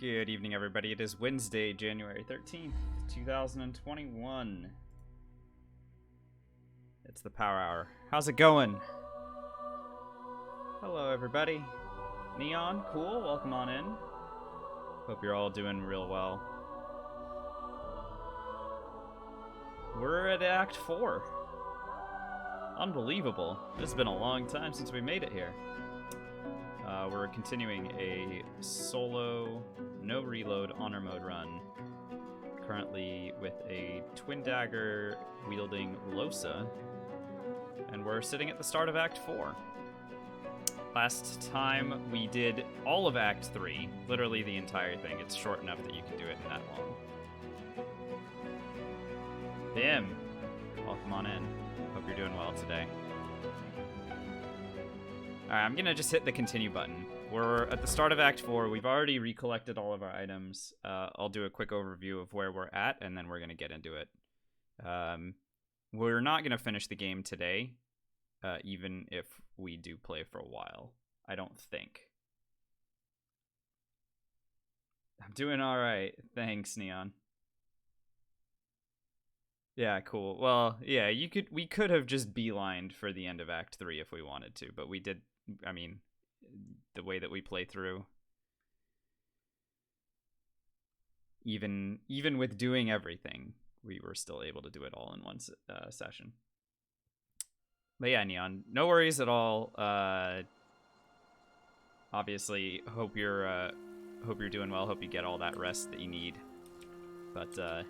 Good evening, everybody. It is Wednesday, January 13th, 2021. It's the Power Hour. How's it going? Hello, everybody. Neon, cool. Welcome on in. Hope you're all doing real well. We're at Act 4. Unbelievable. It's been a long time since we made it here. We're continuing a solo, no reload honor mode run. Currently with a twin dagger wielding Lohse. And we're sitting at the start of Act 4. Last time we did all of Act 3, literally the entire thing. It's short enough that you can do it in that long. Bim, welcome on in. Hope you're doing well today. Alright, I'm gonna just hit the continue button. We're at the start of Act 4. We've already recollected all of our items. I'll do a quick overview of where we're at, and then we're gonna get into it. We're not gonna finish the game today, even if we do play for a while. I don't think. I'm doing alright. Thanks, Neon. Yeah, cool. Well, yeah, we could have just beelined for the end of Act 3 if we wanted to, but we did, I mean, the way that we play through, even with doing everything, we were still able to do it all in one session. But yeah, Neon, no worries at all. Obviously, hope you're doing well. Hope you get all that rest that you need. But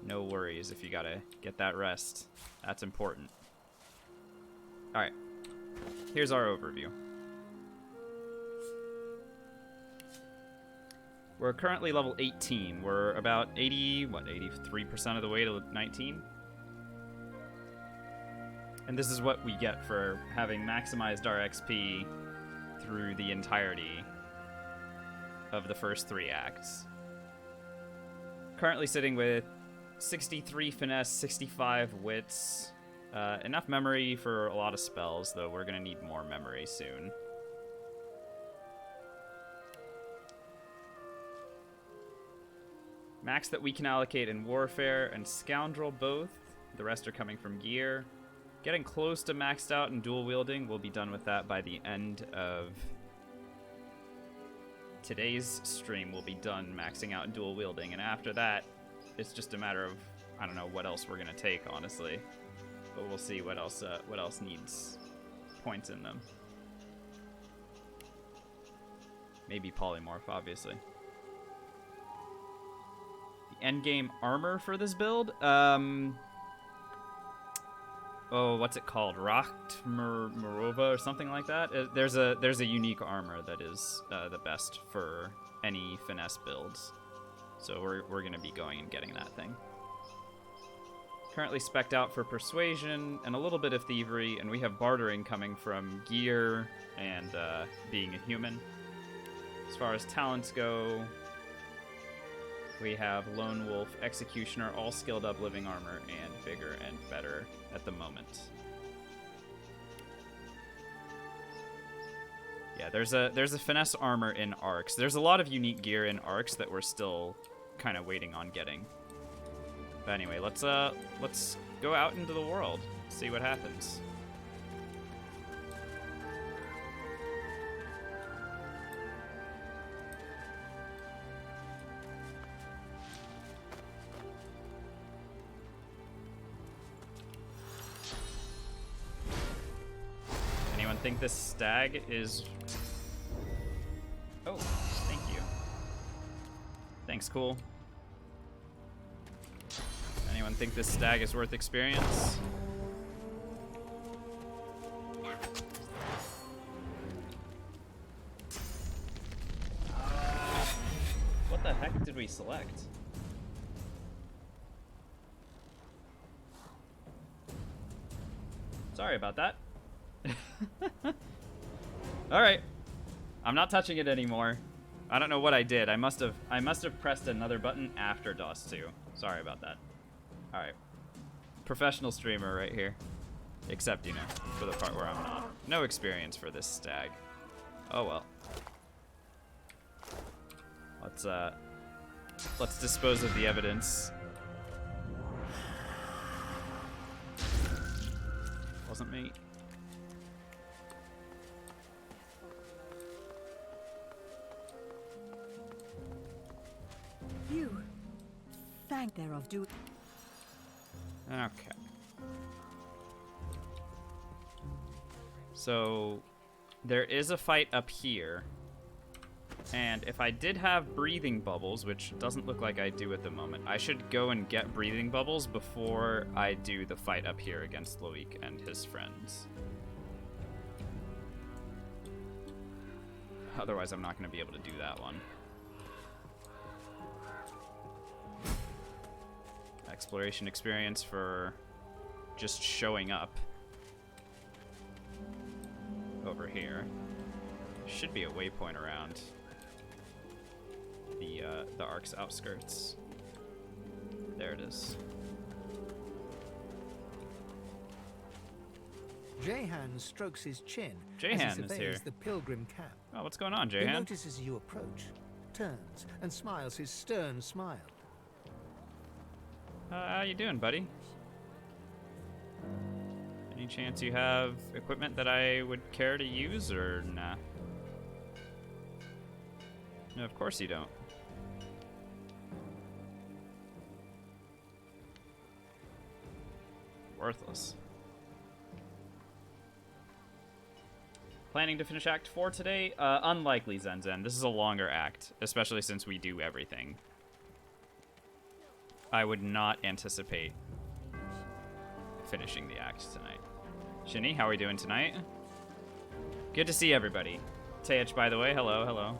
no worries if you gotta get that rest. That's important. All right, here's our overview. We're currently level 18. We're about 83% of the way to 19. And this is what we get for having maximized our XP through the entirety of the first 3 acts. Currently sitting with 63 finesse, 65 wits. Enough memory for a lot of spells, though we're gonna need more memory soon. Max that we can allocate in Warfare and Scoundrel both. The rest are coming from gear. Getting close to maxed out in dual wielding. We'll be done with that by the end of today's stream. We'll be done maxing out in dual wielding, and after that, it's just a matter of, I don't know what else we're gonna take, honestly. But we'll see what else needs points in them. Maybe polymorph, obviously. The endgame armor for this build? Oh, what's it called? Marova or something like that? There's a unique armor that is the best for any finesse builds. So we're gonna be going and getting that thing. Currently spec'd out for persuasion and a little bit of thievery, and we have bartering coming from gear and being a human. As far as talents go, we have Lone Wolf, Executioner, all skilled up living armor, and bigger and better at the moment. Yeah, there's a finesse armor in Arcs. There's a lot of unique gear in Arcs that we're still kind of waiting on getting. But anyway, let's go out into the world, see what happens. Anyone think this stag is... Oh, thank you. Thanks, cool. Anyone think this stag is worth experience? What the heck did we select? Sorry about that. Alright. I'm not touching it anymore. I don't know what I did. I must have pressed another button after DOS 2. Sorry about that. Alright. Professional streamer right here. Except, you know, for the part where I'm not. No experience for this stag. Oh well. Let's dispose of the evidence. Wasn't me. You thank thereof do. Okay. So there is a fight up here. And if I did have breathing bubbles, which doesn't look like I do at the moment, I should go and get breathing bubbles before I do the fight up here against Loic and his friends. Otherwise, I'm not going to be able to do that one. Exploration experience for just showing up over here. Should be a waypoint around the Ark's outskirts. There it is. Jehan strokes his chin Jehan as he is surveys here. the pilgrim camp. Oh, what's going on, He Jehan? notices you approach, turns, and smiles his stern smile. How you doing, buddy? Any chance you have equipment that I would care to use, or nah? No, of course you don't. Worthless. Planning to finish Act 4 today? Unlikely, Zenzen. This is a longer act, especially since we do everything. I would not anticipate finishing the act tonight. Shinny, how are we doing tonight? Good to see everybody. Teich, by the way, hello, hello.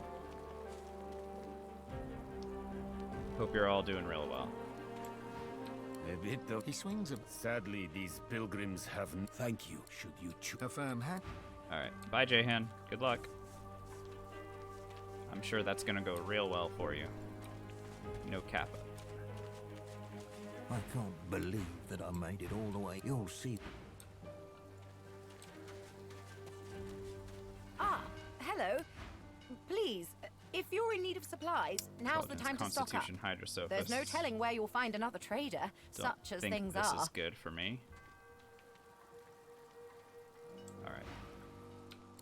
Hope you're all doing real well. A bit of... He swings a... Sadly, these pilgrims haven't... Thank you. Should you choose a firm hand? Alright, bye Jehan. Good luck. I'm sure that's gonna go real well for you. No kappa. I can't believe that I made it all the way. You'll see. Ah, hello. Please, if you're in need of supplies, now's the time to stock up. Constitution Hydrosophus. There's no telling where you'll find another trader, Don't such as think things this are. is good for me. Alright.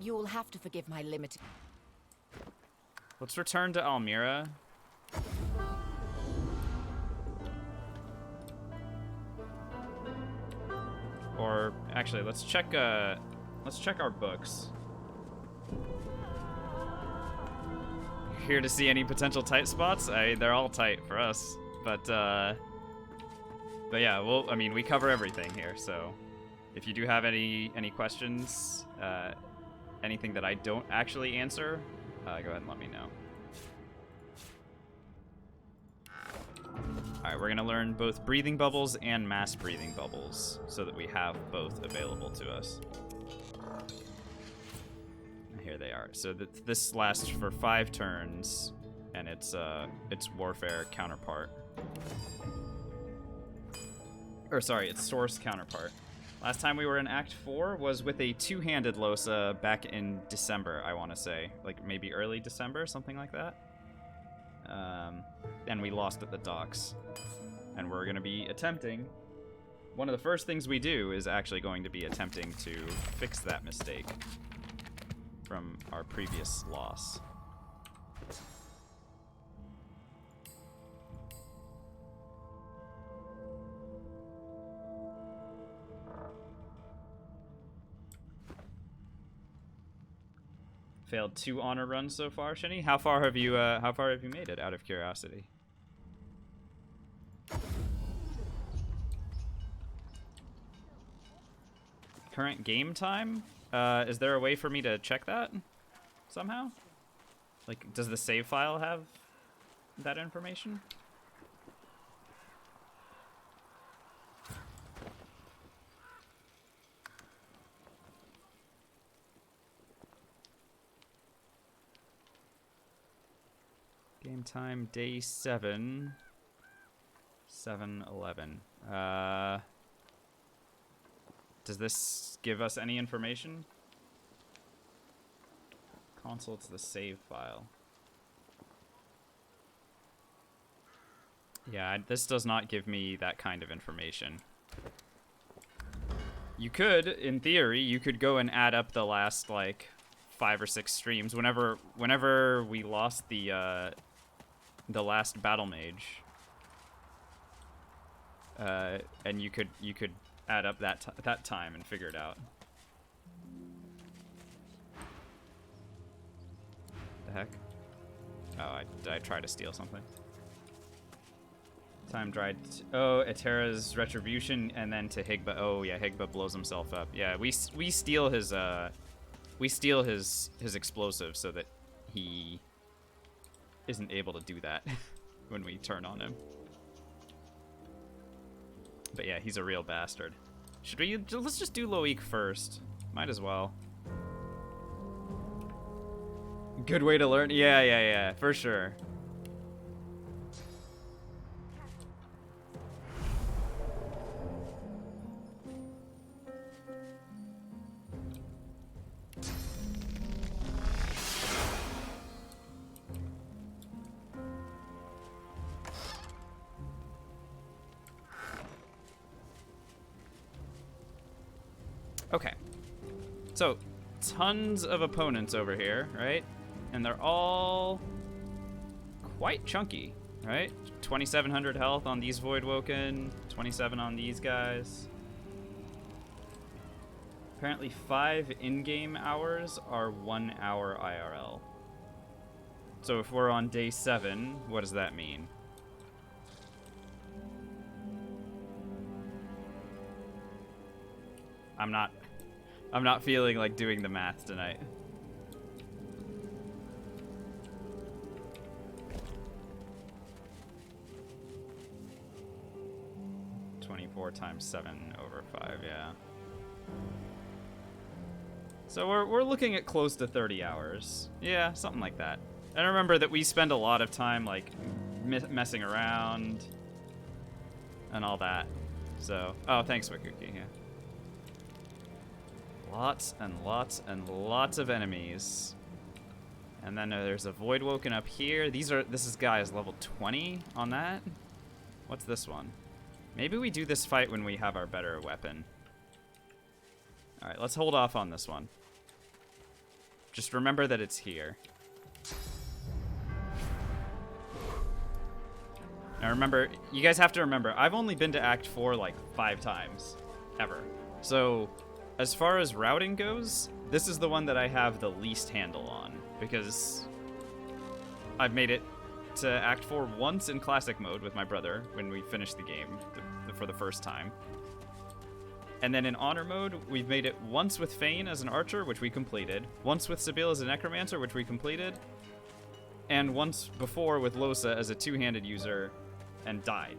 You'll have to forgive my limited. Let's return to Almira. Or actually, let's check our books. Here to see any potential tight spots? They're all tight for us, but yeah, well, I mean, we cover everything here, so if you do have any questions, anything that I don't actually answer, go ahead and let me know. Alright, we're gonna learn both breathing bubbles and mass breathing bubbles so that we have both available to us. Here they are. So this lasts for 5 turns, and it's warfare counterpart. Or sorry, it's source counterpart. Last time we were in Act 4 was with a 2-handed Lohse back in December, I want to say. Like maybe early December, something like that. And we lost at the docks. And we're going to be attempting... One of the first things we do is actually going to be attempting to fix that mistake from our previous loss. Failed 2 honor runs so far, Shinny. How far have you made it? Out of curiosity. Current game time? Is there a way for me to check that somehow? Like, does the save file have that information? Game time, day 7. 7-11. Does this give us any information? Console to the save file. Yeah, this does not give me that kind of information. You could, in theory, you could go and add up the last, like, 5 or 6 streams. Whenever we lost the last battle mage, and you could add up that time and figure it out. The heck? Oh, did I try to steal something? Time dried. Oh, Etera's retribution, and then to Higba. Oh yeah, Higba blows himself up. Yeah, we steal his explosive so that he isn't able to do that when we turn on him. But yeah, he's a real bastard. Should we? Let's just do Loic first. Might as well. Good way to learn. Yeah, for sure. Okay. So, tons of opponents over here, right? And they're all quite chunky, right? 2,700 health on these Voidwoken, 27 on these guys. Apparently 5 in-game hours are 1 hour IRL. So if we're on day 7, what does that mean? I'm not feeling like doing the math tonight. Times 7 over 5, yeah. So we're looking at close to 30 hours. Yeah, something like that. And remember that we spend a lot of time like messing around and all that. So, oh, thanks, Wikuki. Yeah. Lots and lots and lots of enemies. And then there's a Voidwoken up here. This is guys level 20 on that. What's this one? Maybe we do this fight when we have our better weapon. Alright, let's hold off on this one. Just remember that it's here. Now remember, you guys have to remember, I've only been to Act 4 like 5 times. Ever. So, as far as routing goes, this is the one that I have the least handle on. Because I've made it to Act 4 once in Classic mode with my brother when we finished the game for the first time. And then in Honor mode, we've made it once with Fane as an archer, which we completed, once with Sabille as a necromancer, which we completed, and once before with Lohse as a two-handed user and died.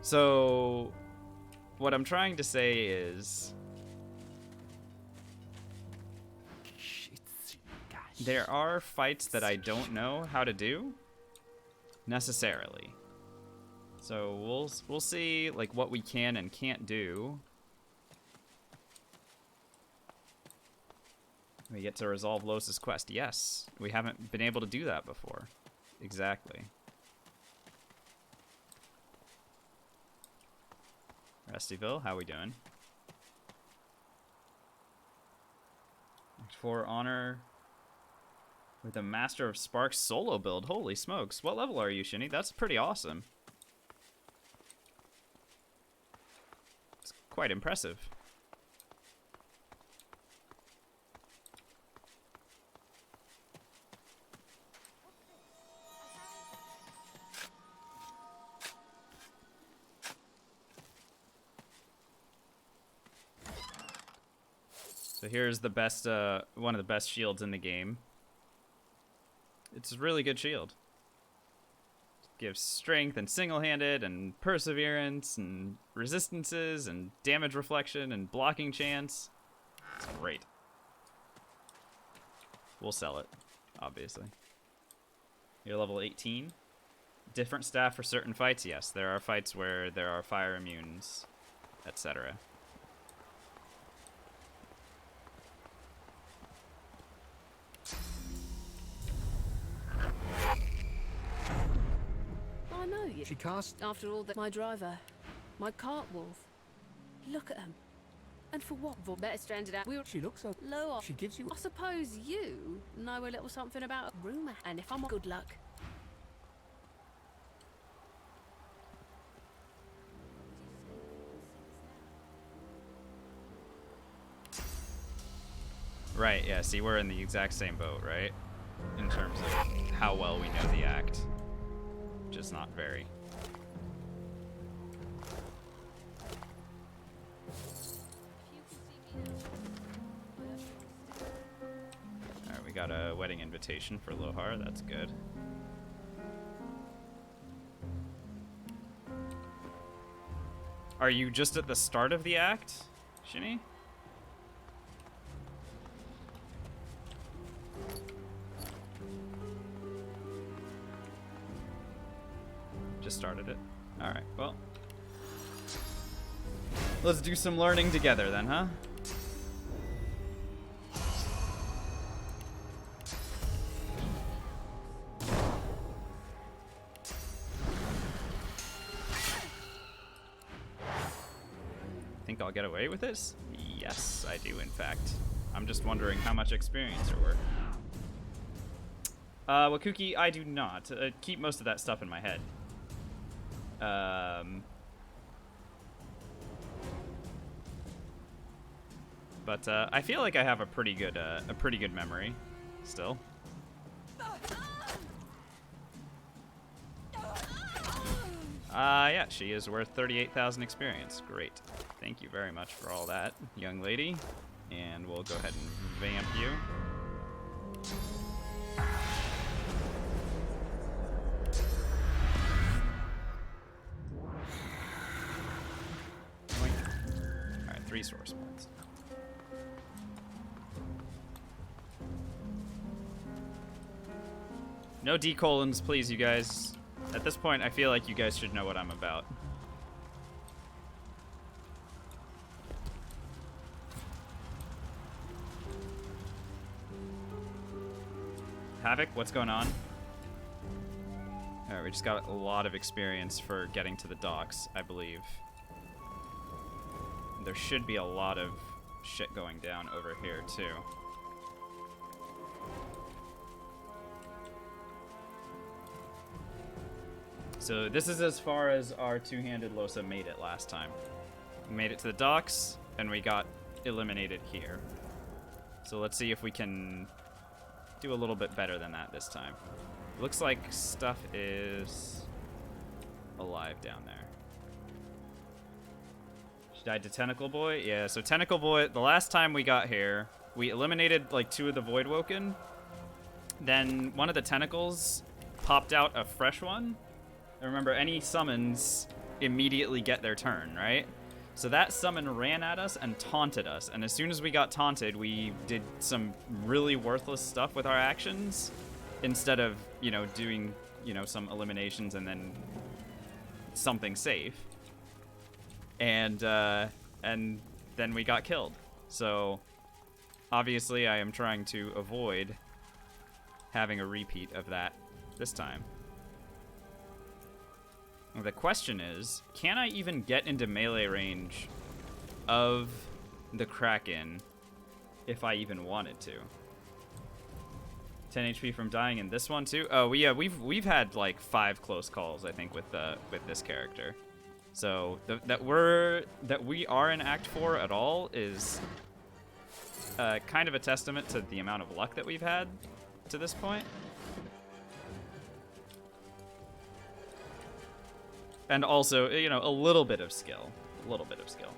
So what I'm trying to say is there are fights that I don't know how to do necessarily. So we'll see like what we can and can't do. We get to resolve Lohse's quest. Yes, we haven't been able to do that before. Exactly. Rustyville, how we doing? For Honor with a Master of Sparks solo build. Holy smokes. What level are you, Shinny? That's pretty awesome. It's quite impressive. So here's the best, one of the best shields in the game. It's a really good shield. Gives strength and single-handed and perseverance and resistances and damage reflection and blocking chance. It's great. We'll sell it, obviously. You're level 18. Different staff for certain fights? Yes, there are fights where there are fire immunes, etc. know you. She cast. After all that, my driver, my cart wolf. Look at him. And for what? For better stranded out. We'll She looks so. low off. She gives you. I suppose you know a little something about a rumour. And if I'm good luck. Right, yeah, see, we're in the exact same boat, right? In terms of how well we know the act. Just not very. Alright, we got a wedding invitation for Lohar, that's good. Are you just at the start of the act, Shinny? Just started it. Alright, well. Let's do some learning together then, huh? Think I'll get away with this? Yes, I do, in fact. I'm just wondering how much experience there were. Wakuki, I do not. Keep most of that stuff in my head. But I feel like I have a pretty good memory, still. Yeah, she is worth 38,000 experience. Great. Thank you very much for all that, young lady. And we'll go ahead and vamp you. Alright, 3 source points. No D-colons, please, you guys. At this point, I feel like you guys should know what I'm about. Havoc, what's going on? Alright, we just got a lot of experience for getting to the docks, I believe. There should be a lot of shit going down over here, too. So this is as far as our two-handed Lohse made it last time. We made it to the docks, and we got eliminated here. So let's see if we can do a little bit better than that this time. Looks like stuff is alive down there. She died to Tentacle Boy? Yeah, so Tentacle Boy, the last time we got here, we eliminated like 2 of the Voidwoken. Then one of the tentacles popped out a fresh one. And remember, any summons immediately get their turn, right? So that summon ran at us and taunted us. And as soon as we got taunted, we did some really worthless stuff with our actions instead of, you know, doing, you know, some eliminations and then something safe. And then we got killed. So obviously I am trying to avoid having a repeat of that this time. The question is, can I even get into melee range of the Kraken if I even wanted to? 10 HP from dying in this one too? Oh yeah, we've had like 5 close calls, I think, with this character. So that we are in Act 4 at all is kind of a testament to the amount of luck that we've had to this point. And also, you know, a little bit of skill. A little bit of skill.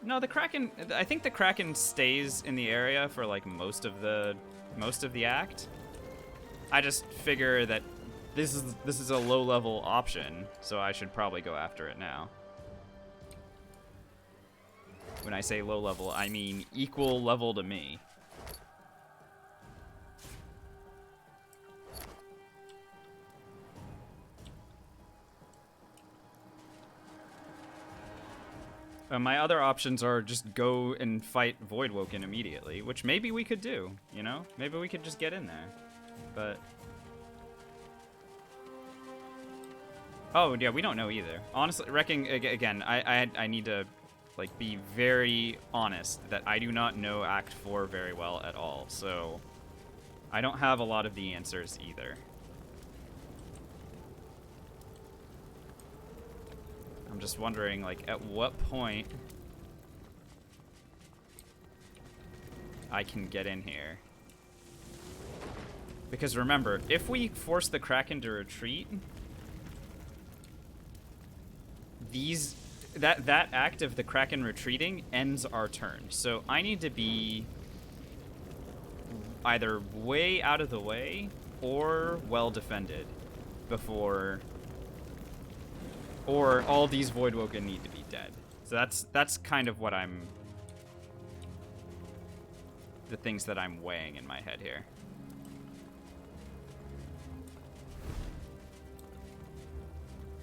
No, the Kraken, I think the Kraken stays in the area for like most of the act. I just figure that this is a low level option, so I should probably go after it now. When I say low level, I mean equal level to me. My other options are just go and fight Voidwoken immediately, which maybe we could do, you know? Maybe we could just get in there. But Oh, yeah, we don't know either. Honestly, again, I need to, like, be very honest that I do not know Act 4 very well at all, so I don't have a lot of the answers either. I'm just wondering, like, at what point I can get in here. Because remember, if we force the Kraken to retreat, that act of the Kraken retreating ends our turn. So I need to be either way out of the way or well defended before, or all these Voidwoken need to be dead. So that's kind of what the things that I'm weighing in my head here.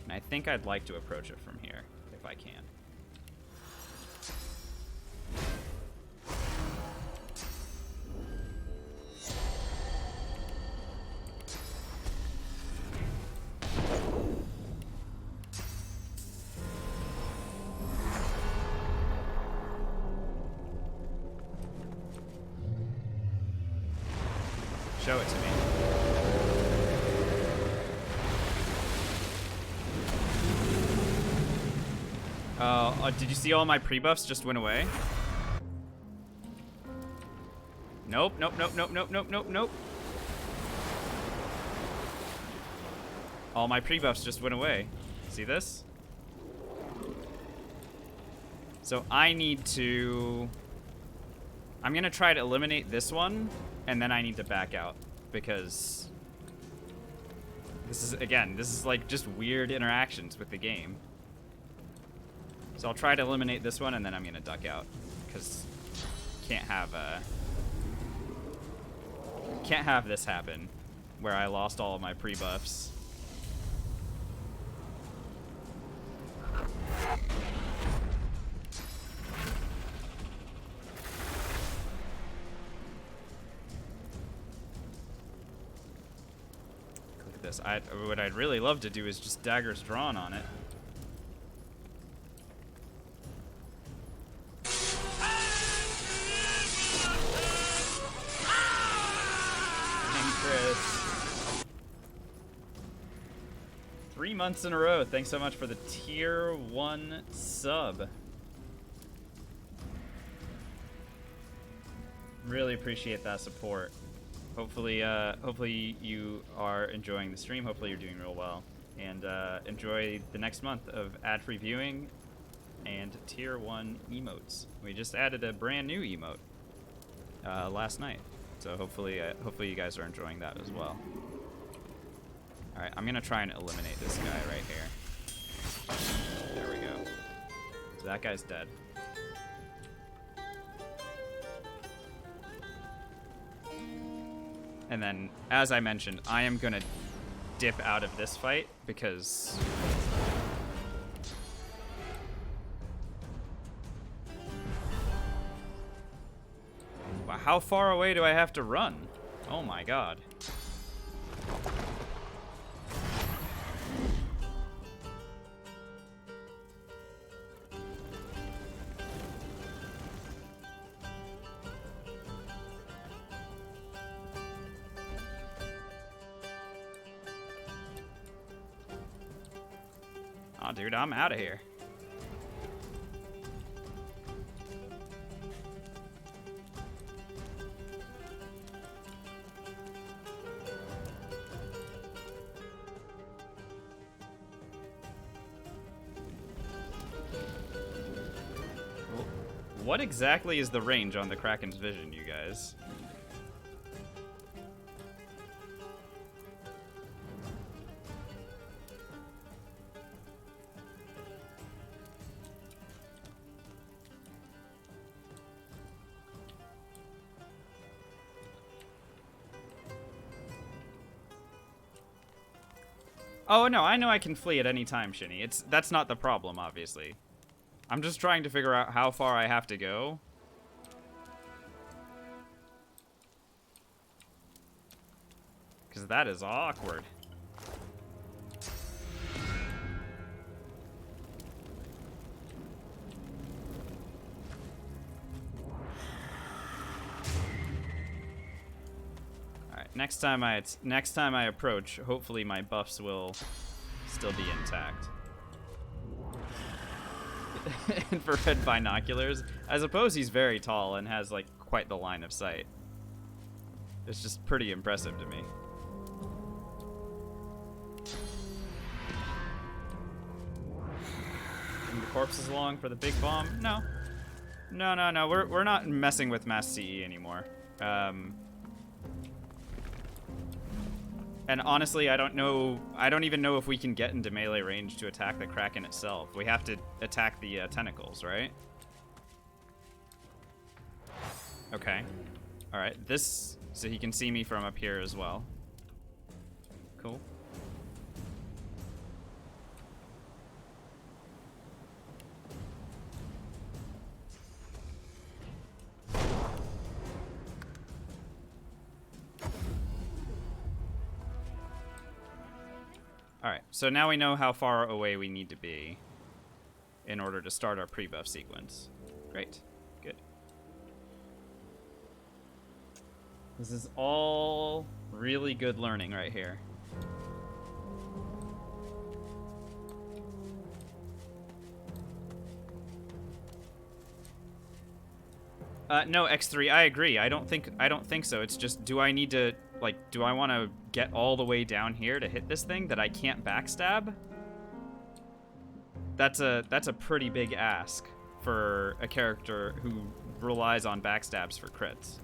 And I think I'd like to approach it from here, if I can. Show it to me. Did you see all my pre-buffs just went away? Nope, nope, nope, nope, nope, nope, nope, nope. All my pre-buffs just went away. See this? So I need to... I'm gonna try to eliminate this one, and then I need to back out, because this is like just weird interactions with the game. So I'll try to eliminate this one, and then I'm gonna duck out, because can't have this happen where I lost all of my pre-buffs. Look at this. What I'd really love to do is just daggers drawn on it. Chris. 3 months in a row. Thanks so much for the tier 1 sub. Really appreciate that support. Hopefully you are enjoying the stream. Hopefully you're doing real well. And enjoy the next month of ad-free viewing and tier 1 emotes. We just added a brand new emote last night. So hopefully you guys are enjoying that as well. All right, I'm gonna try and eliminate this guy right here. There we go. So that guy's dead. And then, as I mentioned, I am gonna dip out of this fight because wow, how far away do I have to run? Oh my god. Oh, dude, I'm out of here. What exactly is the range on the Kraken's vision, you guys? Oh, no, I know I can flee at any time, Shinny. That's not the problem, obviously. I'm just trying to figure out how far I have to go. Because that is awkward. next time I approach, hopefully my buffs will still be intact. Infrared binoculars. I suppose he's very tall and has like quite the line of sight. It's just pretty impressive to me. Bring the corpses along for the big bomb? No. No. We're not messing with mass CE anymore. And honestly, I don't even know if we can get into melee range to attack the Kraken itself. We have to attack the tentacles, right? Okay. Alright, so he can see me from up here as well. Cool. Alright, so now we know how far away we need to be in order to start our pre-buff sequence. Great. Good. This is all really good learning right here. No, X3, I agree. I don't think so. It's just, do I need to, like, do I want to get all the way down here to hit this thing that I can't backstab? That's a pretty big ask for a character who relies on backstabs for crits.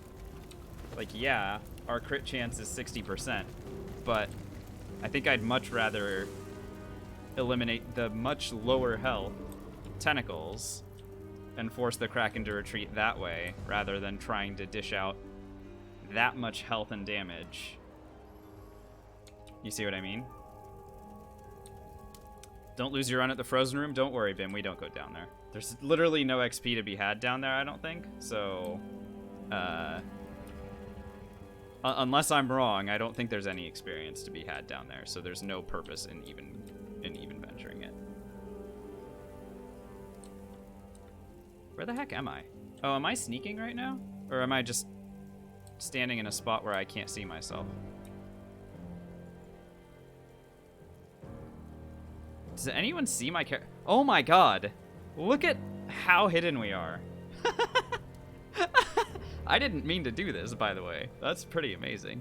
Like, yeah, our crit chance is 60%, but I think I'd much rather eliminate the much lower health tentacles and force the Kraken to retreat that way, rather than trying to dish out that much health and damage. You see what I mean? Don't lose your run at the frozen room. Don't worry, Bim, we don't go down there. There's literally no XP to be had down there, I don't think. So, unless I'm wrong, I don't think there's any experience to be had down there. So there's no purpose in even venturing it. Where the heck am I? Oh, am I sneaking right now? Or am I just standing in a spot where I can't see myself? Does anyone see my character? Oh my god! Look at how hidden we are. I didn't mean to do this, by the way. That's pretty amazing.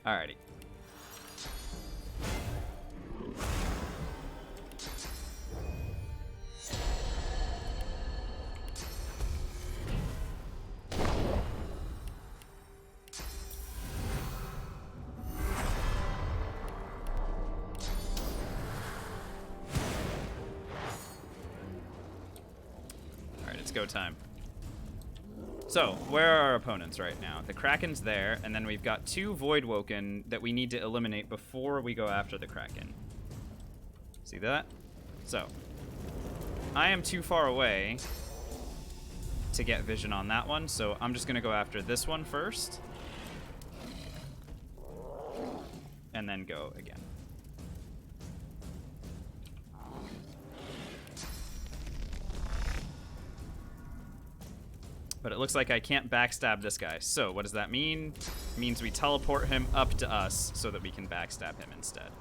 Alrighty. Go time. So, where are our opponents right now? The Kraken's there, and then we've got two Voidwoken that we need to eliminate before we go after the Kraken. See that? So, I am too far away to get vision on that one, so I'm just gonna go after this one first. And then go again. But it looks like I can't backstab this guy. So what does that mean? It means we teleport him up to us so that we can backstab him instead.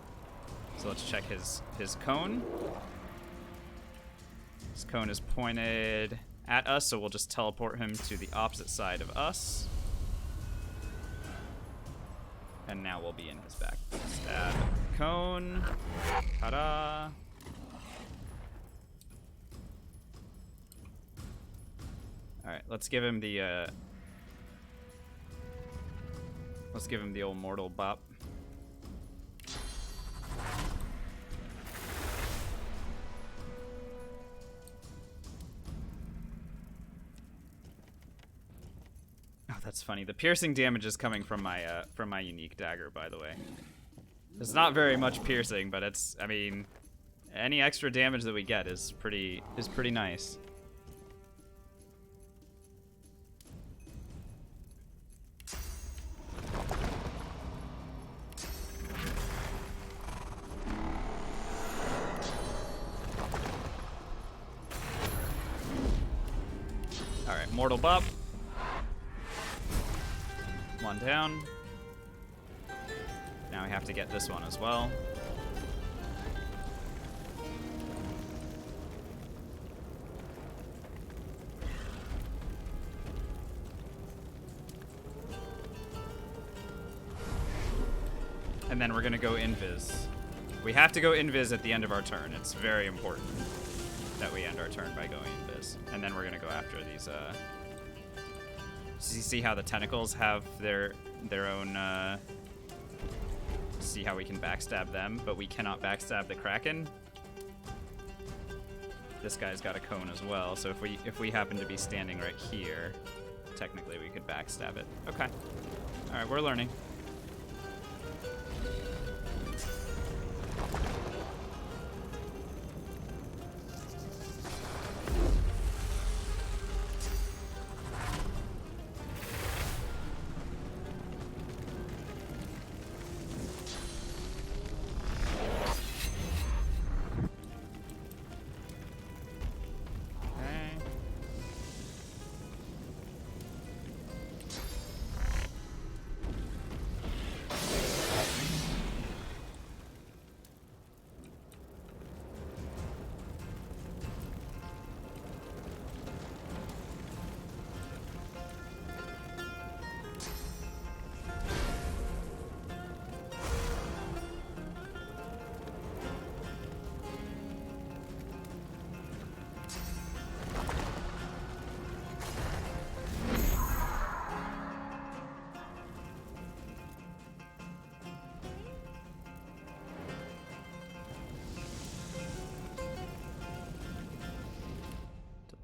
So let's check his cone. His cone is pointed at us, so we'll just teleport him to the opposite side of us. And now we'll be in his backstab cone. Ta-da! Alright, let's give him the old mortal bop. Oh, that's funny. The piercing damage is coming from my unique dagger, by the way. It's not very much piercing, but it's, I mean, any extra damage that we get is pretty nice. Mortal Bop. One down. Now we have to get this one as well. And then we're gonna go invis. We have to go invis at the end of our turn. It's very important that we end our turn by going invis. And then we're gonna go after these, so you see how the tentacles have their own, see how we can backstab them, but we cannot backstab the Kraken? This guy's got a cone as well, so if we happen to be standing right here, technically we could backstab it. Okay. Alright, we're learning.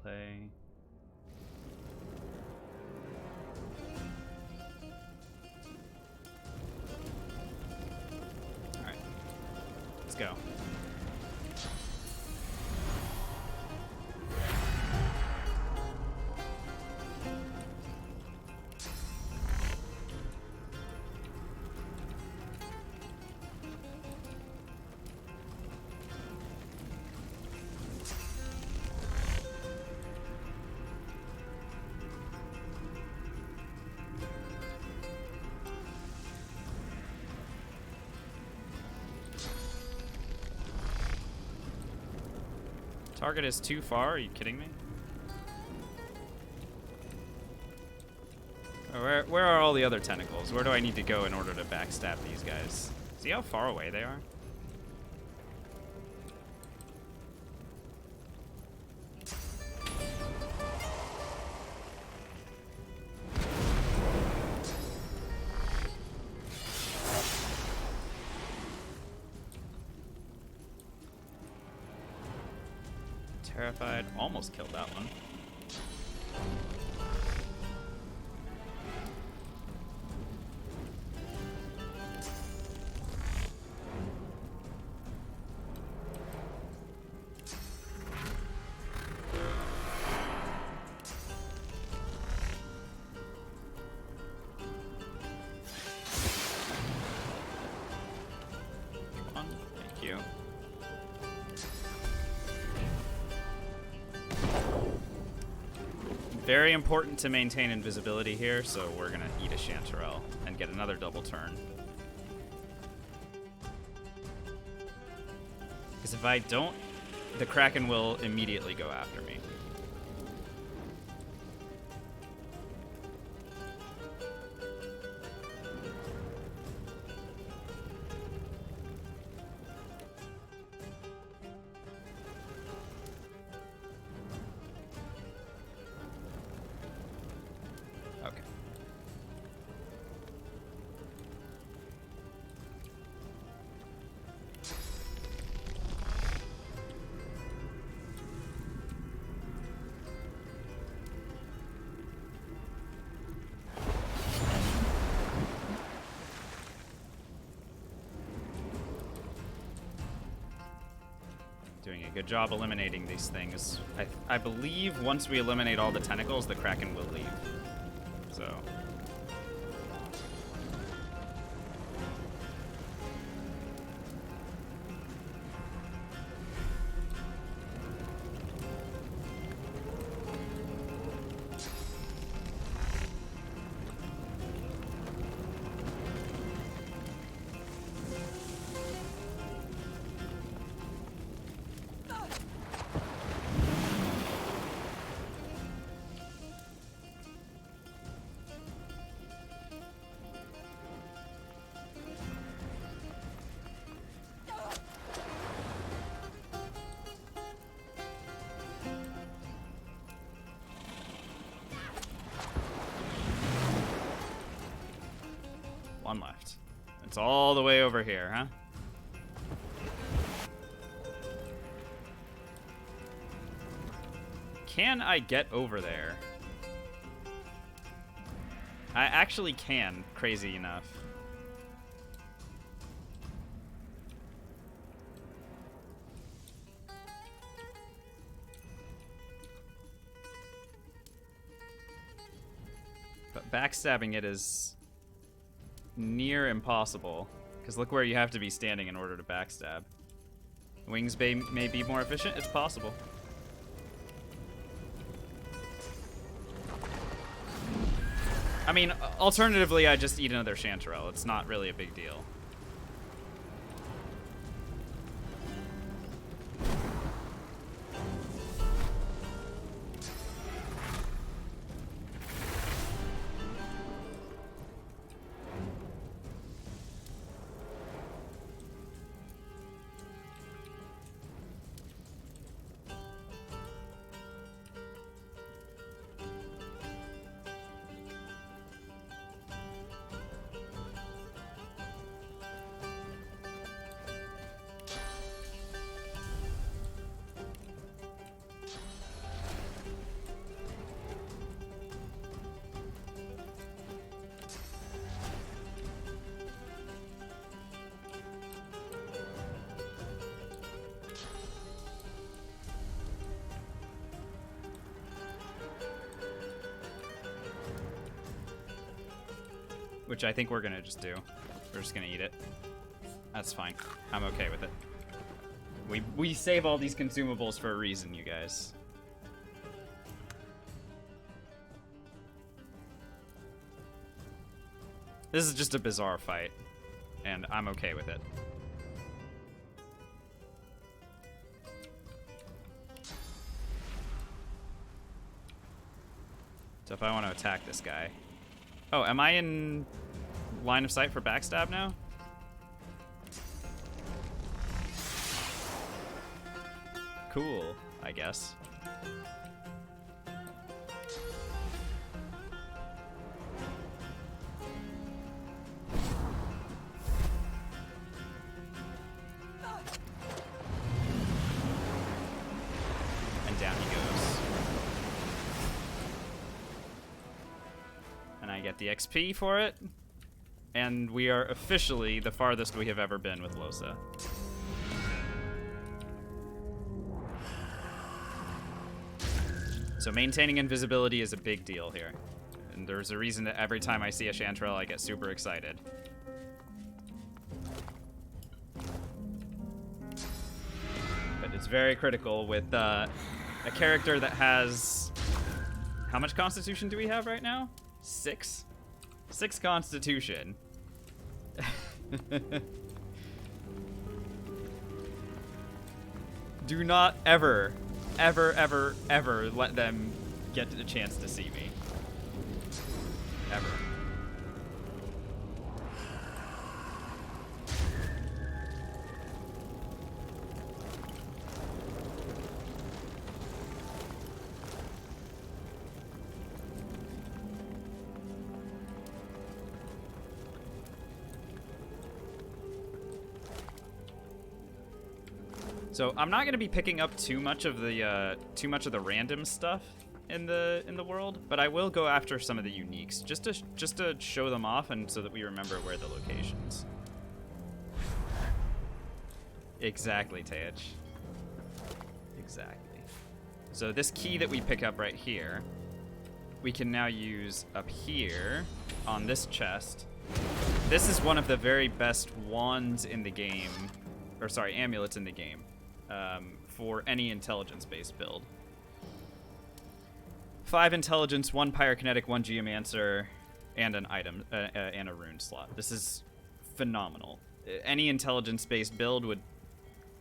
Delay. Alright. Let's go. Target is too far? Are you kidding me? Where are all the other tentacles? Where do I need to go in order to backstab these guys? See how far away they are? Terrified. Almost killed that one. Come on. Thank you. Very important to maintain invisibility here, so we're gonna eat a Chanterelle and get another double turn. Because if I don't, the Kraken will immediately go after me. Okay. Doing a good job eliminating these things. I believe once we eliminate all the tentacles, the Kraken will leave. So. one left. It's all the way over here, huh? Can I get over there? I actually can, crazy enough. But backstabbing it is near impossible. Because look where you have to be standing in order to backstab. Wings may be more efficient, it's possible. I mean, alternatively, I just eat another chanterelle. It's not really a big deal. Which I think we're gonna just do. We're just gonna eat it. That's fine. I'm okay with it. We save all these consumables for a reason, you guys. This is just a bizarre fight, and I'm okay with it. So if I want to attack this guy... Oh, am I in line of sight for backstab now? Cool, I guess. And down he goes. And I get the XP for it. And we are officially the farthest we have ever been with Lohse. So maintaining invisibility is a big deal here. And there's a reason that every time I see a chanterelle, I get super excited. But it's very critical with a character that has... How much constitution do we have right now? 6? 6 constitution. Do not ever let them get the chance to see me. Ever. So I'm not going to be picking up too much of the random stuff in the world, but I will go after some of the uniques just to show them off and so that we remember where the locations. Exactly, Tej. Exactly. So this key that we pick up right here, we can now use up here on this chest. This is one of the very best wands in the game, or sorry, amulets in the game. For any intelligence-based build. 5 intelligence, 1 pyrokinetic, 1 geomancer, and an item, and a rune slot. This is phenomenal. Any intelligence-based build would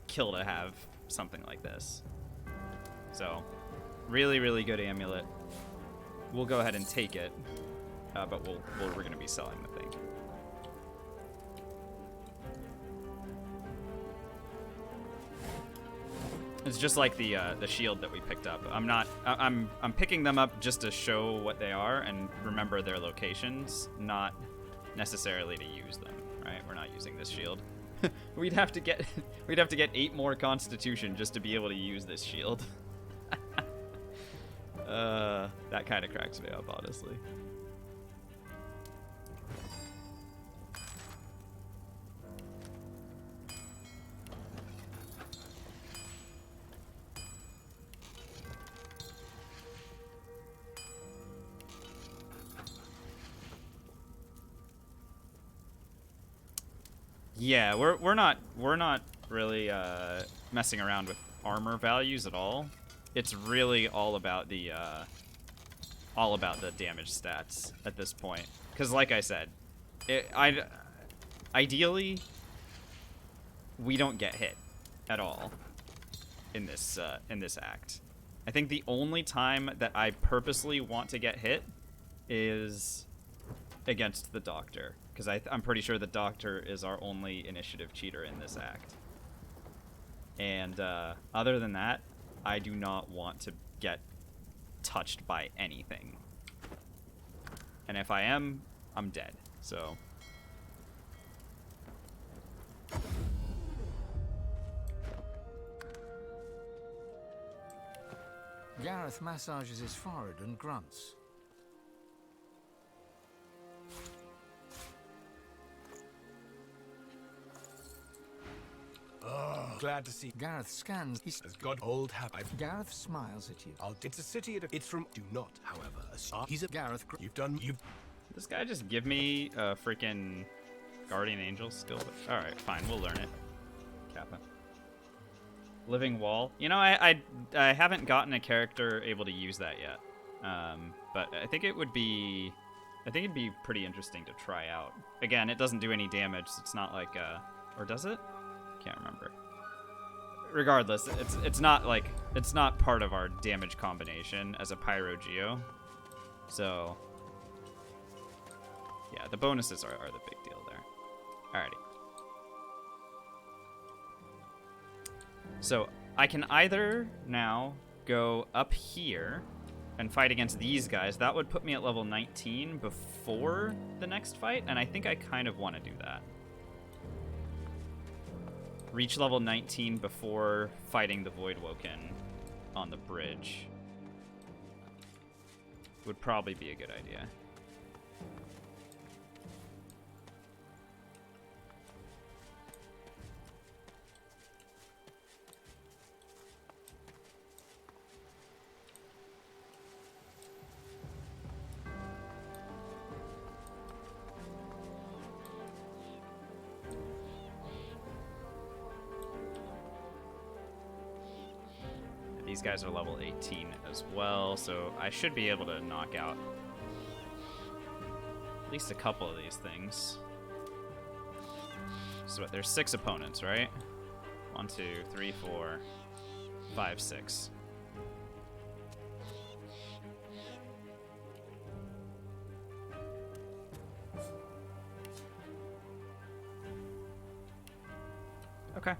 kill to have something like this. So, really, really good amulet. We'll go ahead and take it, but we're going to be selling the thing. It's just like the shield that we picked up. I'm picking them up just to show what they are and remember their locations, not necessarily to use them, right? We're not using this shield. we'd have to get 8 more Constitution just to be able to use this shield. That kind of cracks me up, honestly. Yeah, we're not really messing around with armor values at all. It's really all about the damage stats at this point. Because, like I said, ideally we don't get hit at all in this act. I think the only time that I purposely want to get hit is against the Doctor. Because I'm pretty sure the Doctor is our only initiative cheater in this act. And other than that, I do not want to get touched by anything. And if I am, I'm dead. So... Gareth massages his forehead and grunts. Oh, glad to see. Gareth scans. He's God old habit. Gareth smiles at you. It's a city. It's from. Do not, however. He's a Gareth. You've. This guy just give me a freaking Guardian Angel skill. Alright, fine. We'll learn it. Kappa. Living Wall. You know, I haven't gotten a character able to use that yet. But I think it'd be pretty interesting to try out. Again, it doesn't do any damage. So it's not like or does it? Can't remember. Regardless, it's not part of our damage combination as a Pyro Geo. So yeah, the bonuses are the big deal there. Alrighty. So I can either now go up here and fight against these guys. That would put me at level 19 before the next fight, and I think I kind of want to do that. Reach level 19 before fighting the Voidwoken on the bridge. Would probably be a good idea. These guys are level 18 as well, so I should be able to knock out at least a couple of these things. So there's 6 opponents, right? 1, 2, 3, 4, 5, 6. Okay.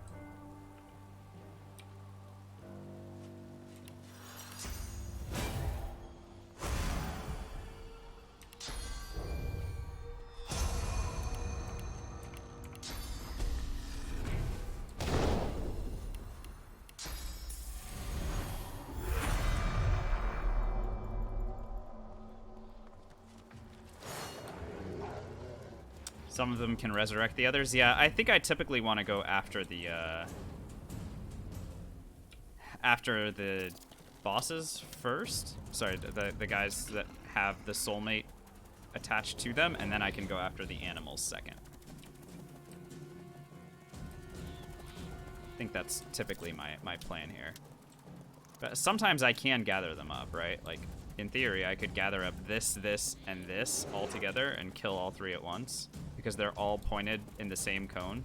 Some of them can resurrect the others. Yeah, I think I typically want to go after the bosses first. Sorry, the guys that have the soulmate attached to them, and then I can go after the animals second. I think that's typically my plan here. But sometimes I can gather them up, right? Like, in theory, I could gather up this, and this all together and kill all 3 at once, because they're all pointed in the same cone.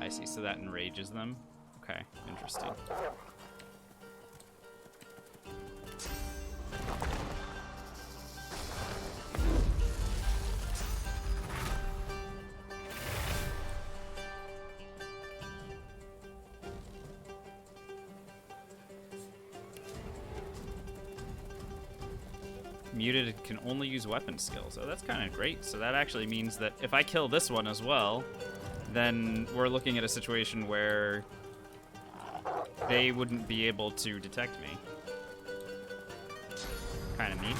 I see, so that enrages them. Okay, interesting. Muted can only use weapon skills. Oh, that's kind of great. So that actually means that if I kill this one as well, then we're looking at a situation where they wouldn't be able to detect me. Kind of neat.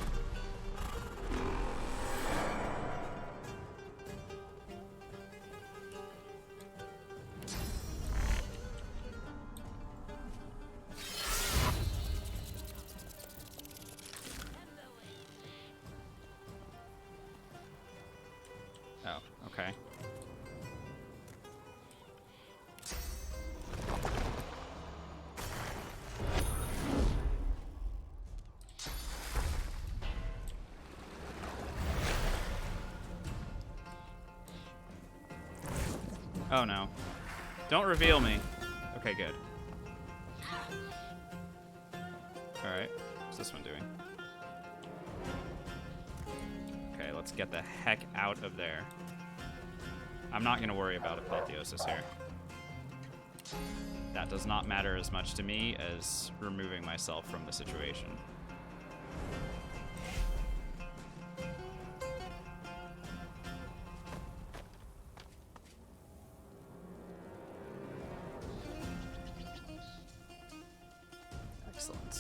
Oh, okay. Oh no. Don't reveal me. Okay, good. Alright. What's this one doing? Okay, let's get the heck out of there. I'm not going to worry about apotheosis here. That does not matter as much to me as removing myself from the situation. Excellent.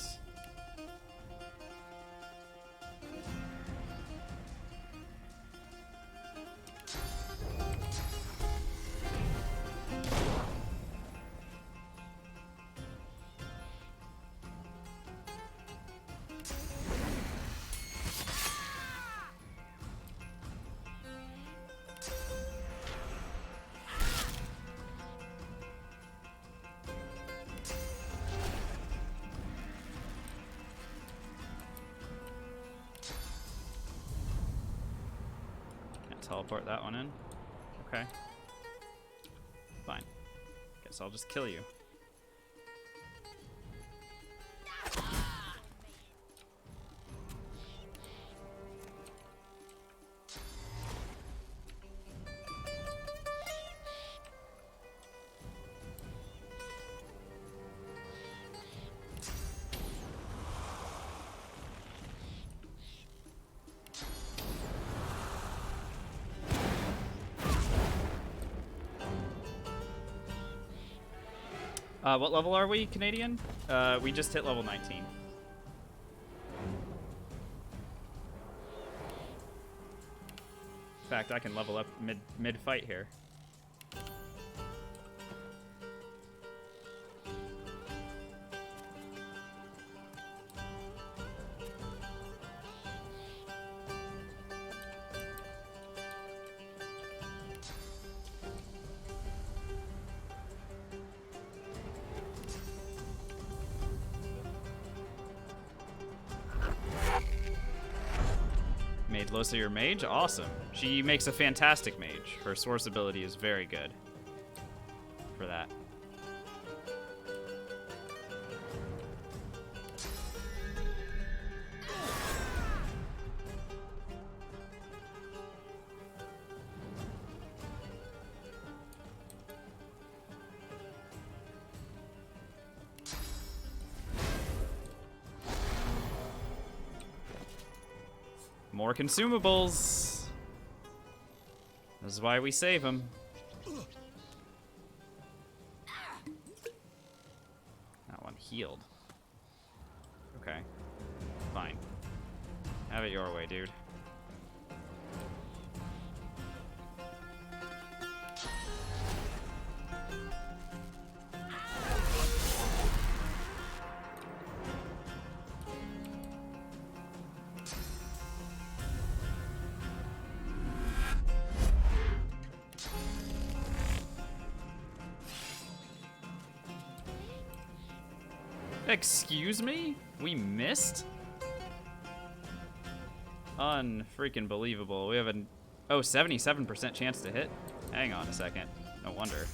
Teleport that one in. Okay. Fine. Guess I'll just kill you. What level are we, Canadian? We just hit level 19. In fact, I can level up mid-fight here. Made Lohse your mage? Awesome. She makes a fantastic mage. Her source ability is very good for that. More consumables. This is why we save them. That one healed. Okay. Fine. Have it your way, dude. Excuse me? We missed? Unfreaking believable. We have a 77% chance to hit. Hang on a second. No wonder.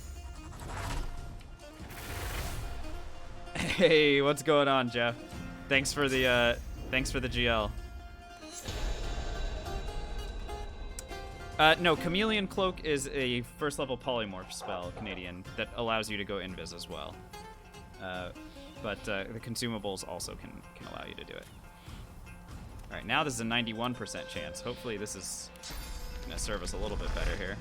Hey, what's going on, Jeff? Thanks for the GL. No, Chameleon Cloak is a first level polymorph spell, Canadian, that allows you to go invis as well. But the consumables also can allow you to do it. All right, now this is a 91% chance. Hopefully this is gonna serve us a little bit better here.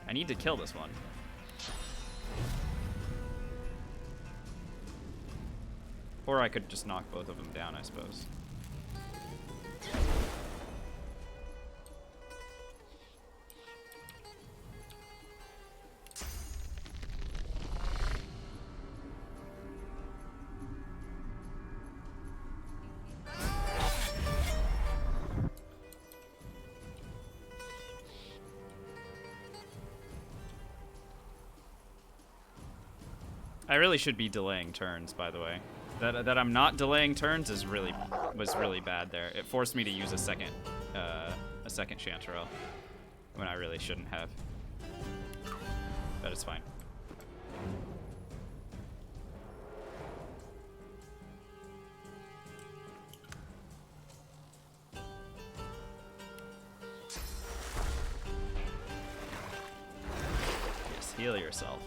I need to kill this one. Or I could just knock both of them down, I suppose. I really should be delaying turns, by the way. That I'm not delaying turns was really bad there. It forced me to use a second Chanterelle when I really shouldn't have. But it's fine. Just heal yourself.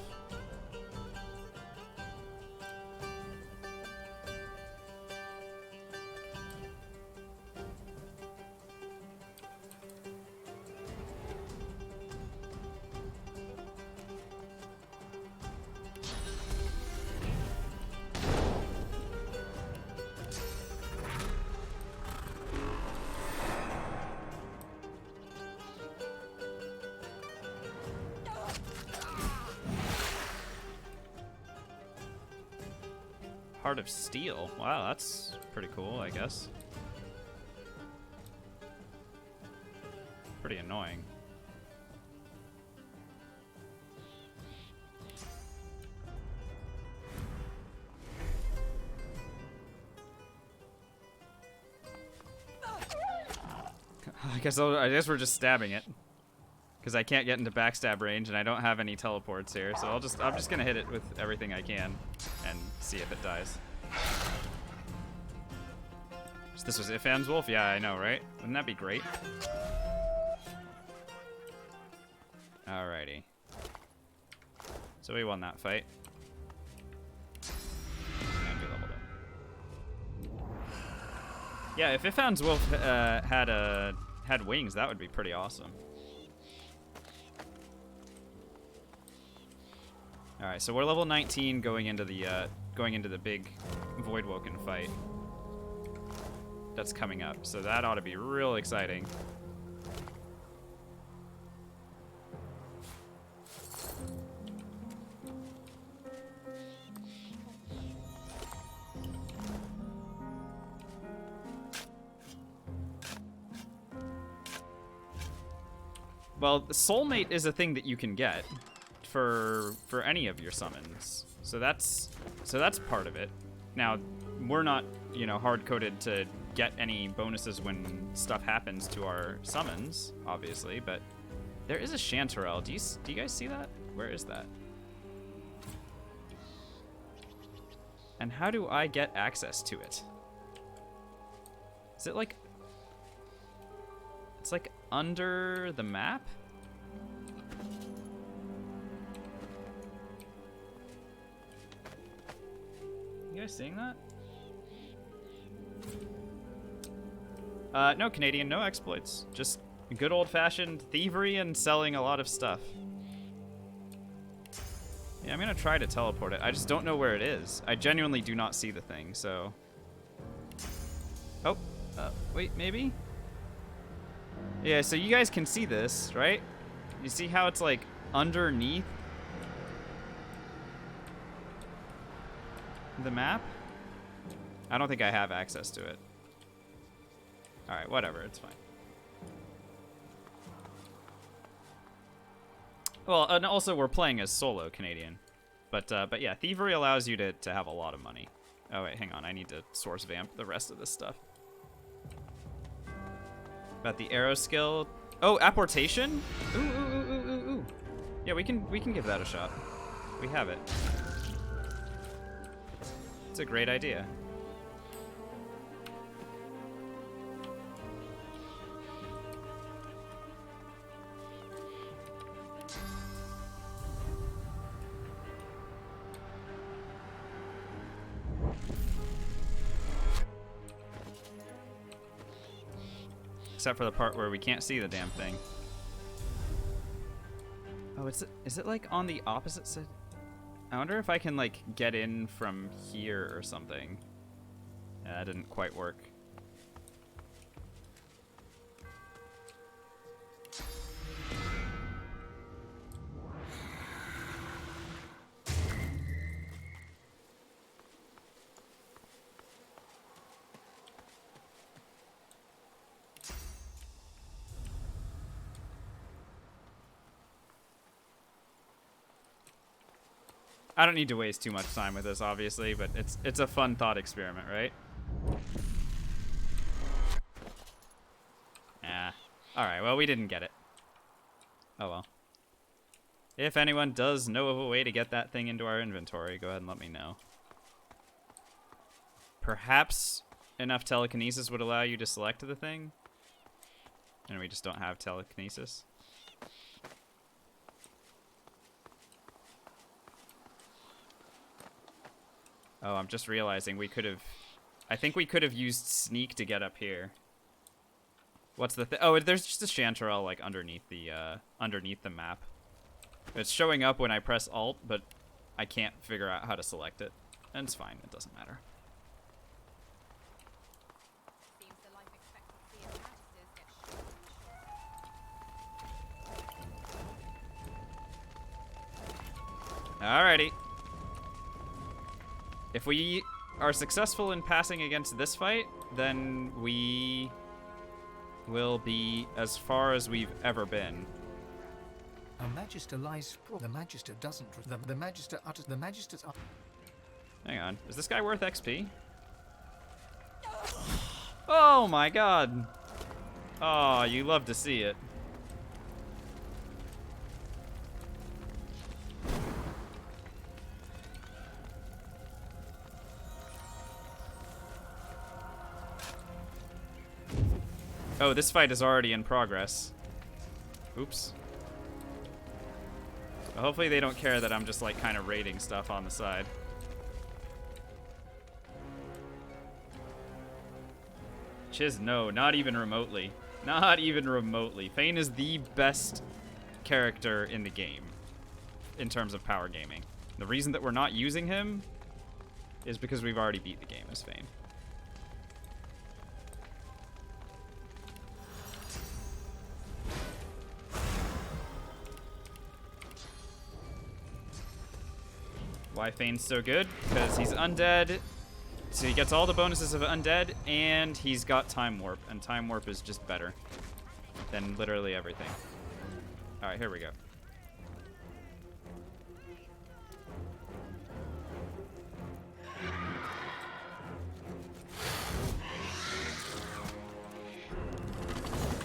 Heart of Steel. Wow, that's pretty cool, I guess. Pretty annoying. I guess we're just stabbing it. Because I can't get into backstab range and I don't have any teleports here, so I'm just gonna hit it with everything I can and see if it dies. So this was Ifan's Wolf? Yeah, I know, right? Wouldn't that be great? Alrighty. So we won that fight. And we leveled up. Yeah, if Ifan's Wolf had wings, that would be pretty awesome. All right, so we're level 19 going into the big Voidwoken fight that's coming up. So that ought to be real exciting. Well, Soulmate is a thing that you can get for any of your summons. So that's part of it. Now, we're not, you know, hard-coded to get any bonuses when stuff happens to our summons, obviously, but there is a Chanterelle. Do you guys see that? Where is that? And how do I get access to it? Is it like... It's like under the map? You guys seeing that? No, Canadian, no exploits. Just good old-fashioned thievery and selling a lot of stuff. Yeah, I'm gonna try to teleport it. I just don't know where it is. I genuinely do not see the thing, so... Oh, wait, maybe? Yeah, so you guys can see this, right? You see how it's, like, underneath the map? I don't think I have access to it. Alright, whatever, it's fine. Well, and also we're playing as solo Canadian. But yeah, Thievery allows you to have a lot of money. Oh wait, hang on, I need to source vamp the rest of this stuff. About the arrow skill. Oh, apportation? Ooh, ooh, ooh, ooh, ooh, ooh. Yeah, we can give that a shot. We have it. It's a great idea. Except for the part where we can't see the damn thing. Oh, is it like on the opposite side? I wonder if I can like get in from here or something. Yeah, that didn't quite work. I don't need to waste too much time with this, obviously, but it's a fun thought experiment, right? Yeah. Alright, well, we didn't get it. Oh well. If anyone does know of a way to get that thing into our inventory, go ahead and let me know. Perhaps enough telekinesis would allow you to select the thing? And we just don't have telekinesis? Oh, I'm just realizing we could have... I think we could have used sneak to get up here. What's the oh, there's just a chanterelle like underneath the map. It's showing up when I press Alt, but I can't figure out how to select it. And it's fine, it doesn't matter. Seems the life expectancy of Manchesters gets shorter and shorter. Alrighty. If we are successful in passing against this fight, then we will be as far as we've ever been. A Magister lies sprawled. The Magister doesn't. The Magister utters. The Magister's up. Hang on. Is this guy worth XP? Oh my god. Oh, you love to see it. Oh, this fight is already in progress. Oops. Well, hopefully they don't care that I'm just like kind of raiding stuff on the side. Chiz, no, not even remotely. Not even remotely. Fane is the best character in the game in terms of power gaming. The reason that we're not using him is because we've already beat the game as Fane. Why Fane's so good? Because he's undead, so he gets all the bonuses of undead, and he's got time warp, and time warp is just better than literally everything. All right, here we go.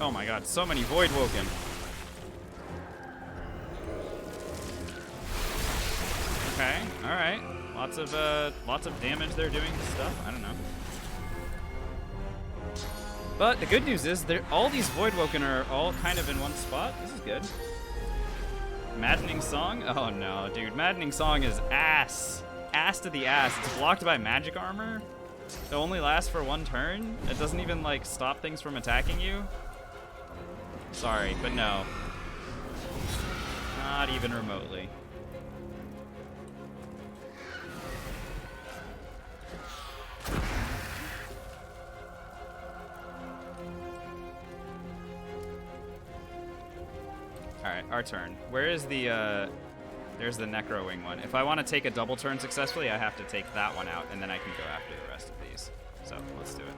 Oh my god, so many Void Woken. Okay, alright. Lots of damage they're doing to stuff. I don't know. But the good news is all these Void Woken are all kind of in one spot. This is good. Maddening Song? Oh no, dude. Maddening Song is ass. Ass to the ass. It's blocked by magic armor. It only lasts for one turn. It doesn't even like stop things from attacking you. Sorry, but no. Not even remotely. Alright, our turn. Where is the, there's the Necro Wing one. If I want to take a double turn successfully, I have to take that one out, and then I can go after the rest of these. So, let's do it.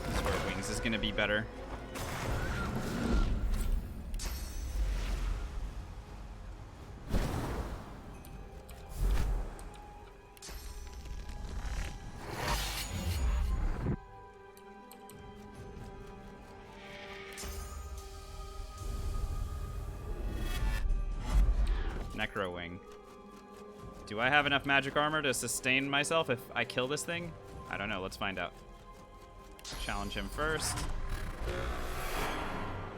I swear Wings is going to be better. Necro Wing. Do I have enough magic armor to sustain myself if I kill this thing? I don't know. Let's find out. Challenge him first.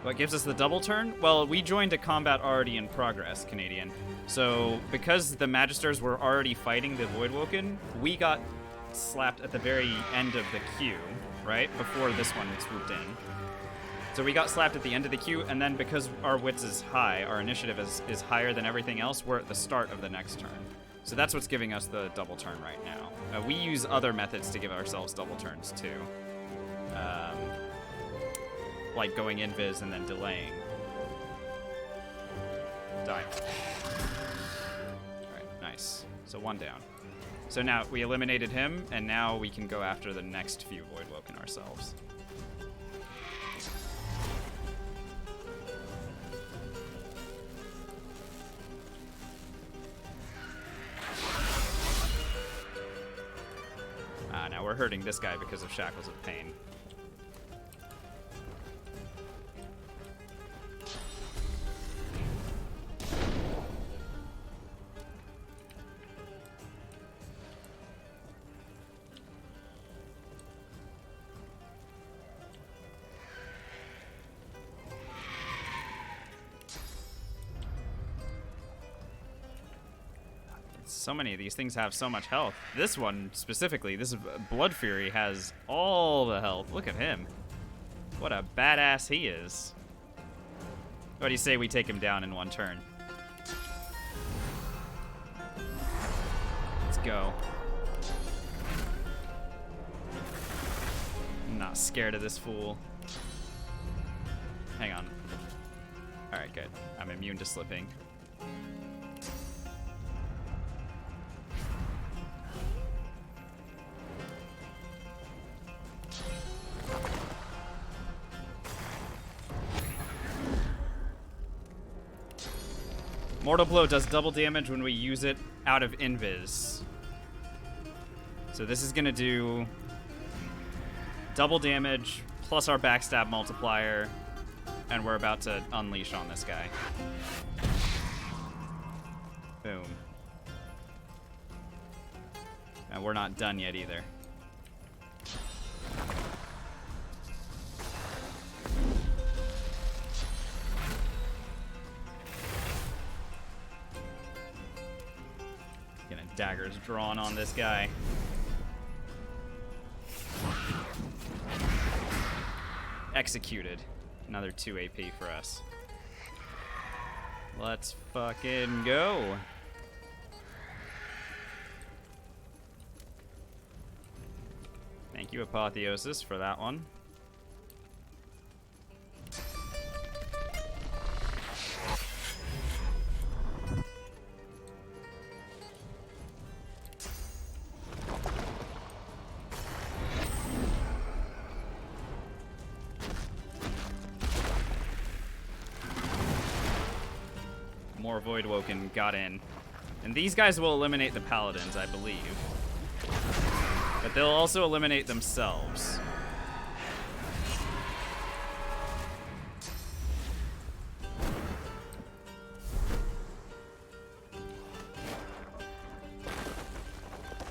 What gives us the double turn? Well, we joined a combat already in progress, Canadian. So, because the Magisters were already fighting the Voidwoken, we got slapped at the very end of the queue, right? Before this one swooped in. So we got slapped at the end of the queue, and then because our wits is high, our initiative is higher than everything else, we're at the start of the next turn. So that's what's giving us the double turn right now. We use other methods to give ourselves double turns, too. Like going invis and then delaying. Die. Alright, nice. So one down. So now we eliminated him, and now we can go after the next few Voidwoken ourselves. Now we're hurting this guy because of Shackles of Pain. So many of these things have so much health. This one specifically, this Blood Fury, has all the health. Look at him. What a badass he is. What do you say we take him down in one turn? Let's go. I'm not scared of this fool. Hang on. Alright, good. I'm immune to slipping. Mortal Blow does double damage when we use it out of invis. So this is gonna do double damage plus our backstab multiplier, and we're about to unleash on this guy. Boom. And we're not done yet either. Daggers drawn on this guy. Executed. Another 2 AP for us. Let's fucking go. Thank you, Apotheosis, for that one. More Voidwoken got in. And these guys will eliminate the Paladins, I believe. But they'll also eliminate themselves.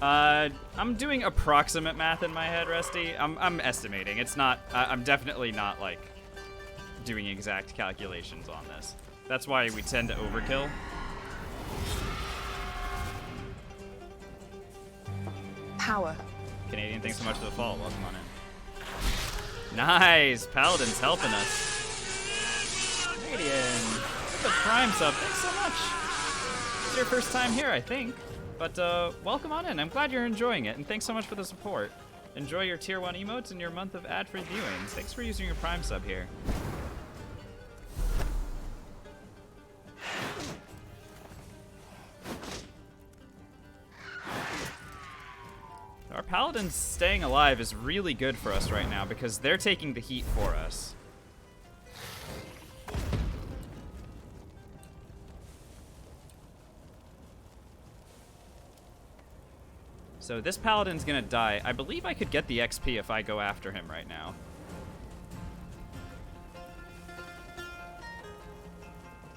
I'm doing approximate math in my head, Rusty. I'm estimating. It's not, I'm definitely not, like, doing exact calculations on this. That's why we tend to overkill. Power. Canadian, thanks so much for the follow. Welcome on in. Nice! Paladin's helping us. Canadian, with the Prime sub, thanks so much. It's your first time here, I think. But welcome on in. I'm glad you're enjoying it, and thanks so much for the support. Enjoy your tier 1 emotes and your month of ad-free viewings. Thanks for using your Prime sub here. Our Paladins staying alive is really good for us right now because they're taking the heat for us. So this Paladin's gonna die. I believe I could get the XP if I go after him right now.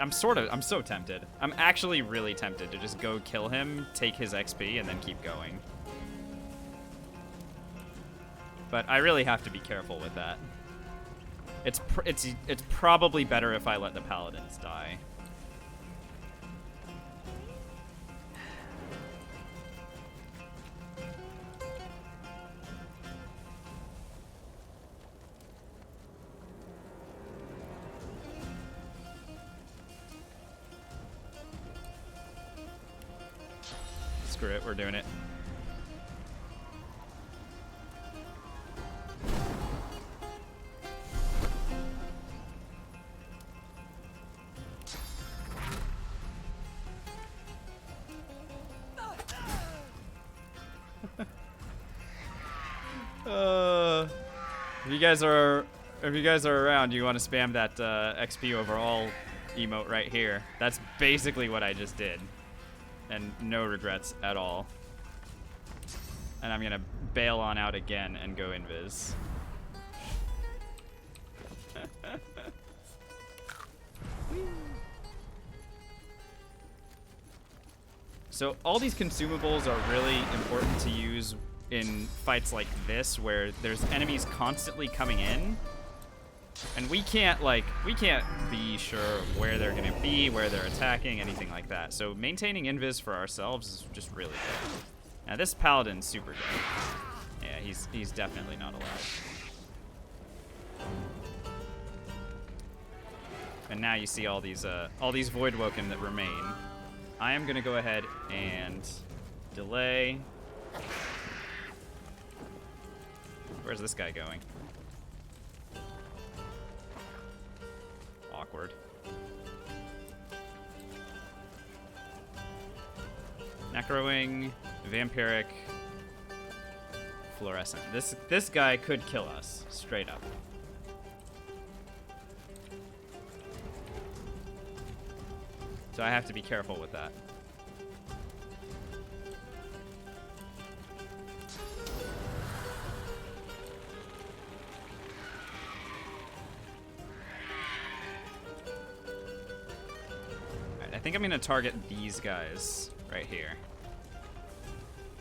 I'm so tempted. I'm actually really tempted to just go kill him, take his XP, and then keep going. But I really have to be careful with that. It's probably better if I let the paladins die. Screw it, we're doing it. If you guys are around, you want to spam that XP overall emote right here. That's basically what I just did. And no regrets at all. And I'm gonna bail on out again and go invis. So all these consumables are really important to use in fights like this, where there's enemies constantly coming in. And we can't be sure where they're gonna be, where they're attacking, anything like that. So maintaining invis for ourselves is just really good. Now this paladin's super good. Yeah, he's definitely not allowed. And now you see all these Voidwoken that remain. I am gonna go ahead and delay. Where's this guy going? Awkward. Necrowing, Vampiric, Fluorescent. This guy could kill us, straight up. So I have to be careful with that. Alright, I think I'm gonna target these guys right here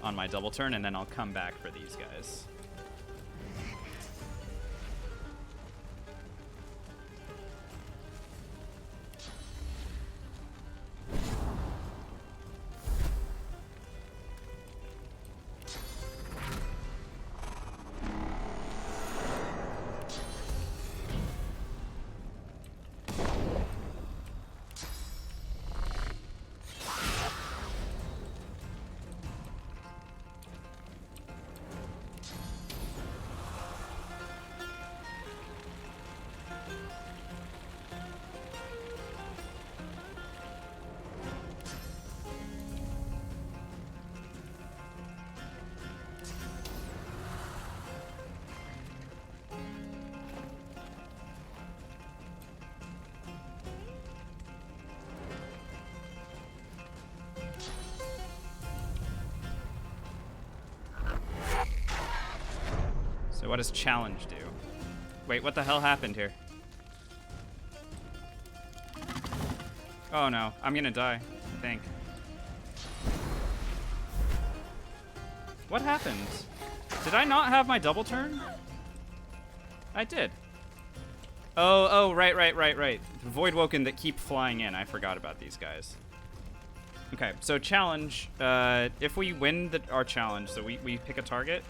on my double turn, and then I'll come back for these guys. So what does challenge do? Wait, what the hell happened here? Oh no, I'm gonna die, I think. What happened? Did I not have my double turn? I did. Oh, right. The Voidwoken that keep flying in. I forgot about these guys. Okay, so challenge. If we win our challenge, so we pick a target.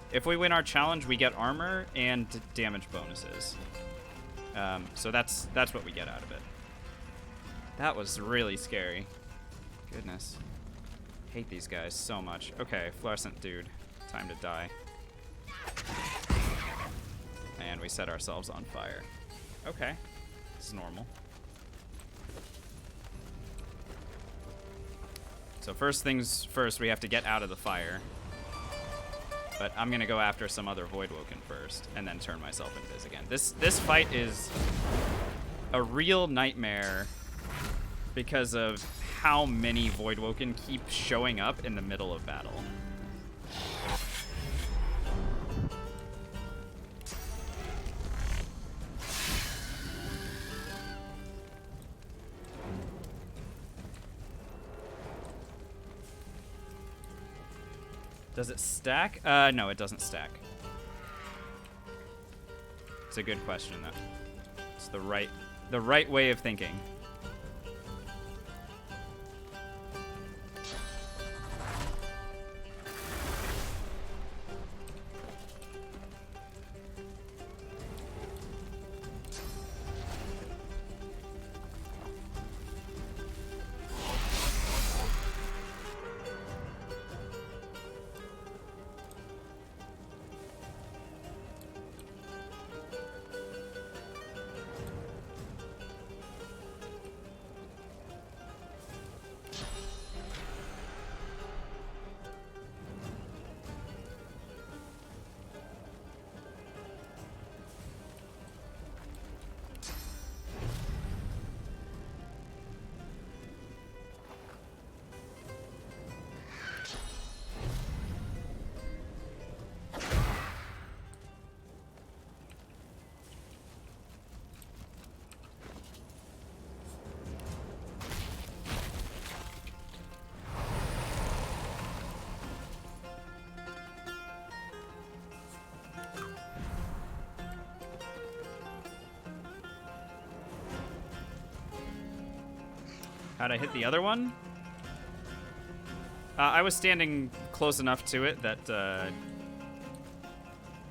If we win our challenge, we get armor and damage bonuses. So that's what we get out of it. That was really scary. Goodness. Hate these guys so much. Okay, fluorescent dude. Time to die. And we set ourselves on fire. Okay. This is normal. So first things first, we have to get out of the fire. But I'm gonna go after some other Voidwoken first, and then turn myself invis again. This fight is a real nightmare because of how many Voidwoken keep showing up in the middle of battle. Does it stack? No, it doesn't stack. It's a good question, though. It's the right way of thinking. How'd I hit the other one? I was standing close enough to it that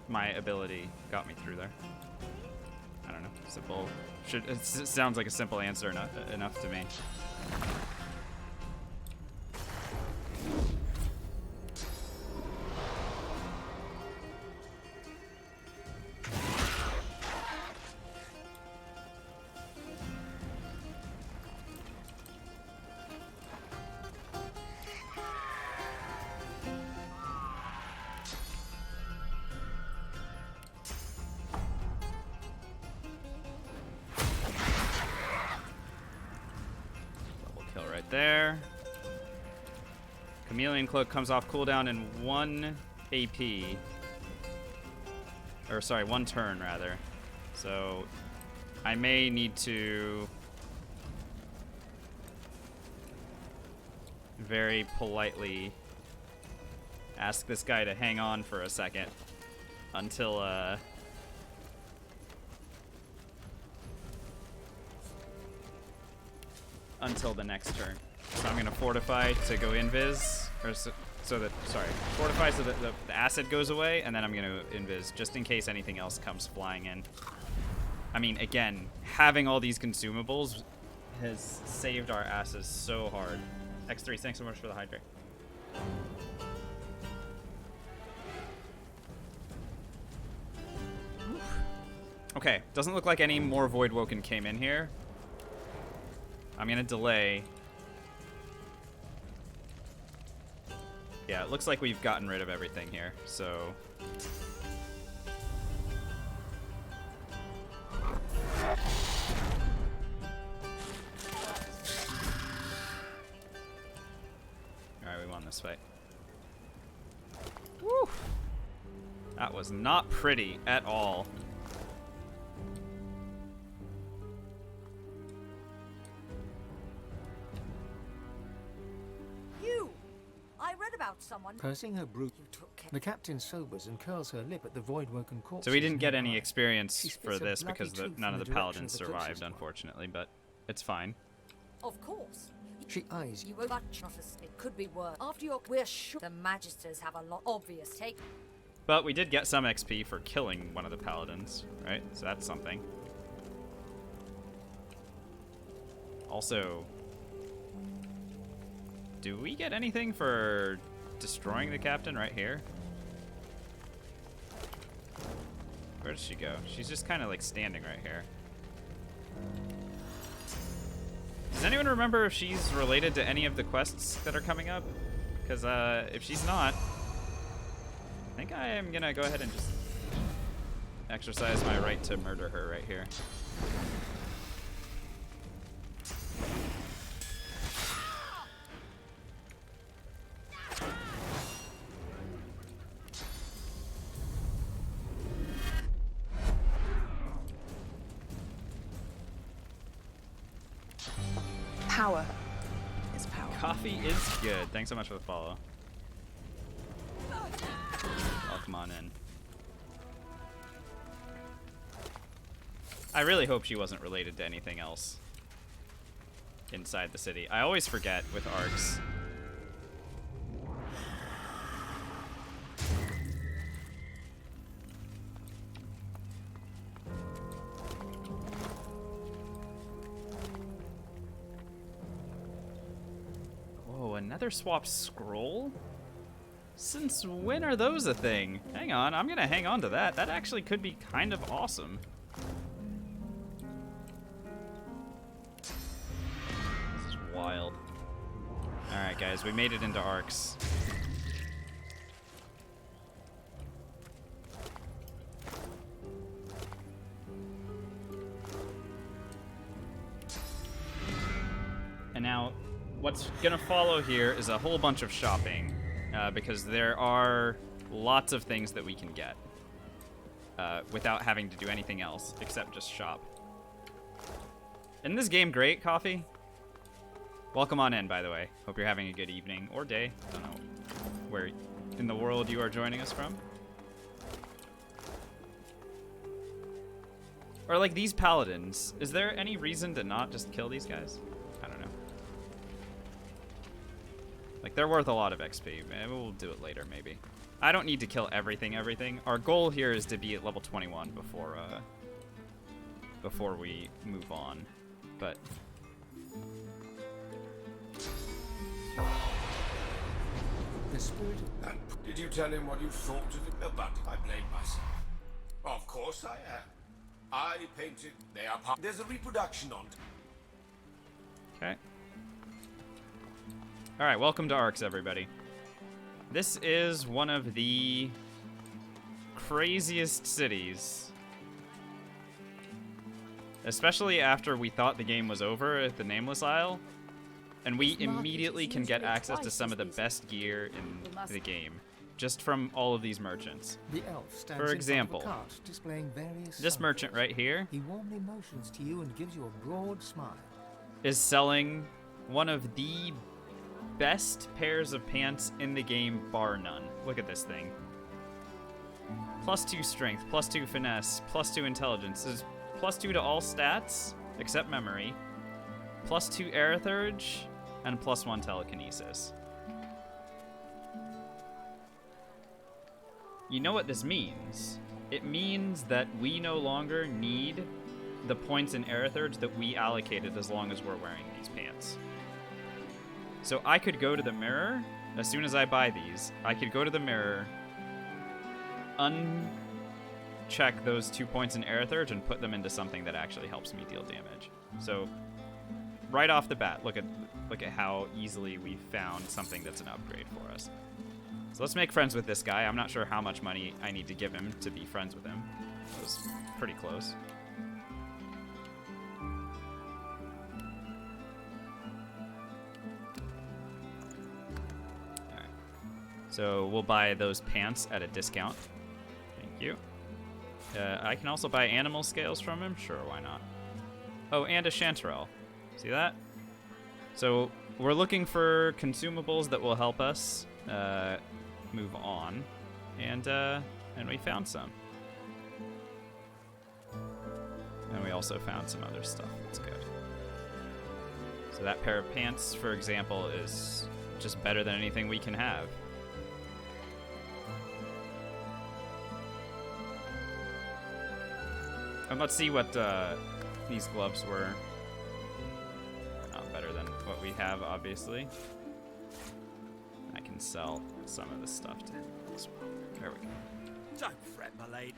my ability got me through there. I don't know. Simple. It sounds like a simple answer enough to me. There. Chameleon Cloak comes off cooldown in 1 AP. Or sorry, 1 turn rather. So I may need to very politely ask this guy to hang on for a second until the next turn. So I'm gonna fortify to go invis, or fortify so that the acid goes away, and then I'm gonna invis just in case anything else comes flying in. I mean, again, having all these consumables has saved our asses so hard. X3, thanks so much for the hydrate. Okay, doesn't look like any more Voidwoken came in here. I'm gonna delay. Yeah, it looks like we've gotten rid of everything here, so. Alright, we won this fight. Woo! That was not pretty at all. Someone. Pursing her brute, the captain sobers and curls her lip at the void-woken corpse. So we didn't get any experience for this because none of the paladins survived, unfortunately, but it's fine. Of course. She eyes you. But it could be worse. After your, we're sure the magisters have a lot obvious take. But we did get some XP for killing one of the paladins, right? So that's something. Also, do we get anything for destroying the captain right here? Where does she go? She's just kind of like standing right here. Does anyone remember if she's related to any of the quests that are coming up? Because if she's not, I think I am gonna go ahead and just exercise my right to murder her right here. Power is power. Coffee is good. Thanks so much for the follow. Come on in. I really hope she wasn't related to anything else inside the city. I always forget with arcs. Whoa, another swap scroll? Since when are those a thing? Hang on, I'm gonna hang on to that. That actually could be kind of awesome. This is wild. Alright guys, we made it into arcs. And now, what's gonna follow here is a whole bunch of shopping. Because there are lots of things that we can get without having to do anything else except just shop. Isn't this game great, Coffee? Welcome on in, by the way. Hope you're having a good evening or day. Don't know where in the world you are joining us from. Or like these paladins. Is there any reason to not just kill these guys? I don't know. Like, they're worth a lot of XP. Maybe we'll do it later, maybe. I don't need to kill everything. Our goal here is to be at level 21 before we move on. But The spirit And did you tell him what you thought of him? But I blame myself. Of course I am. I painted. They are part. There's a reproduction on. okay. All right, welcome to Arcs, everybody. This is one of the craziest cities. Especially after we thought the game was over at the Nameless Isle. And we This market immediately is can get usually access to twice some as of the busy. best gear in We must- the game. Just from all of these merchants. The elf stands For in example, front of a cart displaying various This samples. merchant right here He warmly motions to you and gives you a broad smile. is selling one of the best pairs of pants in the game, bar none. Look at this thing. +2 strength, +2 finesse, +2 intelligence. Is +2 to all stats except memory. +2 airthurge and +1 telekinesis. You know what this means? It means that we no longer need the points in airthurge that we allocated as long as we're wearing these pants. So I could go to the mirror, as soon as I buy these, I could go to the mirror, uncheck those 2 points in airthurge and put them into something that actually helps me deal damage. So right off the bat, look at how easily we found something that's an upgrade for us. So let's make friends with this guy. I'm not sure how much money I need to give him to be friends with him. That was pretty close. Alright. So we'll buy those pants at a discount. Thank you. I can also buy animal scales from him. Sure, why not? Oh, and a chanterelle. See that? So we're looking for consumables that will help us move on, and we found some. And we also found some other stuff that's good. So that pair of pants, for example, is just better than anything we can have. And let's see what these gloves were. Not better than what we have, obviously. I can sell some of this stuff to him as well. There we go. Don't fret, my lady.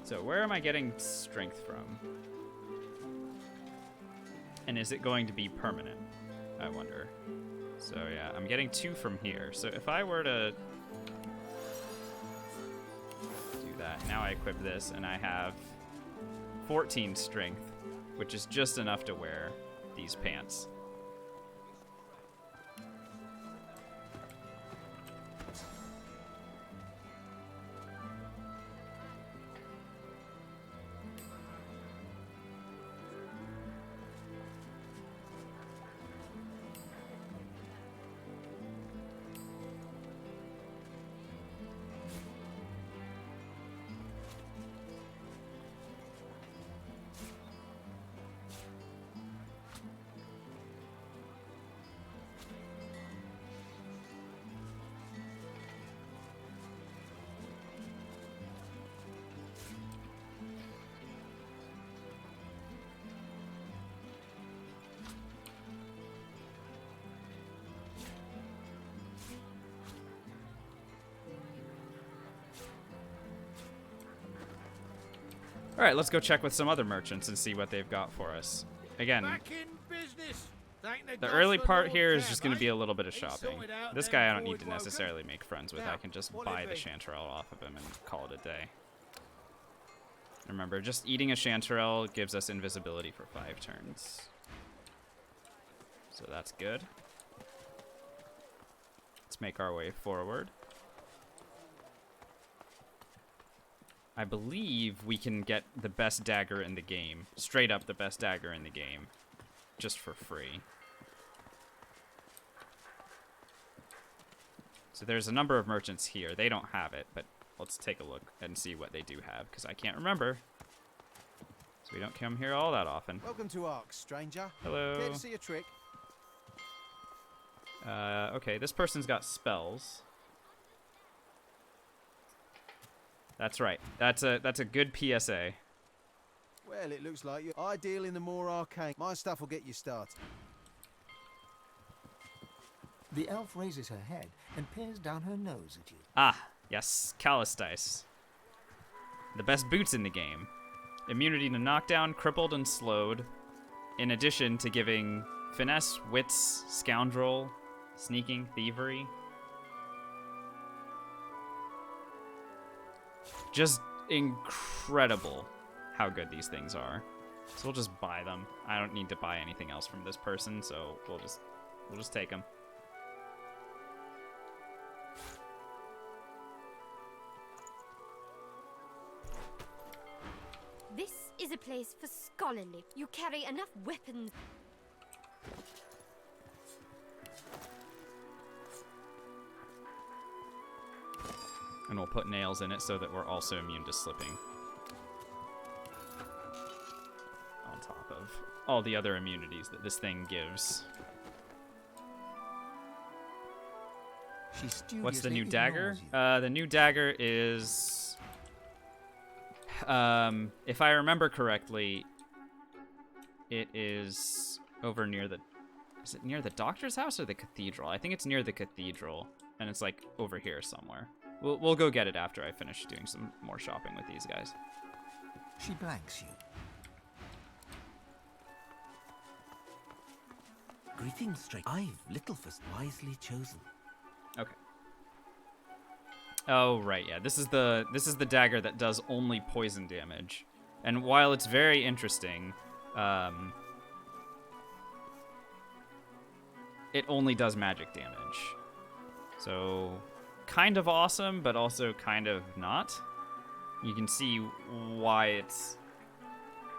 So where am I getting strength from? And is it going to be permanent? I wonder. So yeah, I'm getting 2 from here. So if I were to do that, now I equip this and I have 14 strength, which is just enough to wear these pants. All right, let's go check with some other merchants and see what they've got for us. Again, Back in business. Thank the gods early for part Lord here is Kev, just going to be eh? a little bit of He shopping. sorted out This them guy I don't need boys to woken. necessarily make friends with. Now, I can just what'll buy it the be? chanterelle off of him and call it a day. Remember, just eating a chanterelle gives us invisibility for 5 turns. So that's good. Let's make our way forward. I believe we can get the best dagger in the game. Straight up the best dagger in the game. Just for free. So there's a number of merchants here. They don't have it, but let's take a look and see what they do have, because I can't remember. So we don't come here all that often. Welcome to Ark, stranger. Hello. Care to see a trick? Okay, this person's got spells. That's right. That's a good PSA. Well, it looks like you're ideal in the more arcane. My stuff will get you started. The elf raises her head and peers down her nose at you. Ah, yes, Callus Dice. The best boots in the game. Immunity to knockdown, crippled, and slowed. In addition to giving finesse, wits, scoundrel, sneaking, thievery. Just incredible how good these things are. So we'll just buy them. I don't need to buy anything else from this person, so we'll just take them. This is a place for scholarly. You carry enough weapons. And we'll put nails in it so that we're also immune to slipping. On top of all the other immunities that this thing gives. She What's the new studiously dagger? ignores you. The new dagger is... if I remember correctly, it is over near the... Is it near the doctor's house or the cathedral? I think it's near the cathedral, and it's like over here somewhere. We'll go get it after I finish doing some more shopping with these guys. She blanks you. Greetings, stranger. I've Littlefist wisely chosen. Okay. Oh right, yeah. This is the dagger that does only poison damage, and while it's very interesting, it only does magic damage. So, kind of awesome, but also kind of not. You can see why it's,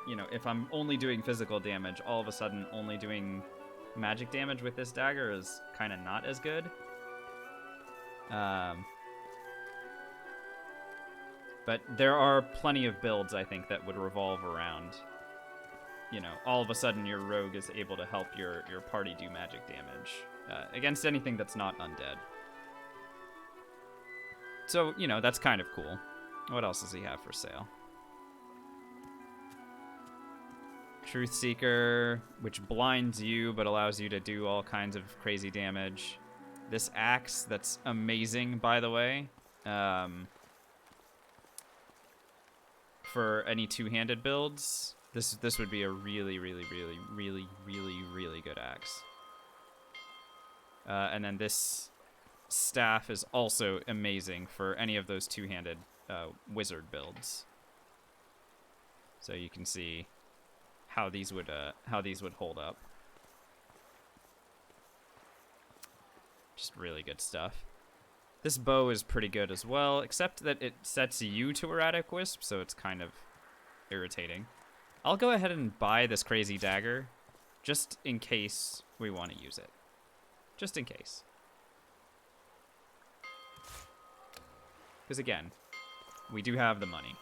you know, if I'm only doing physical damage, all of a sudden only doing magic damage with this dagger is kind of not as good. But there are plenty of builds, I think, that would revolve around, you know, all of a sudden your rogue is able to help your party do magic damage against anything that's not undead. So, you know, that's kind of cool. What else does he have for sale? Truth Seeker, which blinds you but allows you to do all kinds of crazy damage. This axe, that's amazing, by the way. For any two-handed builds, this would be a really, really, really, really, really, really good axe. And then this staff is also amazing for any of those two-handed wizard builds. So you can see how these would hold up. Just really good stuff. This bow is pretty good as well, except that it sets you to erratic wisp, so it's kind of irritating. I'll go ahead and buy this crazy dagger, just in case we want to use it. Just in case. Because again, we do have the money.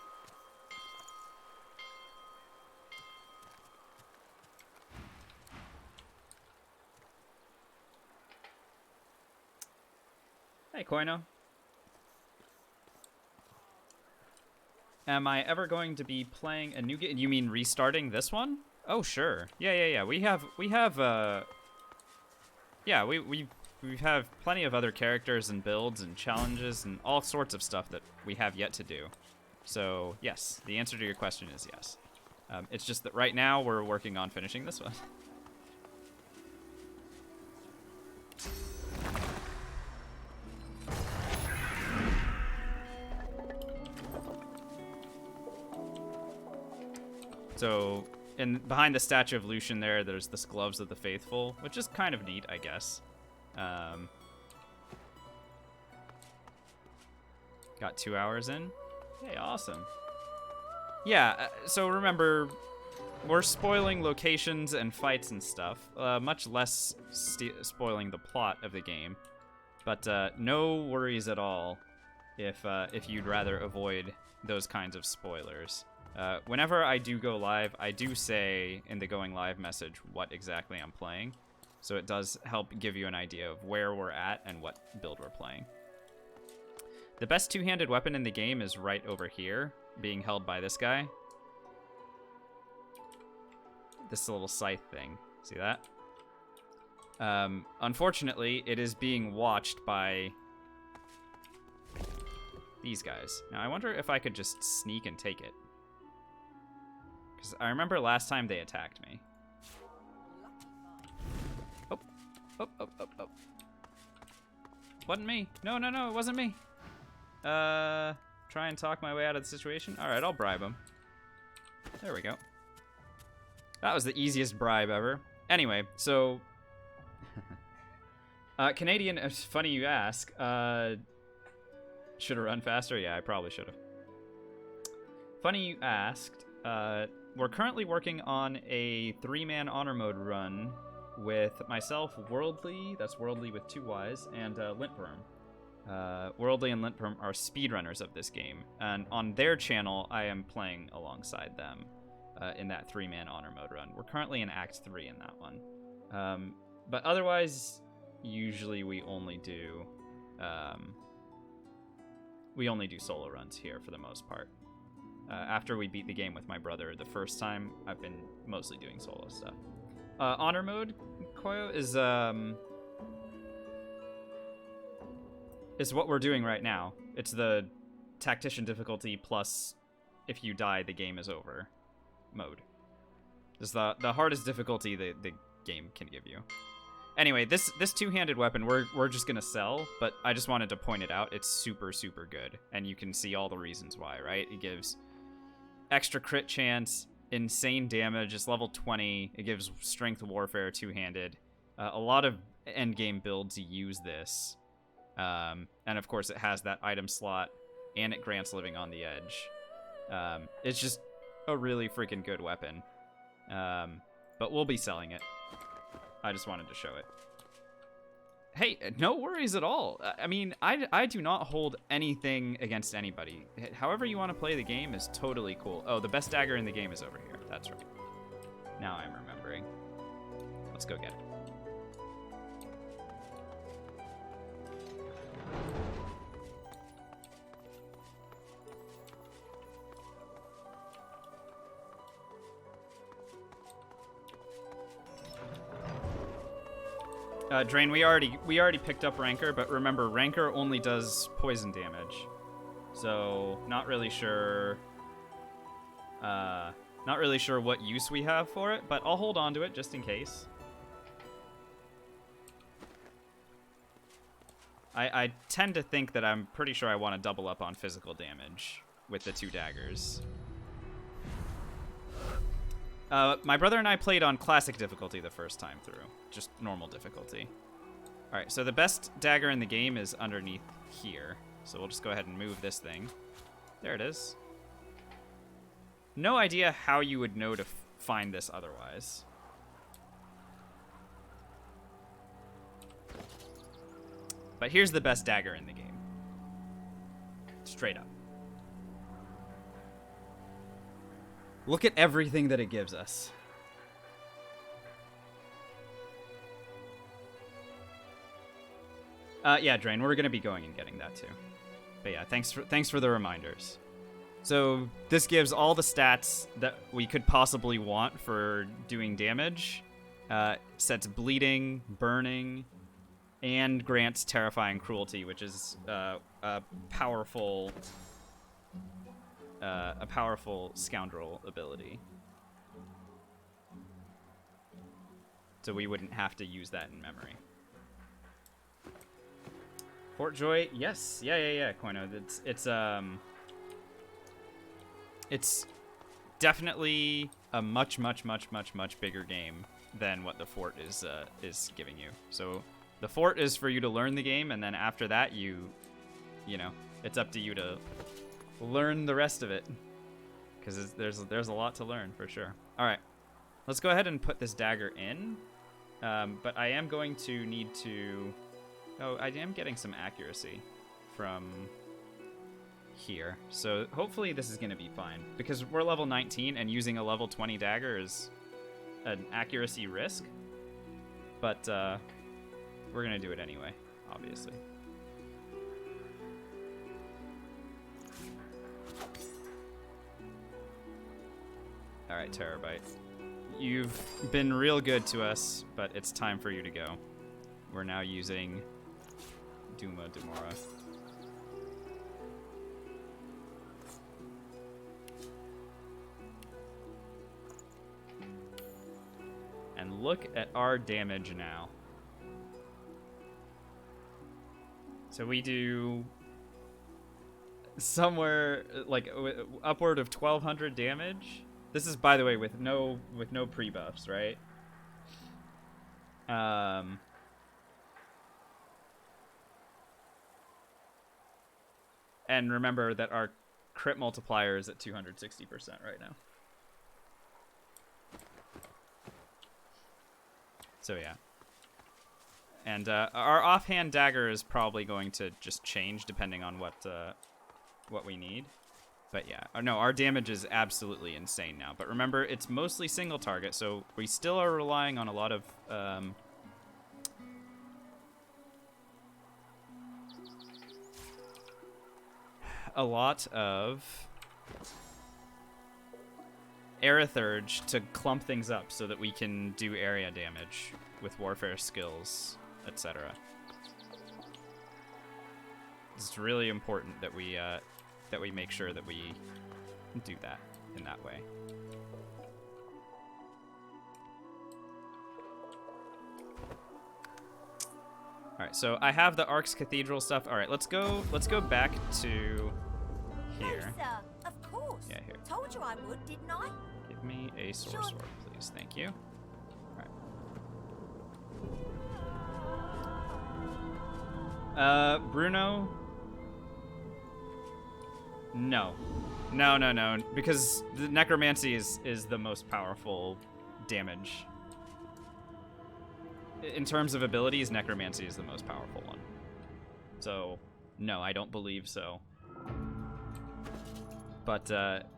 Hey, Koino. Am I ever going to be playing a new game? You mean restarting this one? Oh, sure. Yeah. We have plenty of other characters and builds and challenges and all sorts of stuff that we have yet to do. So, yes, the answer to your question is yes. It's just that right now we're working on finishing this one. So, behind the statue of Lucian there's this Gloves of the Faithful, which is kind of neat, I guess. Got 2 hours in. Hey, awesome. Yeah, so remember, we're spoiling locations and fights and stuff, much less spoiling the plot of the game. But no worries at all if you'd rather avoid those kinds of spoilers. Whenever I do go live, I do say in the going live message what exactly I'm playing, so it does help give you an idea of where we're at and what build we're playing. The best two-handed weapon in the game is right over here, being held by this guy. This little scythe thing. See that? Unfortunately, it is being watched by these guys. Now, I wonder if I could just sneak and take it. Because I remember last time they attacked me. Oh. Oh, oh, oh, oh. Wasn't me. No, no, no, it wasn't me. Try and talk my way out of the situation. Alright, I'll bribe him. There we go. That was the easiest bribe ever. Anyway, so... Canadian, it's funny you ask. Should have run faster? Yeah, I probably should have. Funny you asked. We're currently working on a 3-man honor mode run with myself, Worldly, that's Worldly with 2 Ys, and Lintworm. Worldly and Lintworm are speedrunners of this game, and on their channel, I am playing alongside them in that 3-man honor mode run. We're currently in Act 3 in that one. But otherwise, usually we only do solo runs here for the most part. After we beat the game with my brother the first time, I've been mostly doing solo stuff. Honor mode, Koyo, is what we're doing right now. It's the tactician difficulty plus if you die, the game is over mode. It's the hardest difficulty the game can give you. Anyway, this two-handed weapon we're just gonna sell, but I just wanted to point it out. It's super, super good, and you can see all the reasons why, right? It gives extra crit chance, insane damage, it's level 20, it gives strength warfare two-handed. A lot of endgame builds use this. And of course it has that item slot, and it grants living on the edge. It's just a really freaking good weapon. But we'll be selling it. I just wanted to show it. Hey, no worries at all. I mean, I do not hold anything against anybody. However you want to play the game is totally cool. Oh, the best dagger in the game is over here. That's right. Now I'm remembering. Let's go get it. Drain, we already picked up Rancor, but remember, Rancor only does poison damage. So, not really sure what use we have for it, but I'll hold on to it just in case. I tend to think that I'm pretty sure I want to double up on physical damage with the 2 daggers. My brother and I played on classic difficulty the first time through. Just normal difficulty. Alright, so the best dagger in the game is underneath here. So we'll just go ahead and move this thing. There it is. No idea how you would know to find this otherwise. But here's the best dagger in the game. Straight up. Look at everything that it gives us. Yeah, Drain, we're gonna be going and getting that too. But yeah, thanks for the reminders. So this gives all the stats that we could possibly want for doing damage. Sets bleeding, burning, and grants terrifying cruelty, which is a powerful a powerful scoundrel ability. So we wouldn't have to use that in memory. Fort Joy, yes, yeah, Koino. It's definitely a much bigger game than what the fort is giving you. So the fort is for you to learn the game, and then after that, you know, it's up to you to learn the rest of it, because there's a lot to learn for sure. All right, let's go ahead and put this dagger in, but I am going to need to. Oh, I am getting some accuracy from here, so hopefully this is going to be fine, because we're level 19 and using a level 20 dagger is an accuracy risk, but we're going to do it anyway, obviously. All right, Terabyte, you've been real good to us, but it's time for you to go. We're now using Duma Demora. And look at our damage now. So we do somewhere like upward of 1,200 damage. This is, by the way, with no pre-buffs, right? And remember that our crit multiplier is at 260% right now. So yeah. And our offhand dagger is probably going to just change depending on what we need. But yeah, no, our damage is absolutely insane now. But remember, it's mostly single target, so we still are relying on a lot of Aerithurge to clump things up so that we can do area damage with warfare skills, etc. It's really important that we make sure that we do that in that way. All right, so I have the Ark's Cathedral stuff. All right, let's go back to here. No, sir. Of course. Yeah, here. Told you I would, didn't I? Give me a source sword, please. Thank you. All right. Bruno. No, because the necromancy is the most powerful damage. In terms of abilities, necromancy is the most powerful one. So, no, I don't believe so. But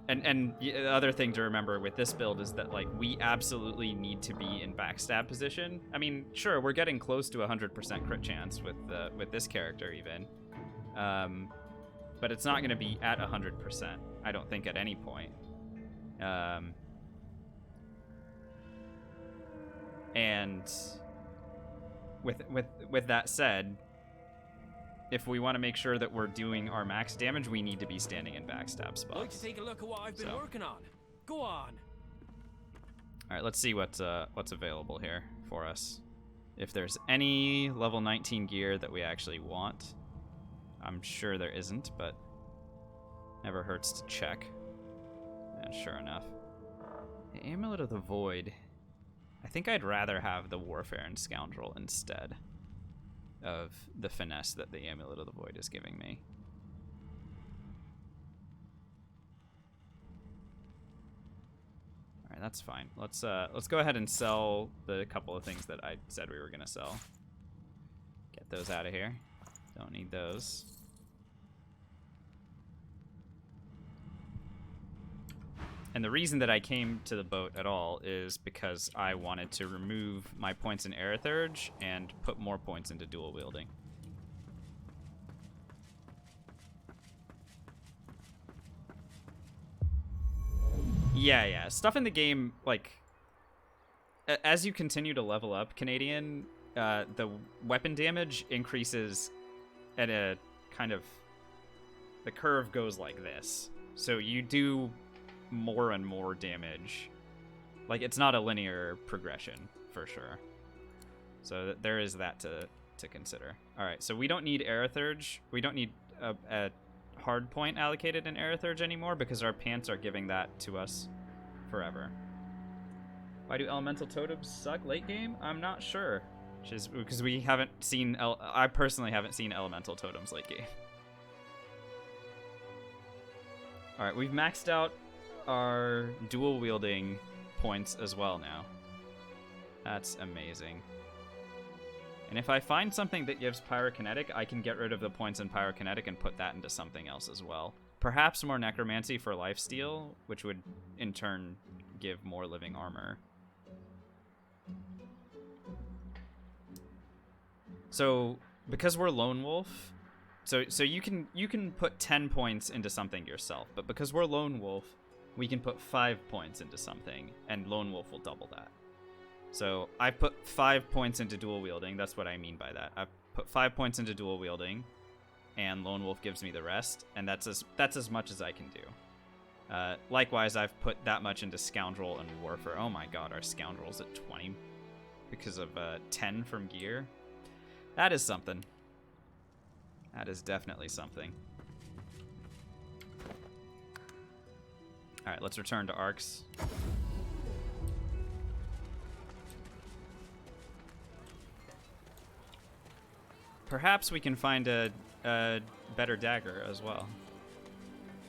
and the other thing to remember with this build is that, like, we absolutely need to be in backstab position. I mean, sure, we're getting close to 100% crit chance with this character even. But it's not going to be at 100%, I don't think, at any point. And with that said, if we want to make sure that we're doing our max damage, we need to be standing in backstab spots. Like to take a look at what I've been working on. Go on. All right, let's see what's available here for us. If there's any level 19 gear that we actually want. I'm sure there isn't, but never hurts to check. And sure enough. The Amulet of the Void. I think I'd rather have the Warfare and Scoundrel instead of the finesse that the Amulet of the Void is giving me. Alright, that's fine. Let's go ahead and sell the couple of things that I said we were gonna sell. Get those out of here. Don't need those. And the reason that I came to the boat at all is because I wanted to remove my points in Aerithurge and put more points into dual wielding. Yeah. Stuff in the game, like, as you continue to level up, Canadian, the weapon damage increases at a kind of, the curve goes like this. So you do more and more damage. Like, it's not a linear progression, for sure. So there is that to consider. Alright, so we don't need Aerithurge. We don't need a hard point allocated in Aerithurge anymore because our pants are giving that to us forever. Why do elemental totems suck late game? I'm not sure. Which is because we haven't seen... I personally haven't seen elemental totems late game. Alright, we've maxed out our dual wielding points as well now. That's amazing. And if I find something that gives pyrokinetic, I can get rid of the points in pyrokinetic and put that into something else as well. Perhaps more necromancy for lifesteal, which would in turn give more living armor. So because we're lone wolf, so you can put 10 points into something yourself, but because we're lone wolf, we can put 5 points into something, and lone wolf will double that. So I put 5 points into dual wielding. That's what I mean by that. I put 5 points into dual wielding, and lone wolf gives me the rest, and that's as much as I can do. Likewise, I've put that much into scoundrel and warfare. Oh my god, our scoundrel's at 20 because of 10 from gear. That is something. That is definitely something. Alright, let's return to arcs. Perhaps we can find a better dagger as well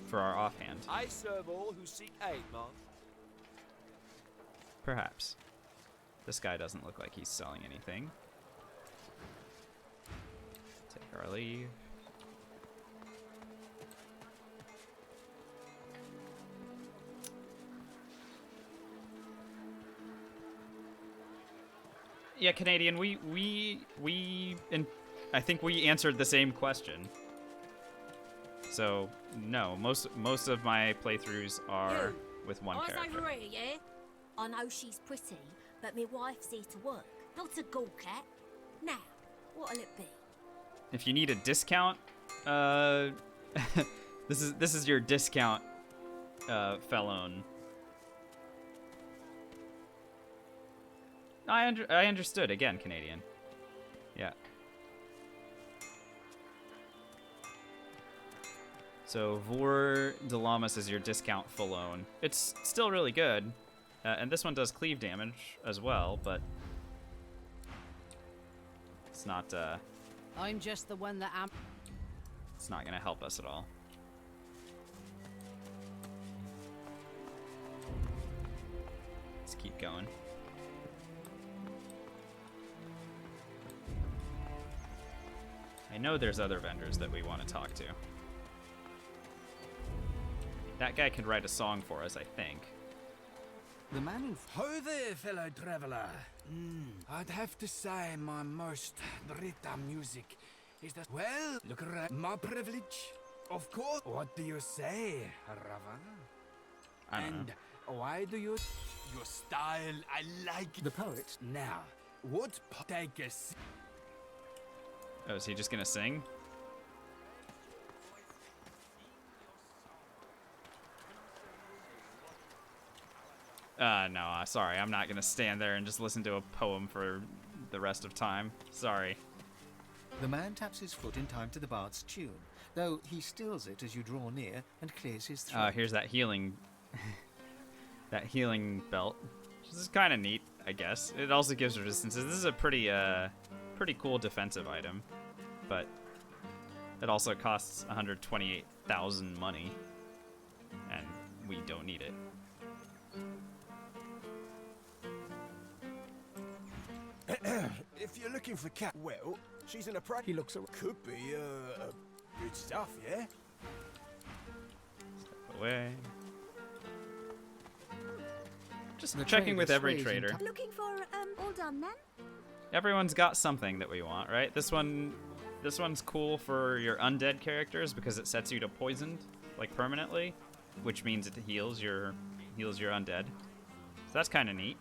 for our offhand. I serve all who seek aid, man. Perhaps. This guy doesn't look like he's selling anything. Take our leave. Yeah, Canadian, I think we answered the same question. So, no, most of my playthroughs are with one Eyes character. over here, yeah? I know she's pretty, but my wife's here to work, not a gawk cat. Now, what'll it be? If you need a discount, this is your discount, Felon. I understood again, Canadian. Yeah. So Vor de Lamas is your discount Felon. It's still really good, and this one does cleave damage as well, but it's not. I'm just the one that am. It's not gonna help us at all. Let's keep going. I know there's other vendors that we want to talk to. That guy could write a song for us, I think. The man in Ho there, fellow traveler. I'd have to say my most Brita music is that, well, look around. My privilege, of course. What do you say, Ravan? I don't And know. why do you... Your style, I like it. the poet. Now, what take a... Oh, is he just gonna sing? No, sorry. I'm not gonna stand there and just listen to a poem for the rest of time. Sorry. The man taps his foot in time to the bard's tune, though he stills it as you draw near and clears his throat. Here's that healing... that healing belt. This is kind of neat, I guess. It also gives resistances. This is a pretty cool defensive item, but it also costs 128,000 money, and we don't need it. If you're looking for cat, well, she's in a practice. He looks around. Could be, good stuff, yeah? Step away. Just The checking trader with every sways in trader. time. Looking for, all done then? Everyone's got something that we want, right? This one's cool for your undead characters because it sets you to poisoned, like permanently, which means it heals your undead. So that's kind of neat.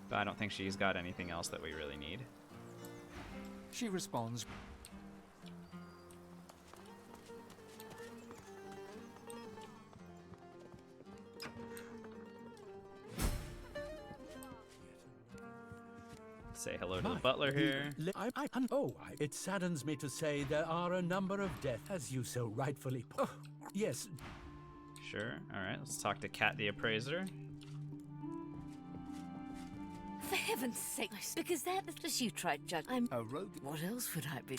But I don't think she's got anything else that we really need. She responds. Say hello to the butler here. It saddens me to say there are a number of deaths, as you so rightfully. Oh, yes. Sure. All right. Let's talk to Kat the appraiser. For heaven's sake, because that as you tried, Judge. I'm A rogue. What else would I be?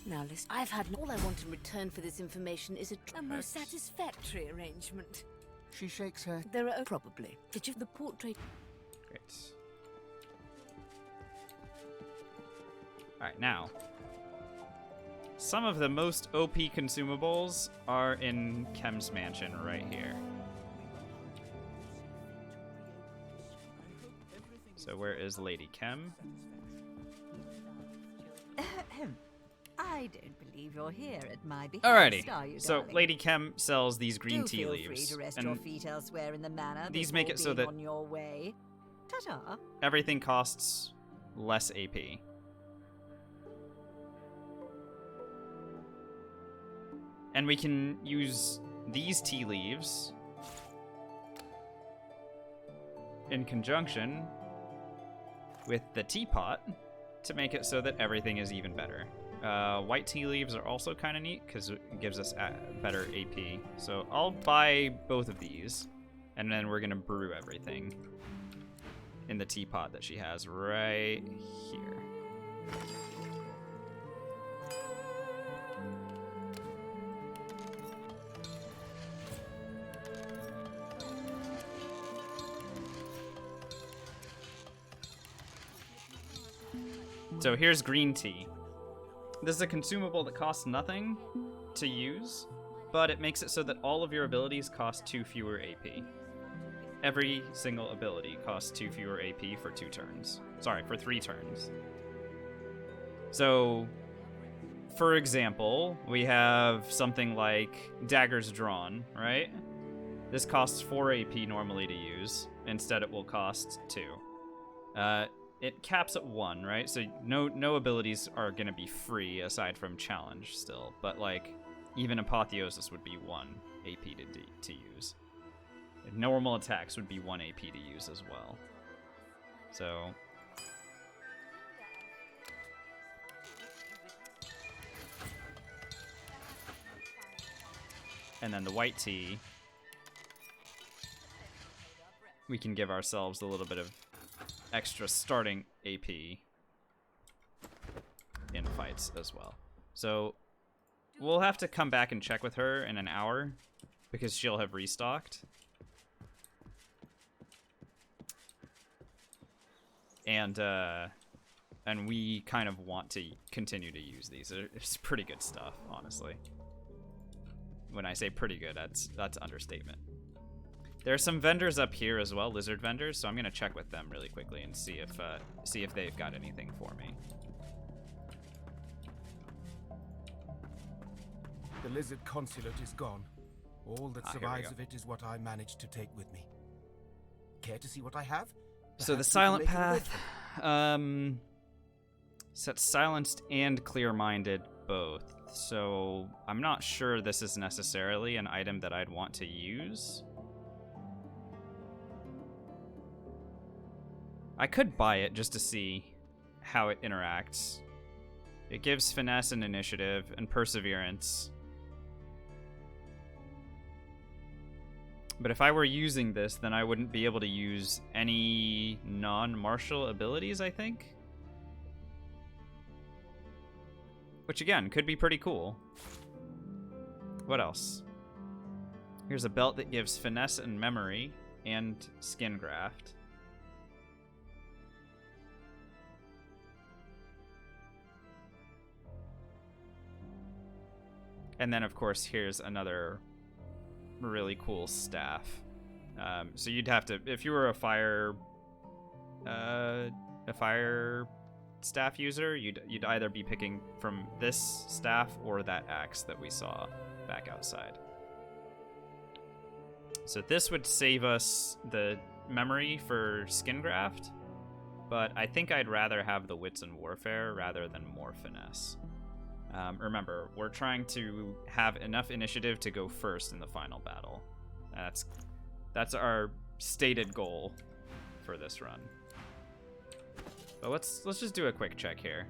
Now listen, I've had all I want in return for this information is a most satisfactory arrangement. She shakes her. There are probably. Did you the portrait? Great. All right, now. Some of the most OP consumables are in Chem's mansion right here. So where is Lady Chem? I don't believe you're here at my behest, Alrighty. are you, So darling? Lady Chem sells these green Do tea feel leaves. free to rest and your feet elsewhere in the manor. these make before it so being that on your way. Ta-ta. everything costs less AP. And we can use these tea leaves in conjunction with the teapot to make it so that everything is even better. White tea leaves are also kind of neat because it gives us better AP. So I'll buy both of these, and then we're going to brew everything in the teapot that she has right here. So here's green tea. This is a consumable that costs nothing to use, but it makes it so that all of your abilities cost 2 fewer AP. Every single ability costs 2 fewer AP for 2 turns. Sorry, for 3 turns. So, for example, we have something like Daggers Drawn, right? This costs 4 AP normally to use. Instead, it will cost 2. It caps at 1, right? So no abilities are going to be free aside from challenge still. But, like, even Apotheosis would be 1 AP to use. And normal attacks would be 1 AP to use as well. So... and then the white tea, we can give ourselves a little bit of extra starting AP in fights as well. So we'll have to come back and check with her in an hour because she'll have restocked. And we kind of want to continue to use these. It's pretty good stuff, honestly. When I say pretty good, that's understatement. There are some vendors up here as well, lizard vendors, so I'm gonna check with them really quickly and see if they've got anything for me. The lizard consulate is gone. All that Here we survives go. of it is what I managed to take with me. Care to see what I have? So the Perhaps we can silent make an path, sets silenced and clear-minded both. So I'm not sure this is necessarily an item that I'd want to use. I could buy it just to see how it interacts. It gives finesse and initiative and perseverance. But if I were using this, then I wouldn't be able to use any non-martial abilities, I think. Which, again, could be pretty cool. What else? Here's a belt that gives finesse and memory and skin graft. And then, of course, here's another really cool staff. So you'd have to, if you were a fire staff user, you'd either be picking from this staff or that axe that we saw back outside. So this would save us the memory for skin graft, but I think I'd rather have the wits and warfare rather than more finesse. Remember, we're trying to have enough initiative to go first in the final battle. That's our stated goal for this run. But let's just do a quick check here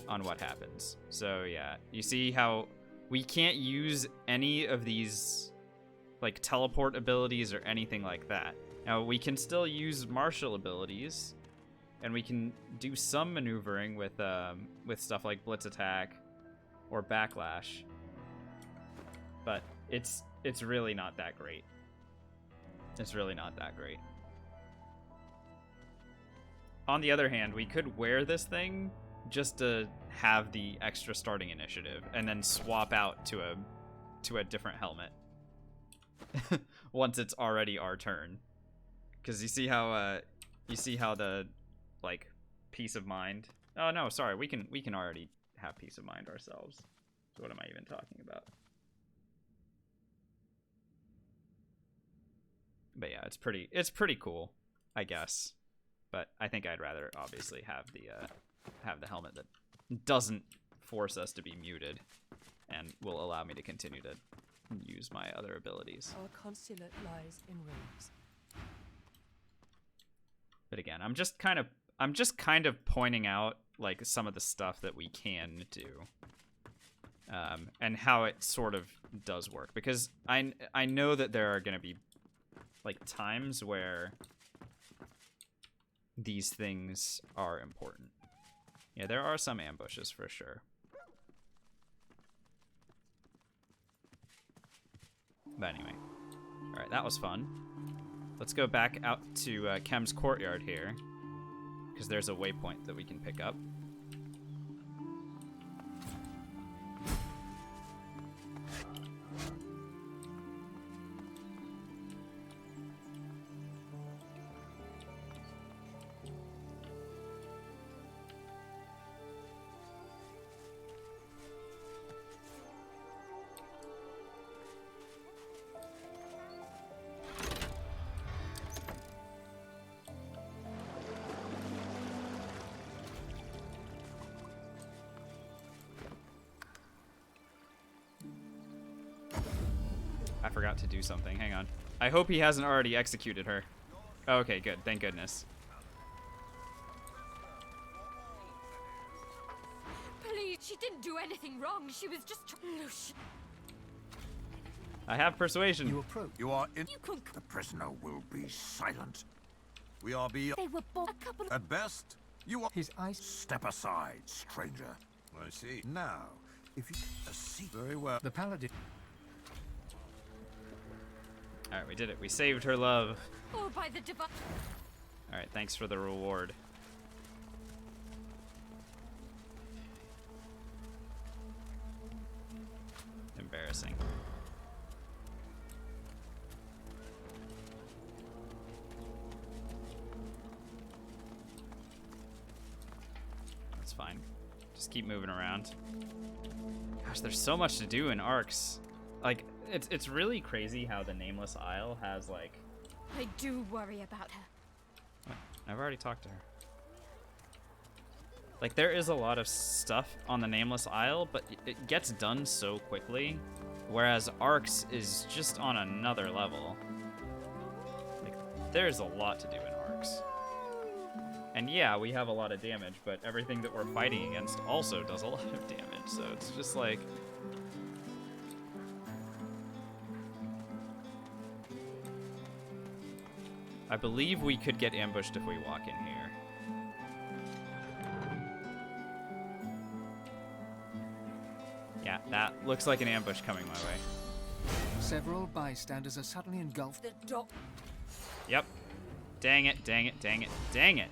on what happens. So yeah, you see how we can't use any of these like teleport abilities or anything like that. Now we can still use martial abilities, and we can do some maneuvering with stuff like blitz attack or backlash. But it's really not that great. It's really not that great. On the other hand, we could wear this thing just to have the extra starting initiative and then swap out to a different helmet once it's already our turn. Because you see how the like peace of mind. Oh no, sorry, we can already have peace of mind ourselves. So what am I even talking about? But yeah, it's pretty cool, I guess. But I think I'd rather obviously have the helmet that doesn't force us to be muted and will allow me to continue to use my other abilities. Our consulate lies in ruins. But again, I'm just kind of pointing out like some of the stuff that we can do, and how it sort of does work, because I know that there are gonna be like times where these things are important. Yeah, there are some ambushes for sure. But anyway, all right, that was fun. Let's go back out to Kem's courtyard here, because there's a waypoint that we can pick up. I forgot to do something. Hang on. I hope he hasn't already executed her. Okay, good. Thank goodness. Please, she didn't do anything wrong. She was just... I have persuasion. You approach. You are in... You can... The prisoner will be silent. We are be... They were a couple of... At best, you are... His eyes... Step aside, stranger. I see. Now, if you... A seat. Very well. The paladin... Alright, we did it. We saved her love. Oh, by the divine... Alright, thanks for the reward. Embarrassing. That's fine. Just keep moving around. Gosh, there's so much to do in Arcs. Like, it's really crazy how the Nameless Isle has, like... I do worry about her. What? I've already talked to her. Like, there is a lot of stuff on the Nameless Isle, but it gets done so quickly, whereas Arcs is just on another level. Like, there's a lot to do in Arcs. And yeah, we have a lot of damage, but everything that we're fighting against also does a lot of damage, so it's just like... I believe we could get ambushed if we walk in here. Yeah, that looks like an ambush coming my way. Several bystanders are suddenly engulfed. The doc... Yep. Dang it, dang it, dang it, dang it.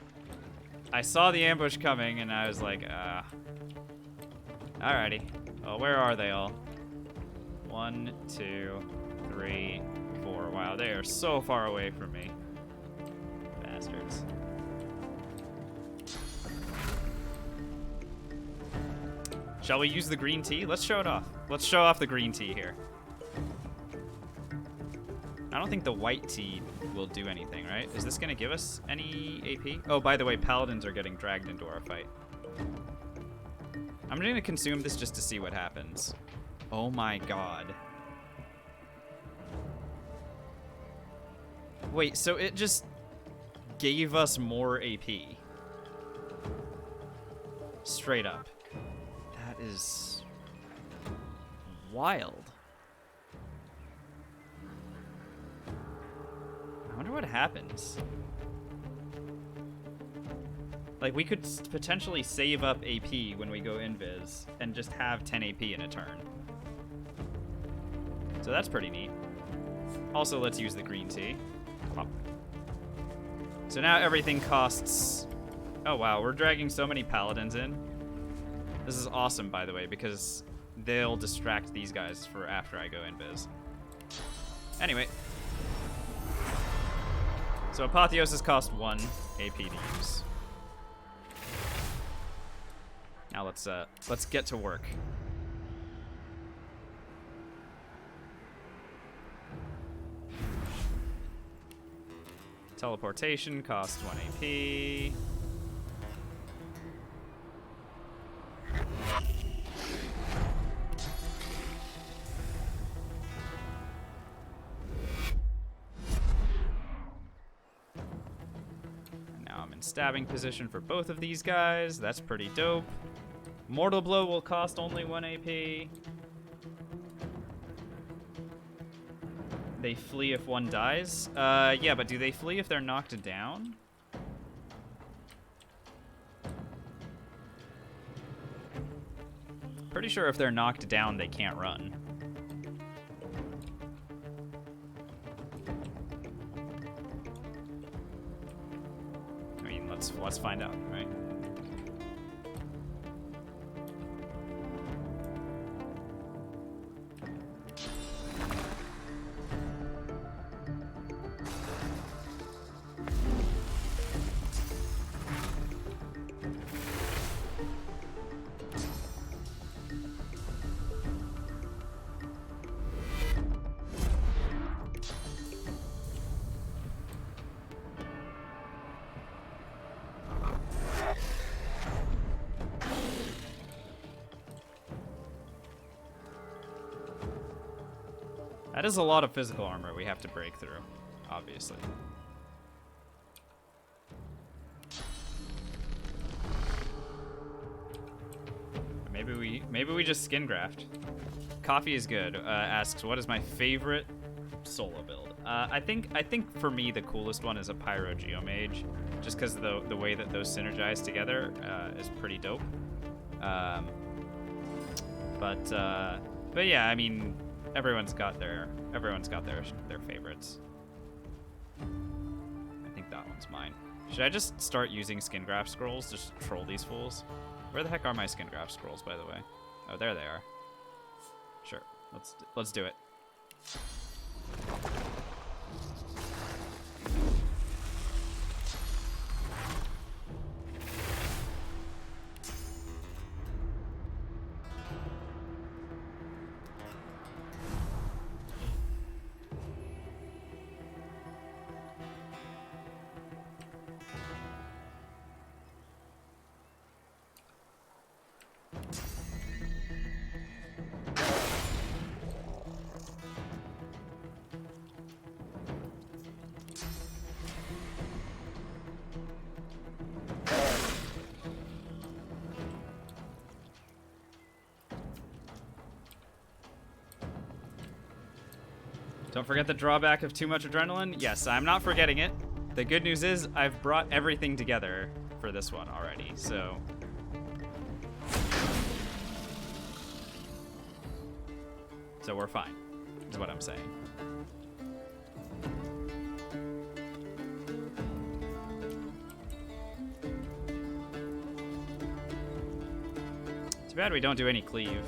I saw the ambush coming and I was like, Alrighty. Well, where are they all? 1, 2, 3, 4. Wow, they are so far away from me. Bastards. Shall we use the green tea? Let's show it off. Let's show off the green tea here. I don't think the white tea will do anything, right? Is this gonna give us any AP? Oh, by the way, paladins are getting dragged into our fight. I'm gonna consume this just to see what happens. Oh my god. Wait, so it just gave us more AP. Straight up. That is wild. I wonder what happens. Like, we could potentially save up AP when we go invis and just have 10 AP in a turn. So that's pretty neat. Also, let's use the green tea. Pop. So now everything costs... Oh wow, we're dragging so many paladins in. This is awesome, by the way, because they'll distract these guys for after I go invis. Anyway. So Apotheosis cost 1 AP to use. Now let's get to work. Teleportation costs 1 AP. And now I'm in stabbing position for both of these guys. That's pretty dope. Mortal Blow will cost only 1 AP. They flee if one dies? Yeah, but do they flee if they're knocked down? Pretty sure if they're knocked down, they can't run. I mean, let's find out, right? That is a lot of physical armor we have to break through, obviously. Maybe we just skin graft. Coffee is good. Asks, what is my favorite solo build? I think for me the coolest one is a Pyro Geomage, just because the way that those synergize together is pretty dope. But yeah, I mean, everyone's got their favorites. I think that one's mine. Should I just start using skin graft scrolls to just troll these fools? Where the heck are my skin graft scrolls, by the way? Oh, there they are. Sure, let's do it. Don't forget the drawback of too much adrenaline. Yes, I'm not forgetting it. The good news is I've brought everything together for this one already, so... So we're fine, is what I'm saying. Too bad we don't do any cleave.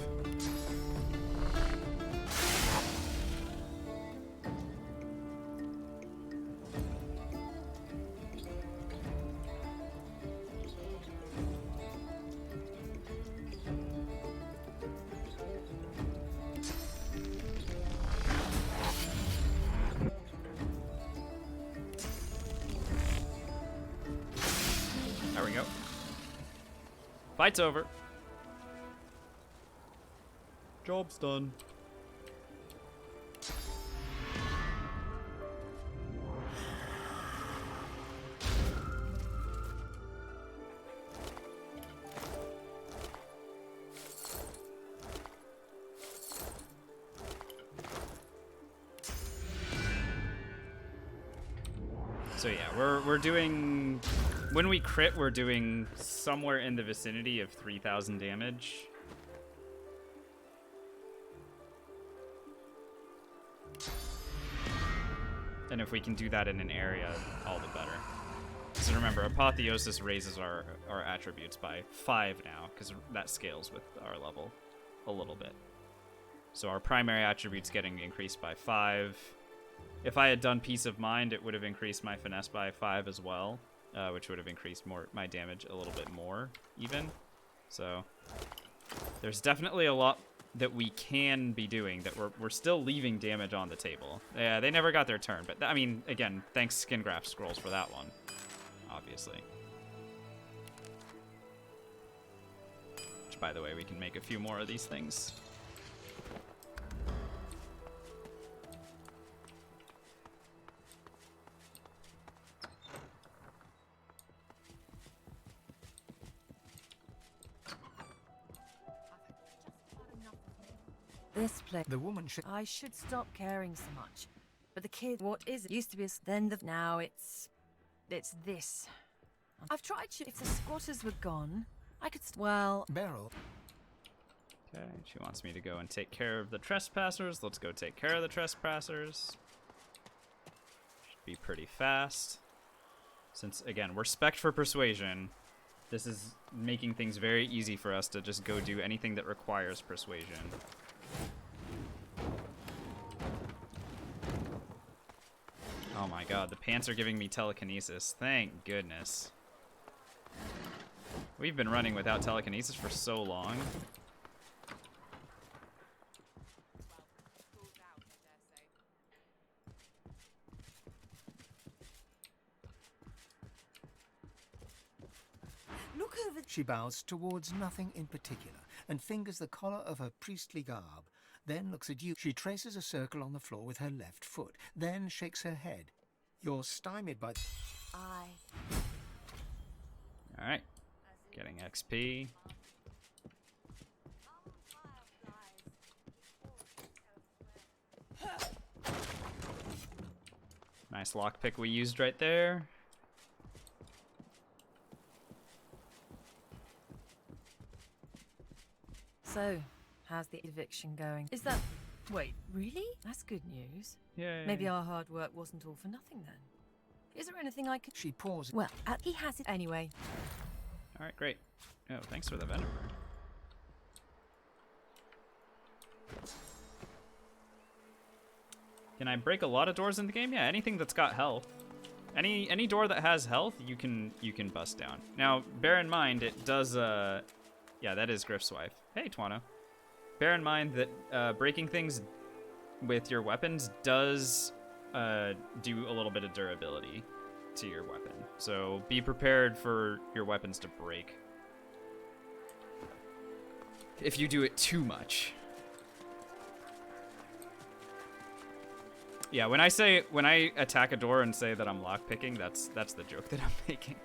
There we go. Fight's over. Job's done. So yeah, we're doing, when we crit, we're doing somewhere in the vicinity of 3,000 damage. And if we can do that in an area, all the better. So remember, Apotheosis raises our attributes by 5 now, because that scales with our level a little bit. So our primary attribute's getting increased by 5. If I had done Peace of Mind, it would have increased my finesse by 5 as well, which would have increased my damage a little bit more, even. So there's definitely a lot that we can be doing that we're still leaving damage on the table. Yeah, they never got their turn, but I mean, again, thanks Skin Graft Scrolls for that one, obviously. Which, by the way, we can make a few more of these things. This place. The woman should. I should stop caring so much. But the kid, what is it? Used to be then the. Now it's this. I've tried to. If the squatters were gone, I could. Well. Beryl. Okay, she wants me to go and take care of the trespassers. Let's go take care of the trespassers. Should be pretty fast. Since, again, we're spec'd for persuasion, this is making things very easy for us to just go do anything that requires persuasion. Oh my god, the pants are giving me telekinesis. Thank goodness. We've been running without telekinesis for so long. Look over. She bows towards nothing in particular and fingers the collar of her priestly garb. Then looks at you. She traces a circle on the floor with her left foot, then shakes her head. You're stymied by... Alright. Getting XP. Nice lockpick we used right there. So, how's the eviction going? Is that... Wait, really? That's good news. Yeah. Maybe our hard work wasn't all for nothing then. Is there anything I could... She pauses. Well, he has it anyway. Alright, great. Oh, thanks for the vendor. Can I break a lot of doors in the game? Yeah, anything that's got health. Any door that has health, you can bust down. Now, bear in mind, it does, yeah, that is Griff's wife. Hey, Twana. Bear in mind that breaking things with your weapons does do a little bit of durability to your weapon. So be prepared for your weapons to break if you do it too much. Yeah, when I attack a door and say that I'm lockpicking, that's the joke that I'm making.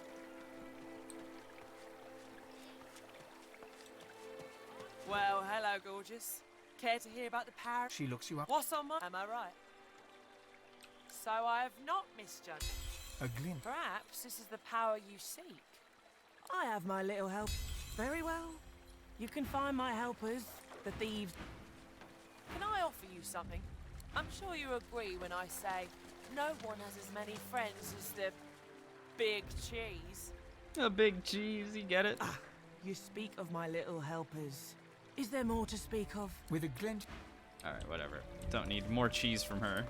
Well, hello, gorgeous. Care to hear about the power? She looks you up. What's on my... Am I right? So I have not misjudged. A glint. Perhaps this is the power you seek. I have my little help. Very well. You can find my helpers, the thieves. Can I offer you something? I'm sure you agree when I say no one has as many friends as the big cheese. A big cheese, you get it? Ah, you speak of my little helpers. Is there more to speak of? With a glint. Alright, whatever. Don't need more cheese from her.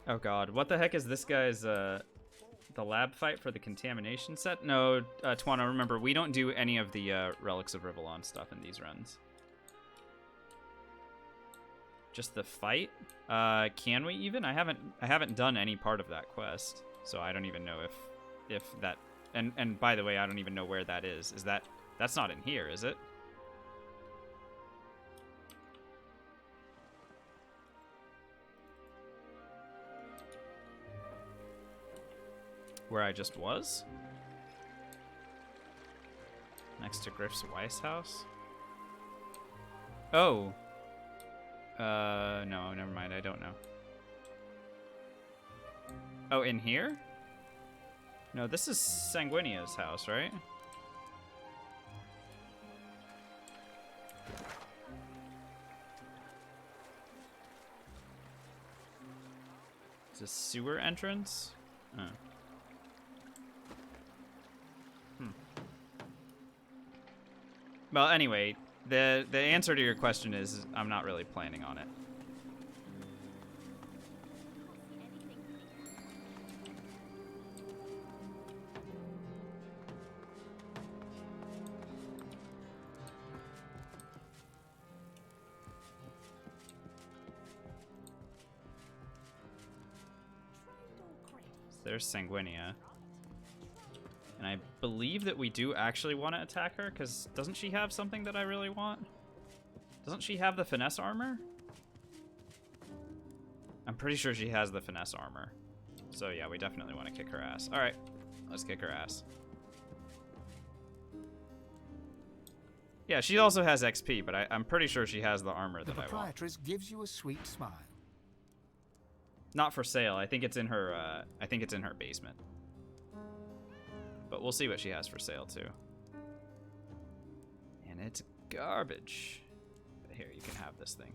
Oh god, what the heck is this guy's, the lab fight for the contamination set? No, Twana, remember, we don't do any of the, Relics of Rivellon stuff in these runs. Just the fight? Can we even? I haven't done any part of that quest, so I don't even know if that, and by the way, I don't even know where that is. That's not in here, is it? Where I just was? Next to Griff's Weiss house? Oh. No, never mind. I don't know. Oh, in here? No, this is Sanguinia's house, right? It's a sewer entrance? Oh. Well, anyway, the answer to your question is I'm not really planning on it. There's Sanguinia. And I believe that we do actually want to attack her, because doesn't she have something that I really want? Doesn't she have the finesse armor? I'm pretty sure she has the finesse armor. So yeah, we definitely want to kick her ass. Alright, let's kick her ass. Yeah, she also has XP, but I'm pretty sure she has the armor that I want. The proprietress gives you a sweet smile. Not for sale. I think it's in her. I think it's in her basement. But we'll see what she has for sale too. And it's garbage. But here, you can have this thing.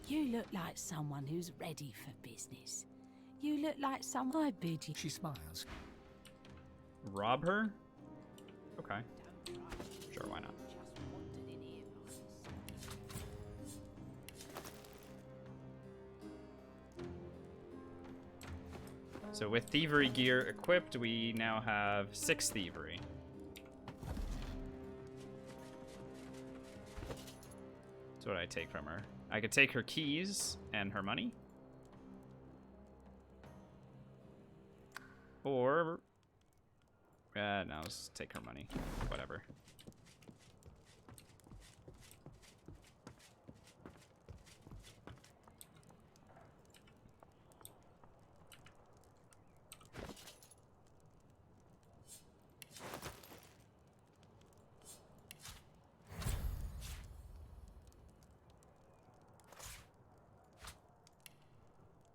You look like someone who's ready for business. You look like someone I bid you. She smiles. Rob her? Okay. Sure, why not? So with thievery gear equipped, we now have 6 thievery. That's what I take from her. I could take her keys and her money. Or... no, let's take her money. Whatever.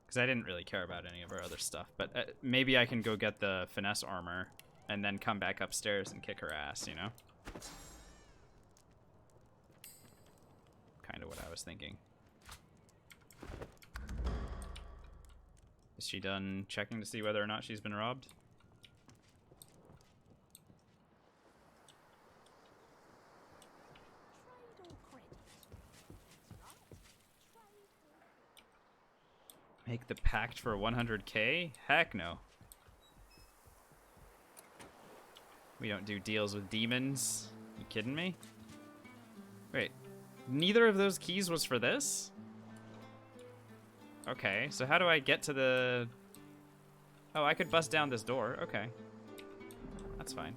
Because I didn't really care about any of our other stuff. But maybe I can go get the finesse armor and then come back upstairs and kick her ass, you know? Kind of what I was thinking. Is she done checking to see whether or not she's been robbed? Make the pact for 100k? Heck no. We don't do deals with demons. You kidding me? Wait, neither of those keys was for this? Okay, so how do I get to the... Oh, I could bust down this door. Okay. That's fine.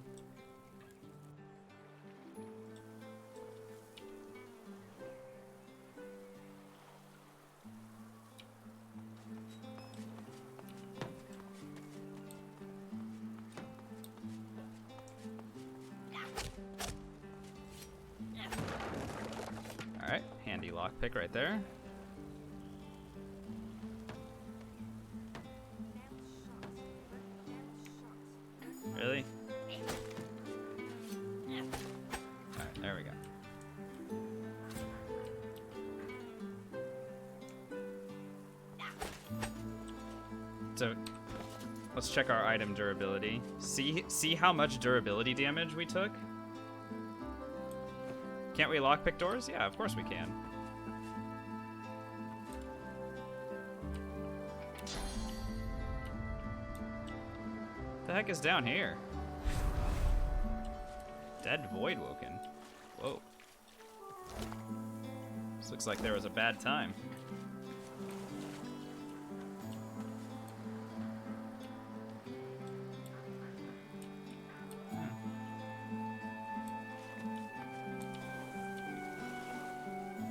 Alright, handy lockpick right there. Really? Alright, there we go. So, let's check our item durability. See how much durability damage we took? Can't we lockpick doors? Yeah, of course we can. The heck is down here? Dead Void Woken. Whoa. This looks like there was a bad time.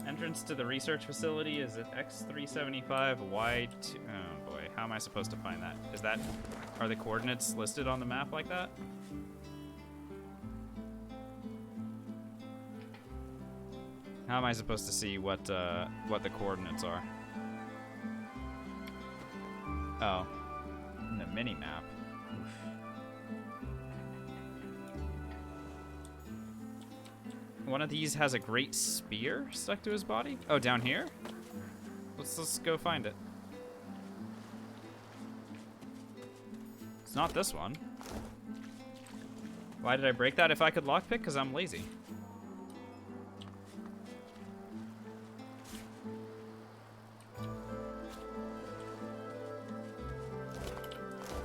Entrance to the research facility is at X375 Y2. Oh boy, how am I supposed to find that? Are the coordinates listed on the map like that? How am I supposed to see what the coordinates are? Oh, in the mini map. One of these has a great spear stuck to his body. Oh, down here? Let's go find it. It's not this one. Why did I break that if I could lockpick? Because I'm lazy.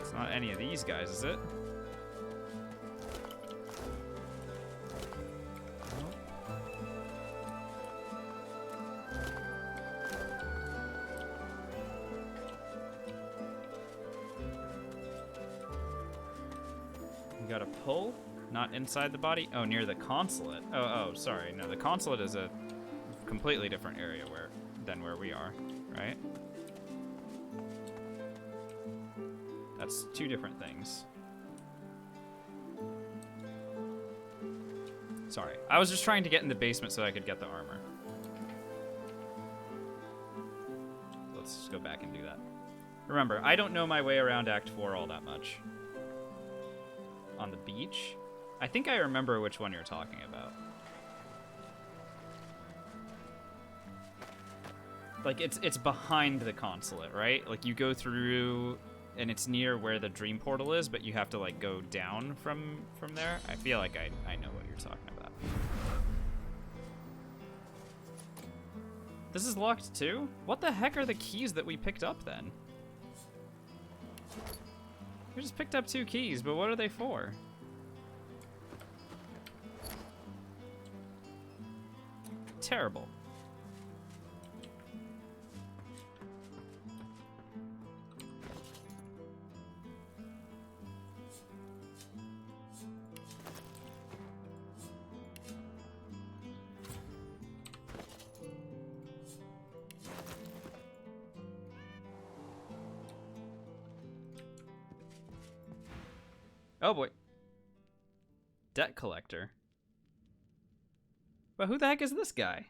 It's not any of these guys, is it? Got a pull, not inside the body. Oh, near the consulate. Oh, sorry. No, the consulate is a completely different area than where we are, right? That's two different things. Sorry, I was just trying to get in the basement so I could get the armor. Let's just go back and do that. Remember, I don't know my way around Act 4 all that much. On the beach? I think I remember which one you're talking about. Like, it's behind the consulate, right? Like, you go through, and it's near where the dream portal is, but you have to, like, go down from there. I feel like I know what you're talking about. This is locked too? What the heck are the keys that we picked up then? We just picked up 2 keys, but what are they for? Terrible. Oh boy. Debt collector. But who the heck is this guy?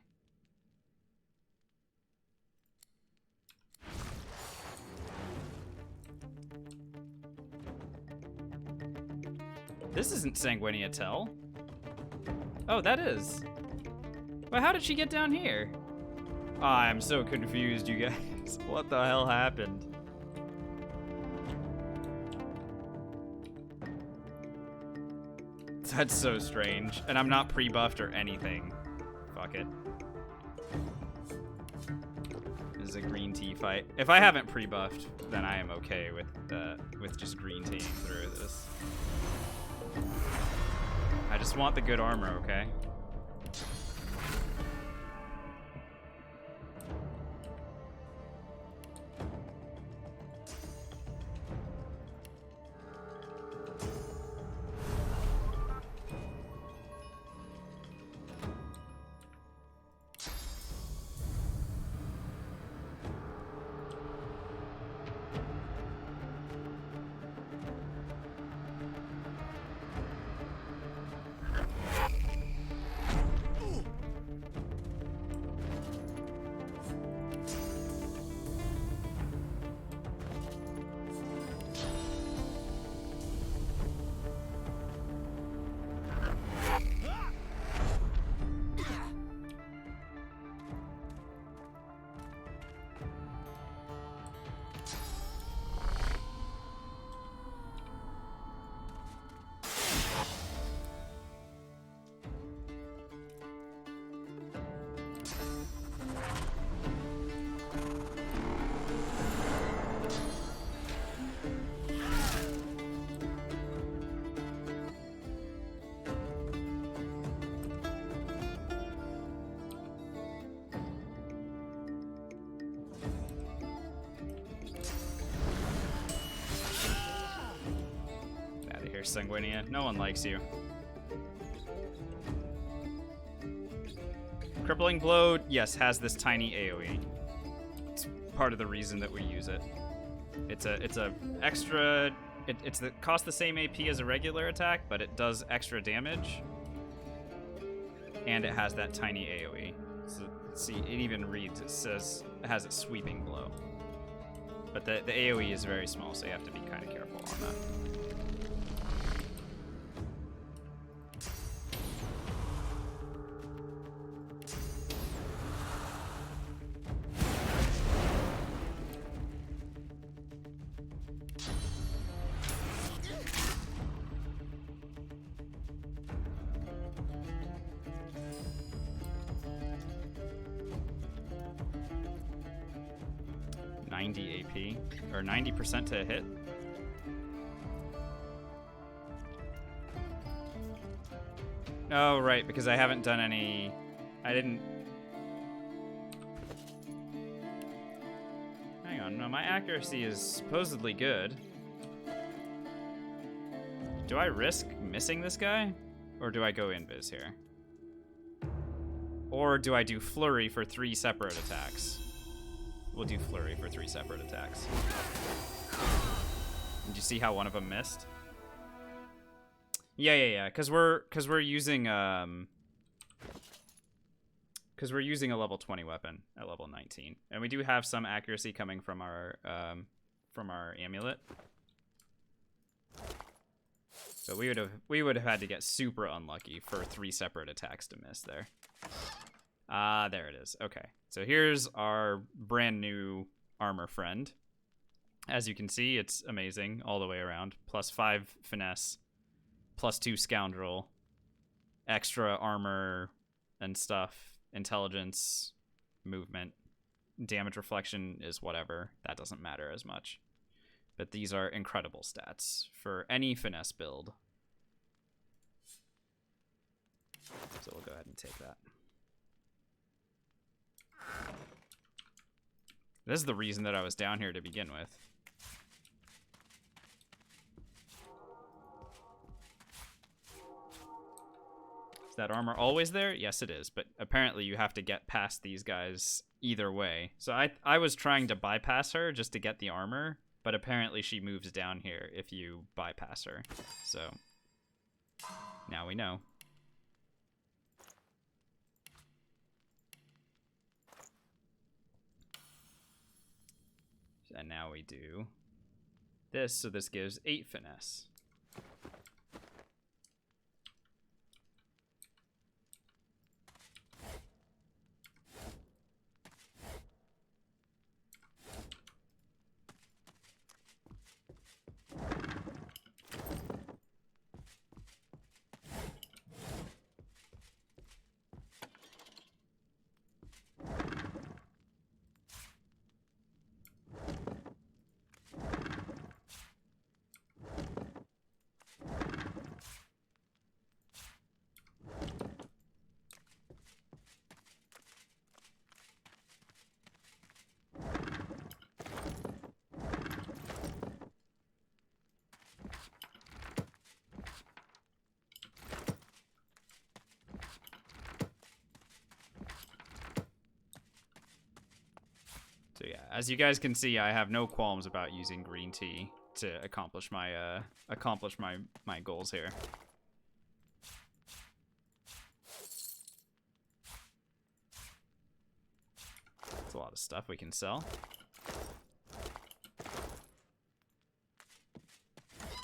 This isn't Sanguinia Tell. Oh, that is. But how did she get down here? Oh, I'm so confused, you guys. What the hell happened? That's so strange. And I'm not pre-buffed or anything. Fuck it. This is a green tea fight. If I haven't pre-buffed, then I am okay with just green teeing through this. I just want the good armor, okay? Sanguinia. No one likes you. Crippling Blow, yes, has this tiny AoE. It's part of the reason that we use it. It's a extra. It costs the same AP as a regular attack, but it does extra damage, and it has that tiny AoE. So, see, it even reads, it says, it has a sweeping blow. But the AoE is very small, so you have to be kind of careful on that. AP or 90% to hit. Oh, right, because I haven't done any. I didn't. Hang on, no, my accuracy is supposedly good. Do I risk missing this guy? Or do I go invis here? Or do I do flurry for 3 separate attacks? We'll do flurry for 3 separate attacks. Did you see how one of them missed? Yeah. Because we're using a level 20 weapon at level 19, and we do have some accuracy coming from our amulet. So we would have had to get super unlucky for 3 separate attacks to miss there. Ah, there it is. Okay, so here's our brand new armor friend. As you can see, it's amazing all the way around. +5 finesse, +2 scoundrel, extra armor and stuff, intelligence, movement, damage reflection is whatever. That doesn't matter as much. But these are incredible stats for any finesse build. So we'll go ahead and take that. This is the reason that I was down here to begin with. Is that armor always there? Yes, it is. But apparently you have to get past these guys either way. So I was trying to bypass her just to get the armor, but apparently she moves down here if you bypass her. So now we know. And now we do this, so this gives 8 finesse. So yeah, as you guys can see, I have no qualms about using green tea to accomplish my my goals here. That's a lot of stuff we can sell.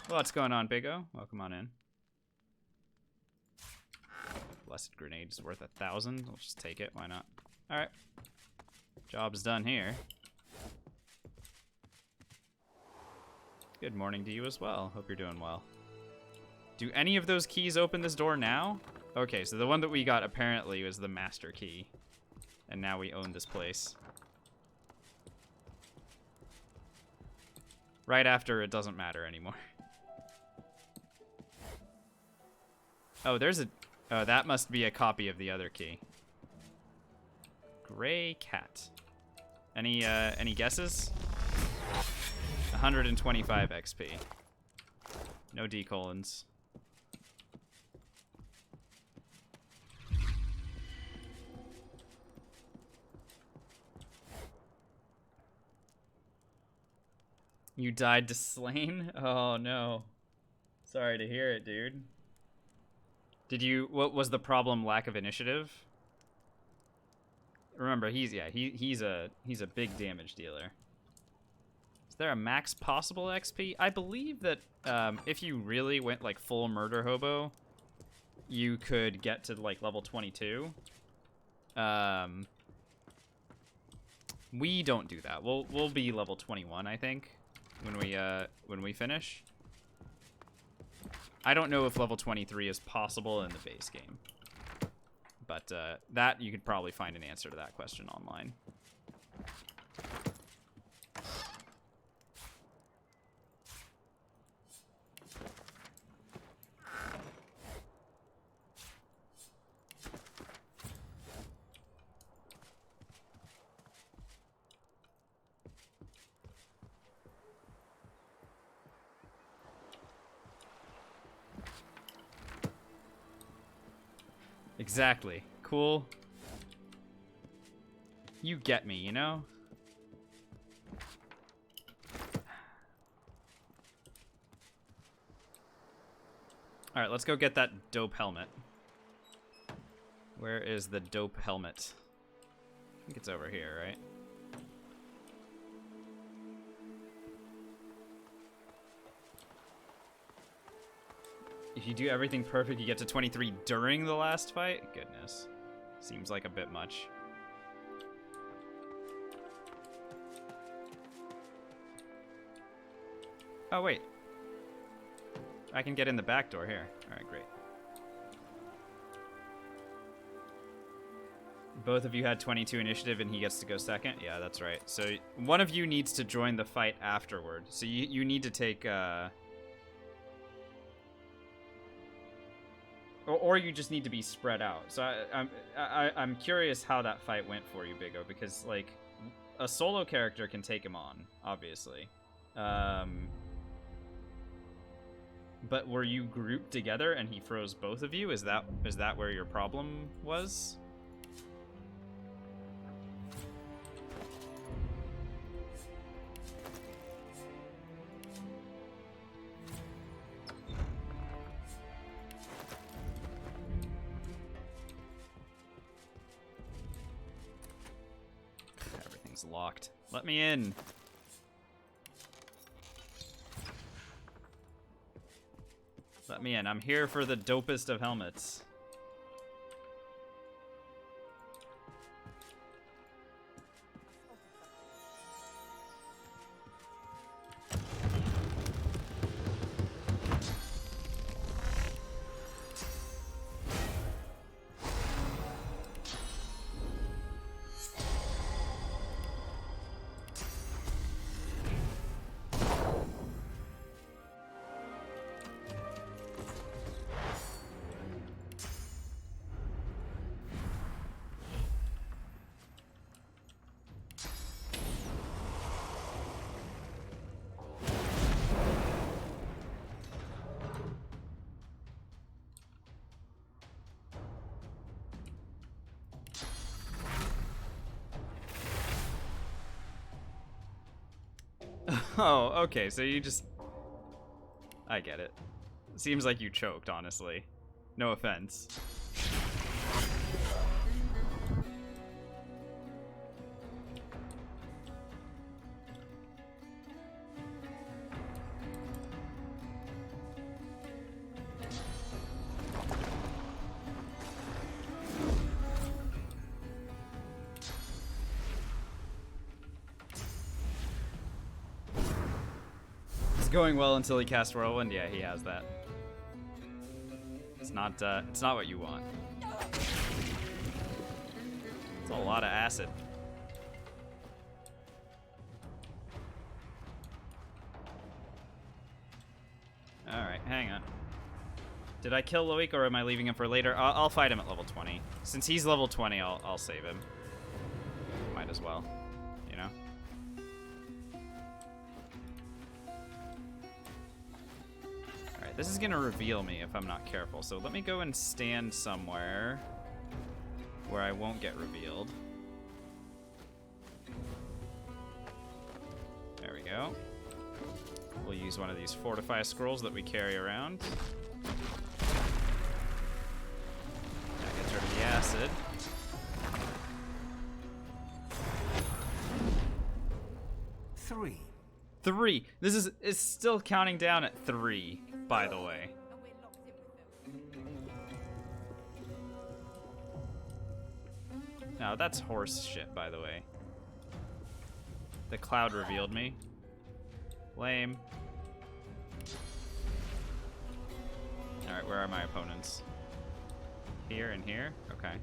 What's going on, Big O? Welcome on in. Blessed grenade is worth 1,000. We'll just take it. Why not? All right. Job's done here. Good morning to you as well. Hope you're doing well. Do any of those keys open this door now? Okay, so the one that we got apparently was the master key. And now we own this place. Right after it doesn't matter anymore. Oh, there's a... Oh, that must be a copy of the other key. Gray cat. Any guesses? 125 XP. No D-colons. You died to Slain? Oh no. Sorry to hear it, dude. Did you... What was the problem? Lack of initiative? Remember, he's a big damage dealer. Is there a max possible XP? I believe that if you really went like full murder hobo, you could get to like level 22. We don't do that. We'll be level 21, I think, when we finish. I don't know if level 23 is possible in the base game, but that you could probably find an answer to that question online. Exactly. Cool. You get me, you know? Alright, let's go get that dope helmet. Where is the dope helmet? I think it's over here, right? If you do everything perfect, you get to 23 during the last fight? Goodness. Seems like a bit much. Oh, wait. I can get in the back door here. Alright, great. Both of you had 22 initiative and he gets to go second? Yeah, that's right. So one of you needs to join the fight afterward. So you need to take... Or you just need to be spread out. So I'm curious how that fight went for you, Big O, because like a solo character can take him on, obviously. But were you grouped together and he froze both of you? Is that where your problem was? Locked. Let me in. Let me in. I'm here for the dopest of helmets. Oh, okay, so you just... I get it. Seems like you choked, honestly. No offense. Going well until he cast Whirlwind. Yeah, he has that. It's not what you want. It's a lot of acid. All right, hang on. Did I kill Loic or am I leaving him for later? I'll fight him at level 20. Since he's level 20, I'll save him. Might as well, you know. This is gonna reveal me if I'm not careful, so let me go and stand somewhere where I won't get revealed. There we go. We'll use one of these fortify scrolls that we carry around. That gets rid of the acid. 3. 3. This is still counting down at 3, by the way. Now that's horse shit, by the way. The cloud revealed me. Lame. Alright, where are my opponents? Here and here? Okay.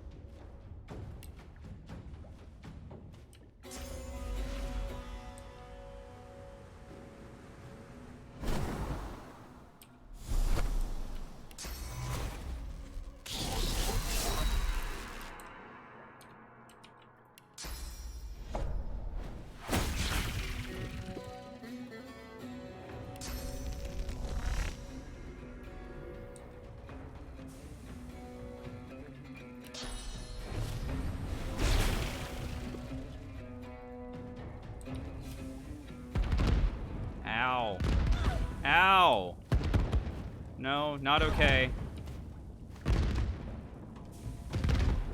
Ow. Ow! No, not okay.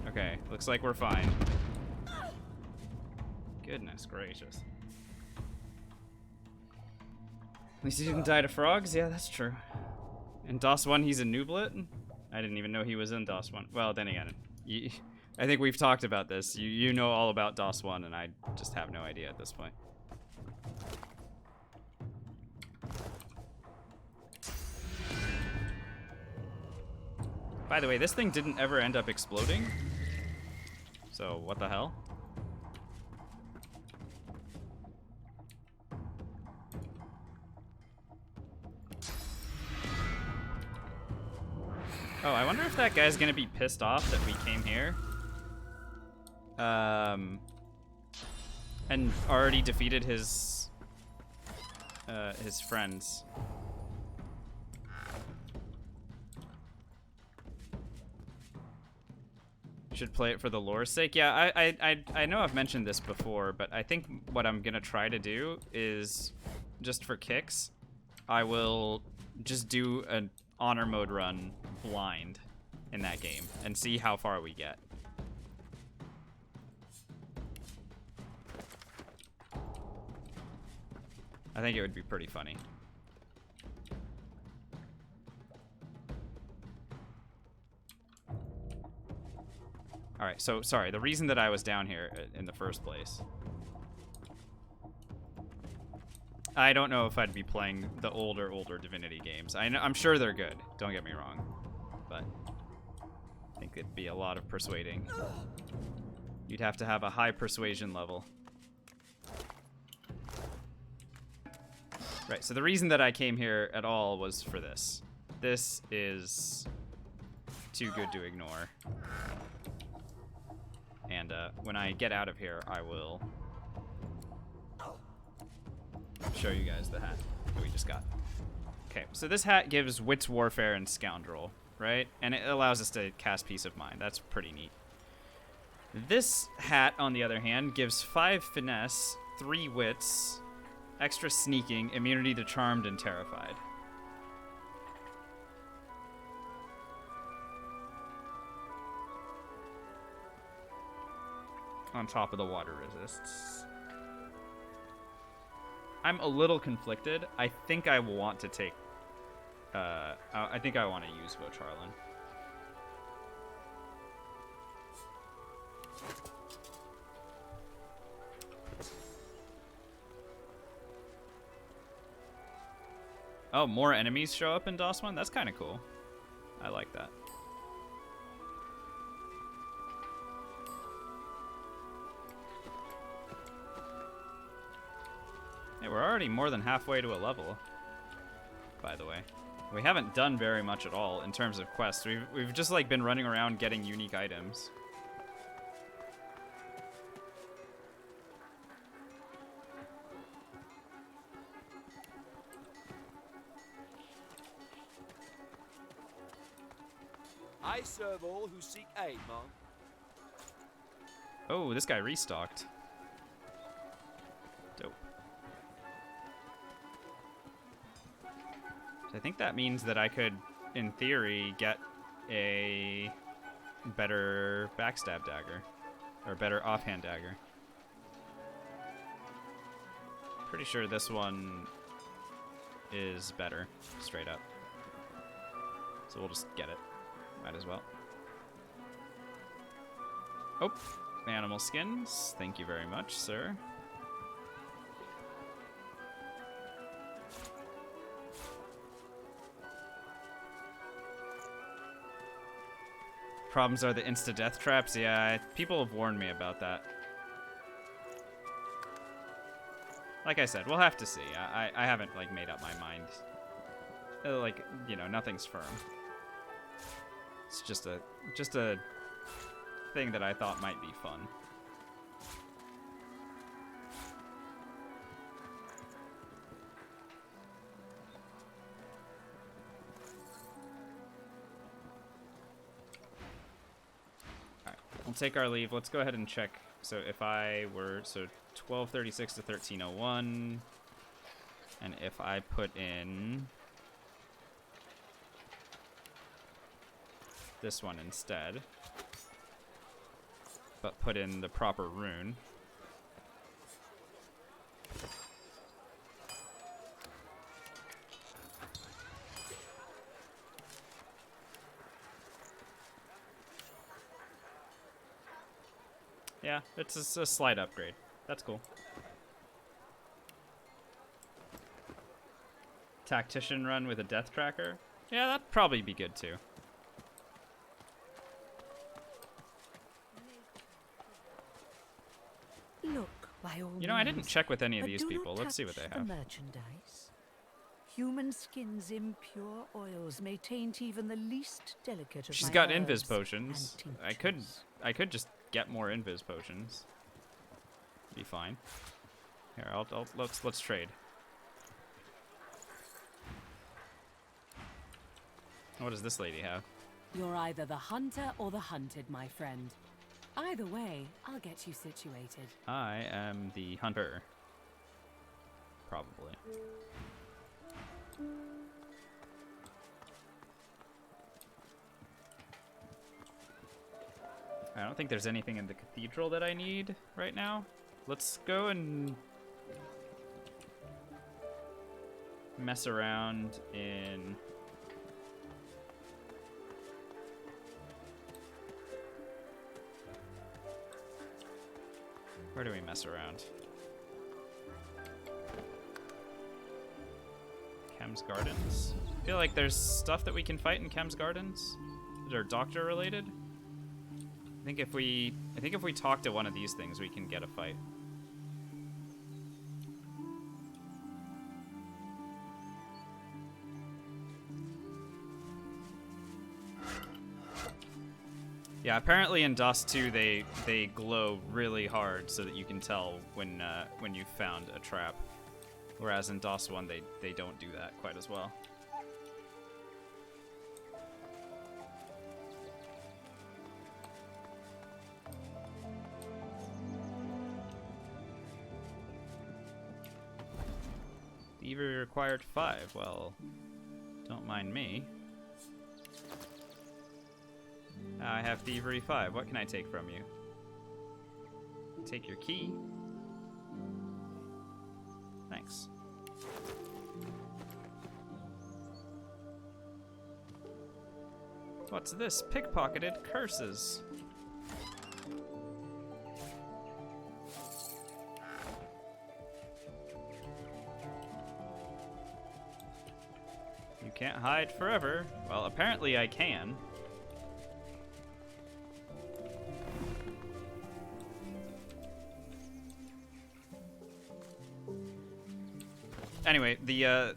Okay, looks like we're fine. Goodness gracious. At least he didn't die to frogs? Yeah, that's true. In DOS 1, he's a nooblet? I didn't even know he was in DOS 1. Well, then again, I think we've talked about this. You know all about DOS 1, and I just have no idea at this point. By the way, this thing didn't ever end up exploding. So, what the hell? Oh, I wonder if that guy's gonna be pissed off that we came here. And already defeated his friends. Should play it for the lore's sake. Yeah, I know I've mentioned this before, but I think what I'm gonna try to do is, just for kicks, I will just do an honor mode run blind in that game and see how far we get. I think it would be pretty funny. Alright, so, sorry, the reason that I was down here in the first place, I don't know if I'd be playing the older Divinity games. I'm sure they're good, don't get me wrong, but I think it'd be a lot of persuading. You'd have to have a high persuasion level. Right, so the reason that I came here at all was for this. This is too good to ignore. And when I get out of here, I will show you guys the hat that we just got. Okay, so this hat gives Wits, Warfare, and Scoundrel, right? And it allows us to cast Peace of Mind. That's pretty neat. This hat, on the other hand, gives 5 Finesse, 3 Wits, extra Sneaking, immunity to Charmed, and Terrified. On top of the water resists. I'm a little conflicted. I think I want to take... I think I want to use Vocharlin. Oh, more enemies show up in DOS 1? That's kind of cool. I like that. Yeah, we're already more than halfway to a level, by the way. We haven't done very much at all in terms of quests. We've just like been running around getting unique items. I serve all who seek aid, Monk. Oh, this guy restocked. Dope. So I think that means that I could, in theory, get a better backstab dagger. Or better offhand dagger. Pretty sure this one is better, straight up. So we'll just get it. Might as well. Oh, animal skins. Thank you very much, sir. Problems are the insta-death traps. Yeah, people have warned me about that. Like I said, we'll have to see. I haven't, like, made up my mind. Like, you know, nothing's firm. It's just a thing that I thought might be fun. Alright, we'll take our leave. Let's go ahead and check. So if I were, so 1236 to 1301, and if I put in this one instead, but put in the proper rune. Yeah, it's a slight upgrade. That's cool. Tactician run with a death tracker? Yeah, that'd probably be good too. Look, by all You know, I didn't means, check with any of but these do people. not Let's see what they touch have. The merchandise. Human skins, impure oils may taint even the least delicate of She's my got herbs invis potions. and I could just get more invis potions. Be fine. Here, let's trade. What does this lady have? You're either the hunter or the hunted, my friend. Either way, I'll get you situated. I am the hunter. Probably. I don't think there's anything in the cathedral that I need right now. Let's go and mess around in... Where do we mess around? Chem's Gardens? I feel like there's stuff that we can fight in Chem's Gardens that are doctor related. I think if we talk to one of these things, we can get a fight. Yeah, apparently in DOS 2 they glow really hard so that you can tell when you've found a trap. Whereas in DOS 1 they don't do that quite as well. Thievery required 5. Well, don't mind me. I have Thievery 5. What can I take from you? Take your key. Thanks. What's this? Pickpocketed curses. You can't hide forever. Well, apparently I can. Anyway, the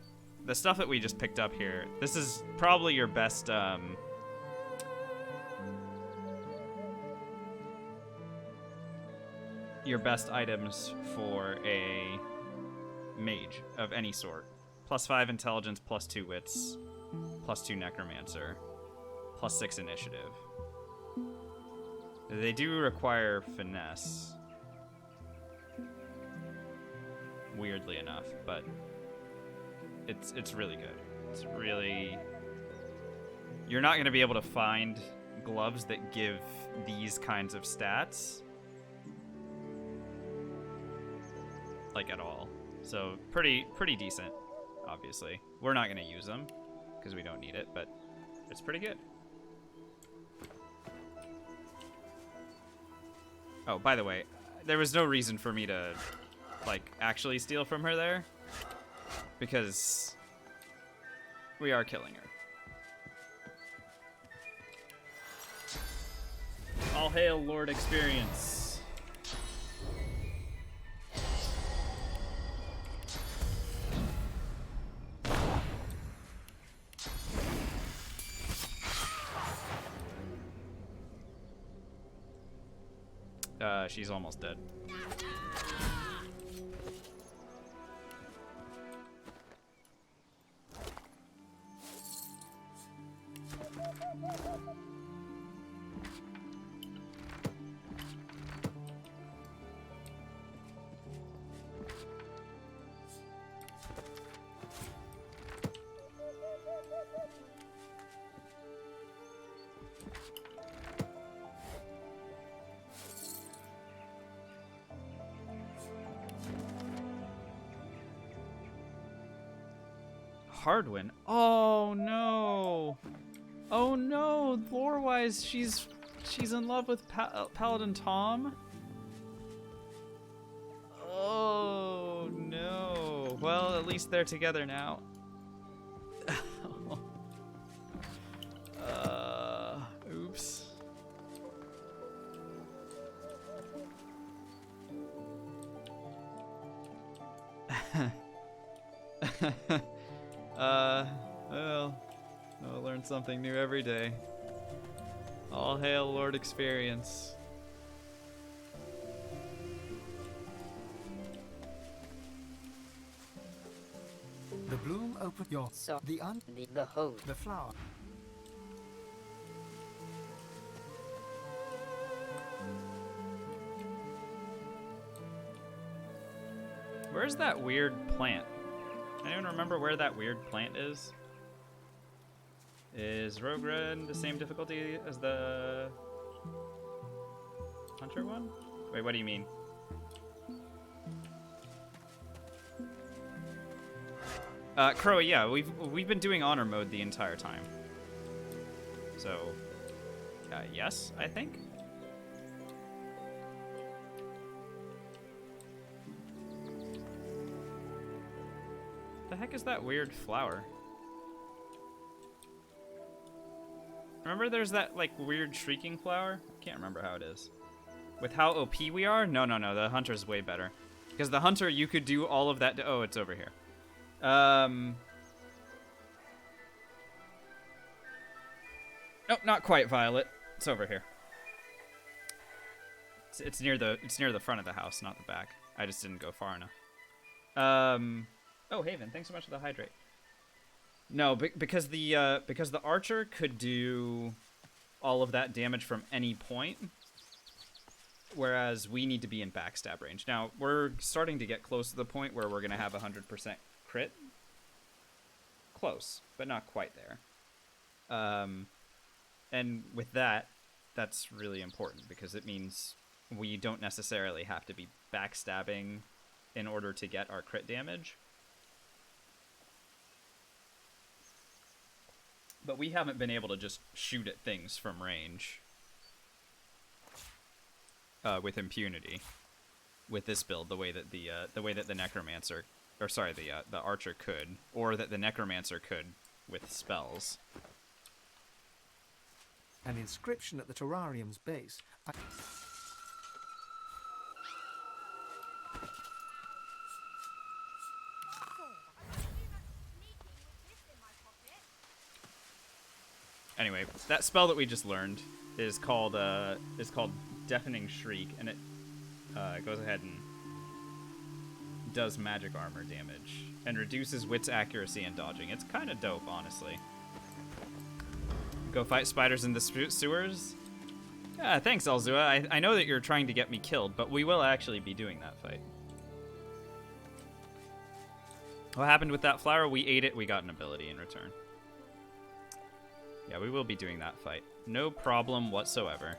stuff that we just picked up here, this is probably your best items for a mage of any sort. +5 intelligence, +2 wits, +2 necromancer, +6 initiative. They do require finesse, weirdly enough, but it's really good. It's really... You're not going to be able to find gloves that give these kinds of stats, like, at all. So pretty decent, obviously. We're not gonna use them because we don't need it, but it's pretty good. Oh, by the way, there was no reason for me to, like, actually steal from her there, because we are killing her. All hail Lord Experience. She's almost dead. Hardwin. Oh no. Oh no. Lore-wise, she's in love with Paladin Tom. Oh no. Well, at least they're together now. Oops. Well, I'll learn something new every day. All hail Lord Experience. The bloom opened your the flower. Where's that weird plant? Anyone remember where that weird plant is? Is Rogue Red the same difficulty as the Hunter one? Wait, what do you mean? Crow, yeah, we've been doing honor mode the entire time. So, yes, I think. The heck is that weird flower? Remember there's that, like, weird shrieking flower? I can't remember how it is. With how OP we are? No, the hunter's way better. Because the hunter, you could do all of that. Oh, it's over here. Nope, not quite, Violet. It's over here. It's near the front of the house, not the back. I just didn't go far enough. Oh, Haven, thanks so much for the hydrate. No, because the archer could do all of that damage from any point, whereas we need to be in backstab range. Now, we're starting to get close to the point where we're going to have 100% crit. Close, but not quite there. And with that, that's really important because it means we don't necessarily have to be backstabbing in order to get our crit damage. But we haven't been able to just shoot at things from range with impunity with this build, the way that the necromancer, or sorry, the archer could, or that the necromancer could with spells. An inscription at the terrarium's base. Anyway, that spell that we just learned is called Deafening Shriek, and it goes ahead and does magic armor damage and reduces wit's accuracy and dodging. It's kind of dope, honestly. Go fight spiders in the sewers? Yeah, thanks, Alzua. I know that you're trying to get me killed, but we will actually be doing that fight. What happened with that flower? We ate it, we got an ability in return. Yeah, we will be doing that fight. No problem whatsoever.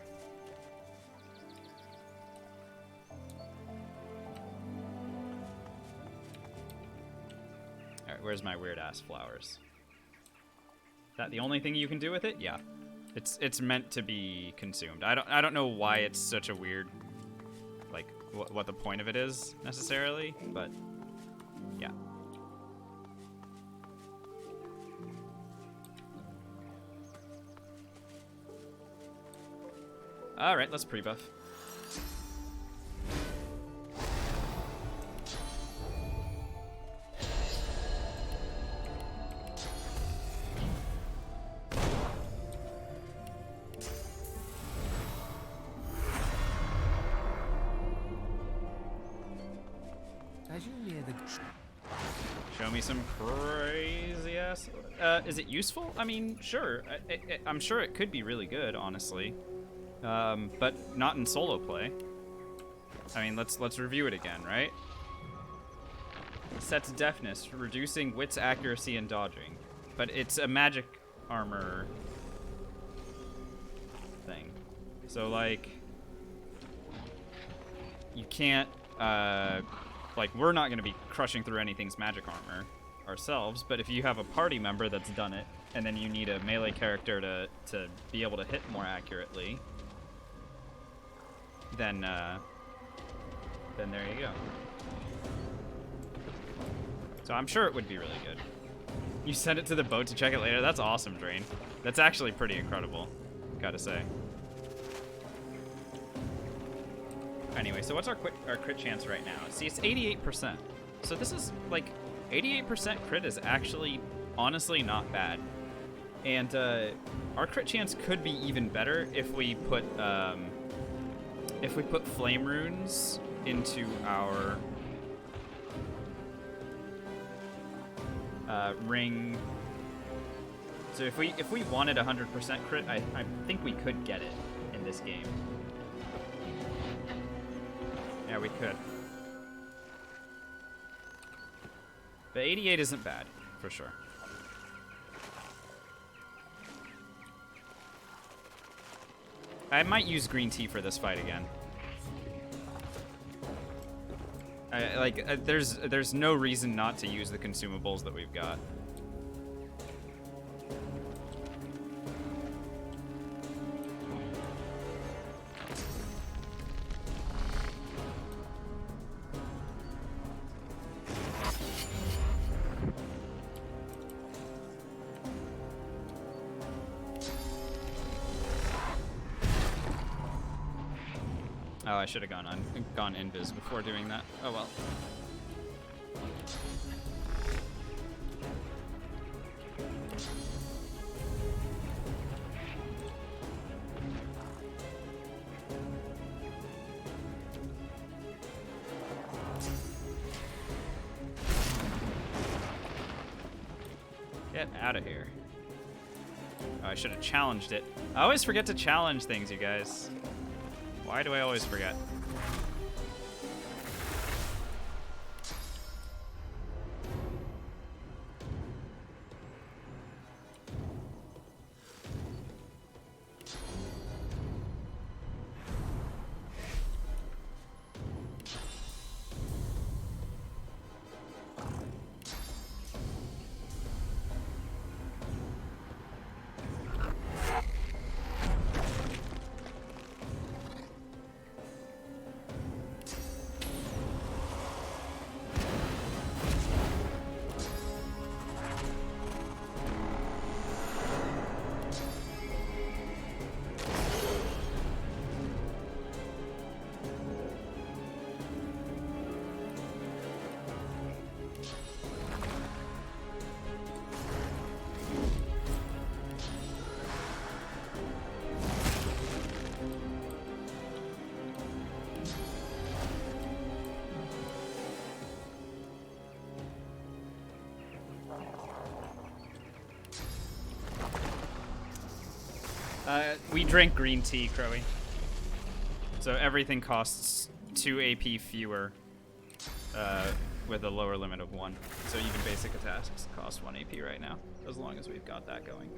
Where's my weird ass flowers? That the only thing you can do with it? Yeah. It's meant to be consumed. I don't know why it's such a weird, like, what the point of it is necessarily, but yeah. All right, let's pre-buff. As you near the... Show me some crazy ass. Is it useful? I mean, sure. I'm sure it could be really good, honestly. But not in solo play. I mean, let's review it again, right? Sets deafness, reducing wits, accuracy, and dodging. But it's a magic armor thing. So, like, you can't, like, we're not going to be crushing through anything's magic armor ourselves, but if you have a party member that's done it, and then you need a melee character to be able to hit more accurately, then there you go. So I'm sure it would be really good. You send it to the boat to check it later? That's awesome, Drain. That's actually pretty incredible, gotta say. Anyway, so what's our crit chance right now? See, it's 88%. So this is, like, 88% crit is actually, honestly, not bad. And our crit chance could be even better if we put flame runes into our ring. So if we wanted 100% crit, I think we could get it in this game. Yeah, we could. But 88 isn't bad, for sure. I might use green tea for this fight again. There's no reason not to use the consumables that we've got. Oh, I should have gone invis before doing that. Oh well. Get out of here. Oh, I should have challenged it. I always forget to challenge things, you guys. Why do I always forget? We drink green tea, Crowy. So everything costs 2 AP fewer with a lower limit of 1. So even basic attacks cost 1 AP right now, as long as we've got that going.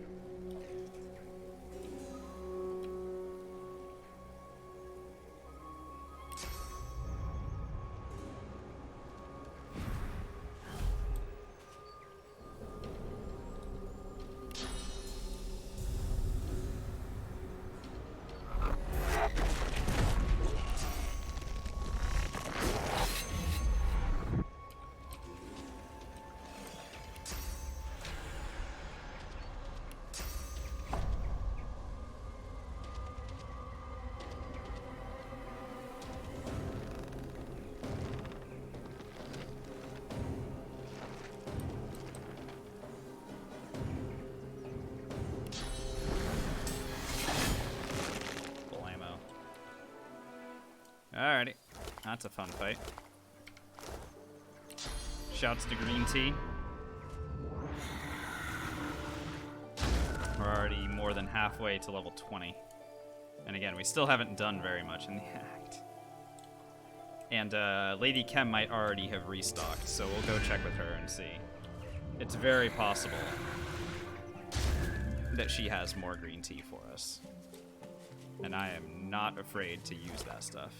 Alrighty. That's a fun fight. Shouts to Green Tea. We're already more than halfway to level 20. And again, we still haven't done very much in the act. And Lady Kem might already have restocked, so we'll go check with her and see. It's very possible that she has more green tea for us. And I am not afraid to use that stuff.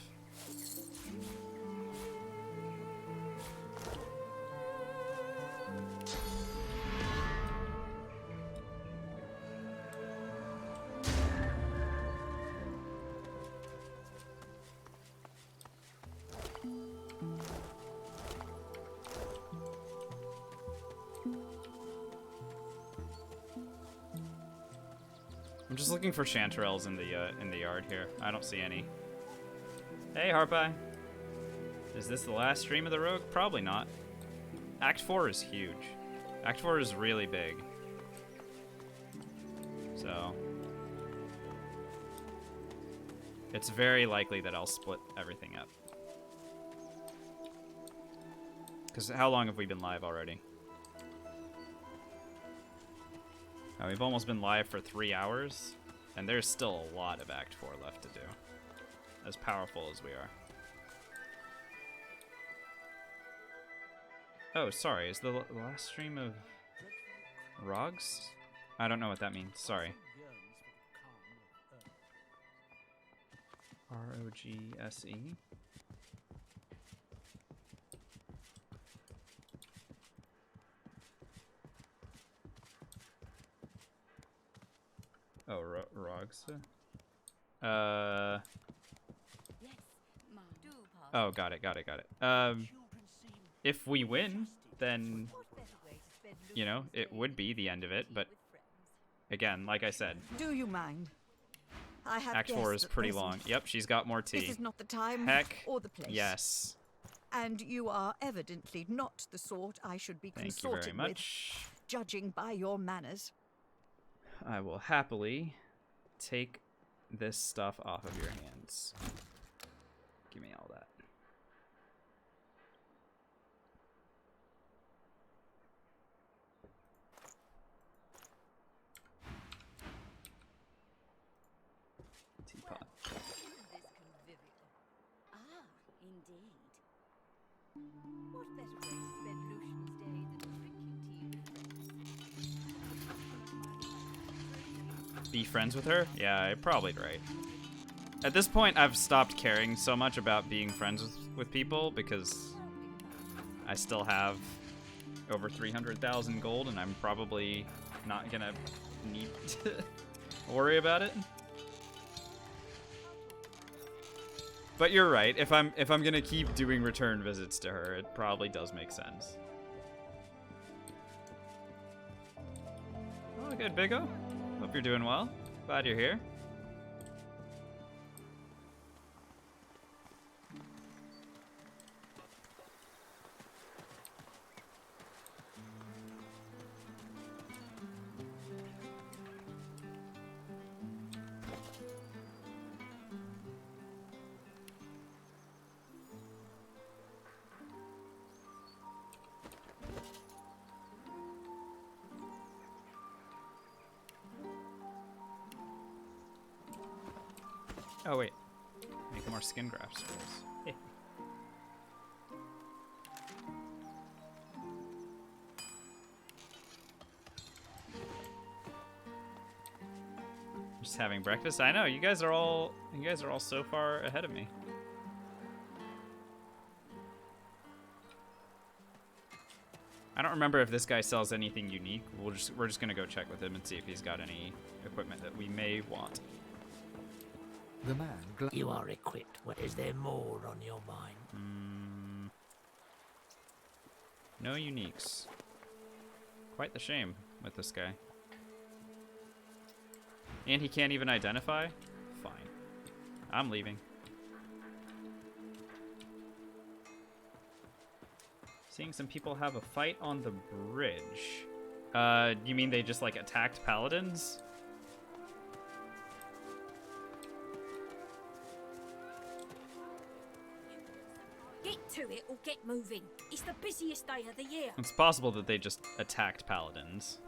I'm just looking for chanterelles in the yard here. I don't see any. Hey, Harpie. Is this the last stream of the Rogue? Probably not. Act 4 is huge. Act 4 is really big. So it's very likely that I'll split everything up. Because how long have we been live already? We've almost been live for 3 hours, and there's still a lot of Act 4 left to do, as powerful as we are. Oh, sorry, is the last stream of Rogs? I don't know what that means, sorry. R-O-G-S-E? Oh, Rogs. Oh, got it. If we win, then, you know, it would be the end of it, but again, like I said, Do you mind? I have Act 4 is guests at pretty present. long. Yep, she's got more tea. This is not the time Heck, or the place. yes. And you are evidently not the sort I should be Thank you very consorting much. with, judging by your manners. I will happily take this stuff off of your hands. Give me all that. Teapot. Ah, indeed. What better way to spend Lucian's day than drinking tea? Be friends with her? Yeah, you're probably right. At this point, I've stopped caring so much about being friends with people because I still have over 300,000 gold, and I'm probably not gonna need to worry about it. But you're right. If I'm gonna keep doing return visits to her, it probably does make sense. Oh, good, Big O. Hope you're doing well. Glad you're here. Oh wait, make more skin grafts for us. Hey. Just having breakfast. I know you guys are all so far ahead of me. I don't remember if this guy sells anything unique. We're just gonna go check with him and see if he's got any equipment that we may want. The man. You are equipped. Is there more on your mind? No uniques. Quite the shame with this guy. And he can't even identify? Fine. I'm leaving. Seeing some people have a fight on the bridge. You mean they just like attacked paladins? Get to it or get moving. It's the busiest day of the year. It's possible that they just attacked paladins.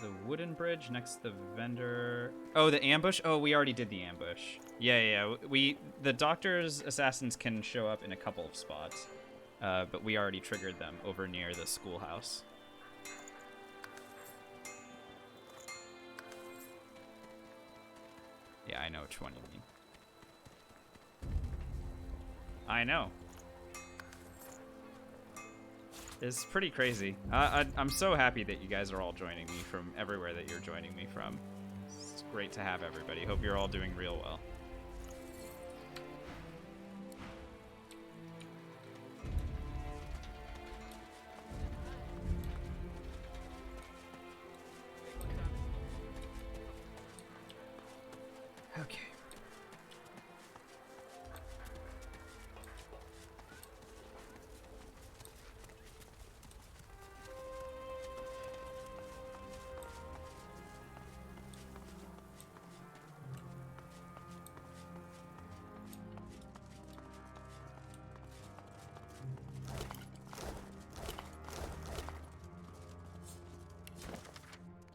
The wooden bridge next to the vendor. Oh, the ambush? Oh, we already did the ambush. Yeah. The doctor's assassins can show up in a couple of spots, but we already triggered them over near the schoolhouse. Yeah, I know which one you mean. I know. It's pretty crazy. I'm so happy that you guys are all joining me from everywhere that you're joining me from. It's great to have everybody. Hope you're all doing real well. Okay.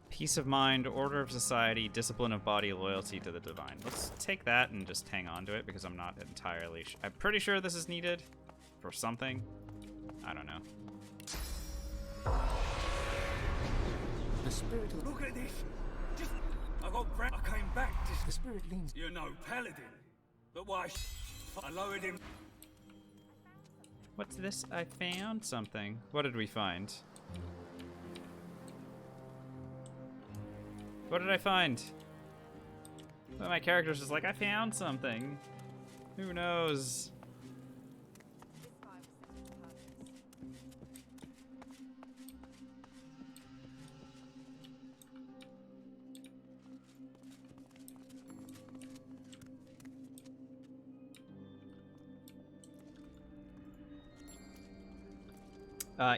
Peace of mind, order of society, discipline of body, loyalty to the divine. Let's take that and just hang on to it because I'm not entirely sure. I'm pretty sure this is needed for something. I don't know. The spirit of... Look at this. I came back to... The spirit leans... You're no paladin. But why... I lowered him. What's this? I found something. What did we find? What did I find? One of my characters is like, I found something. Who knows?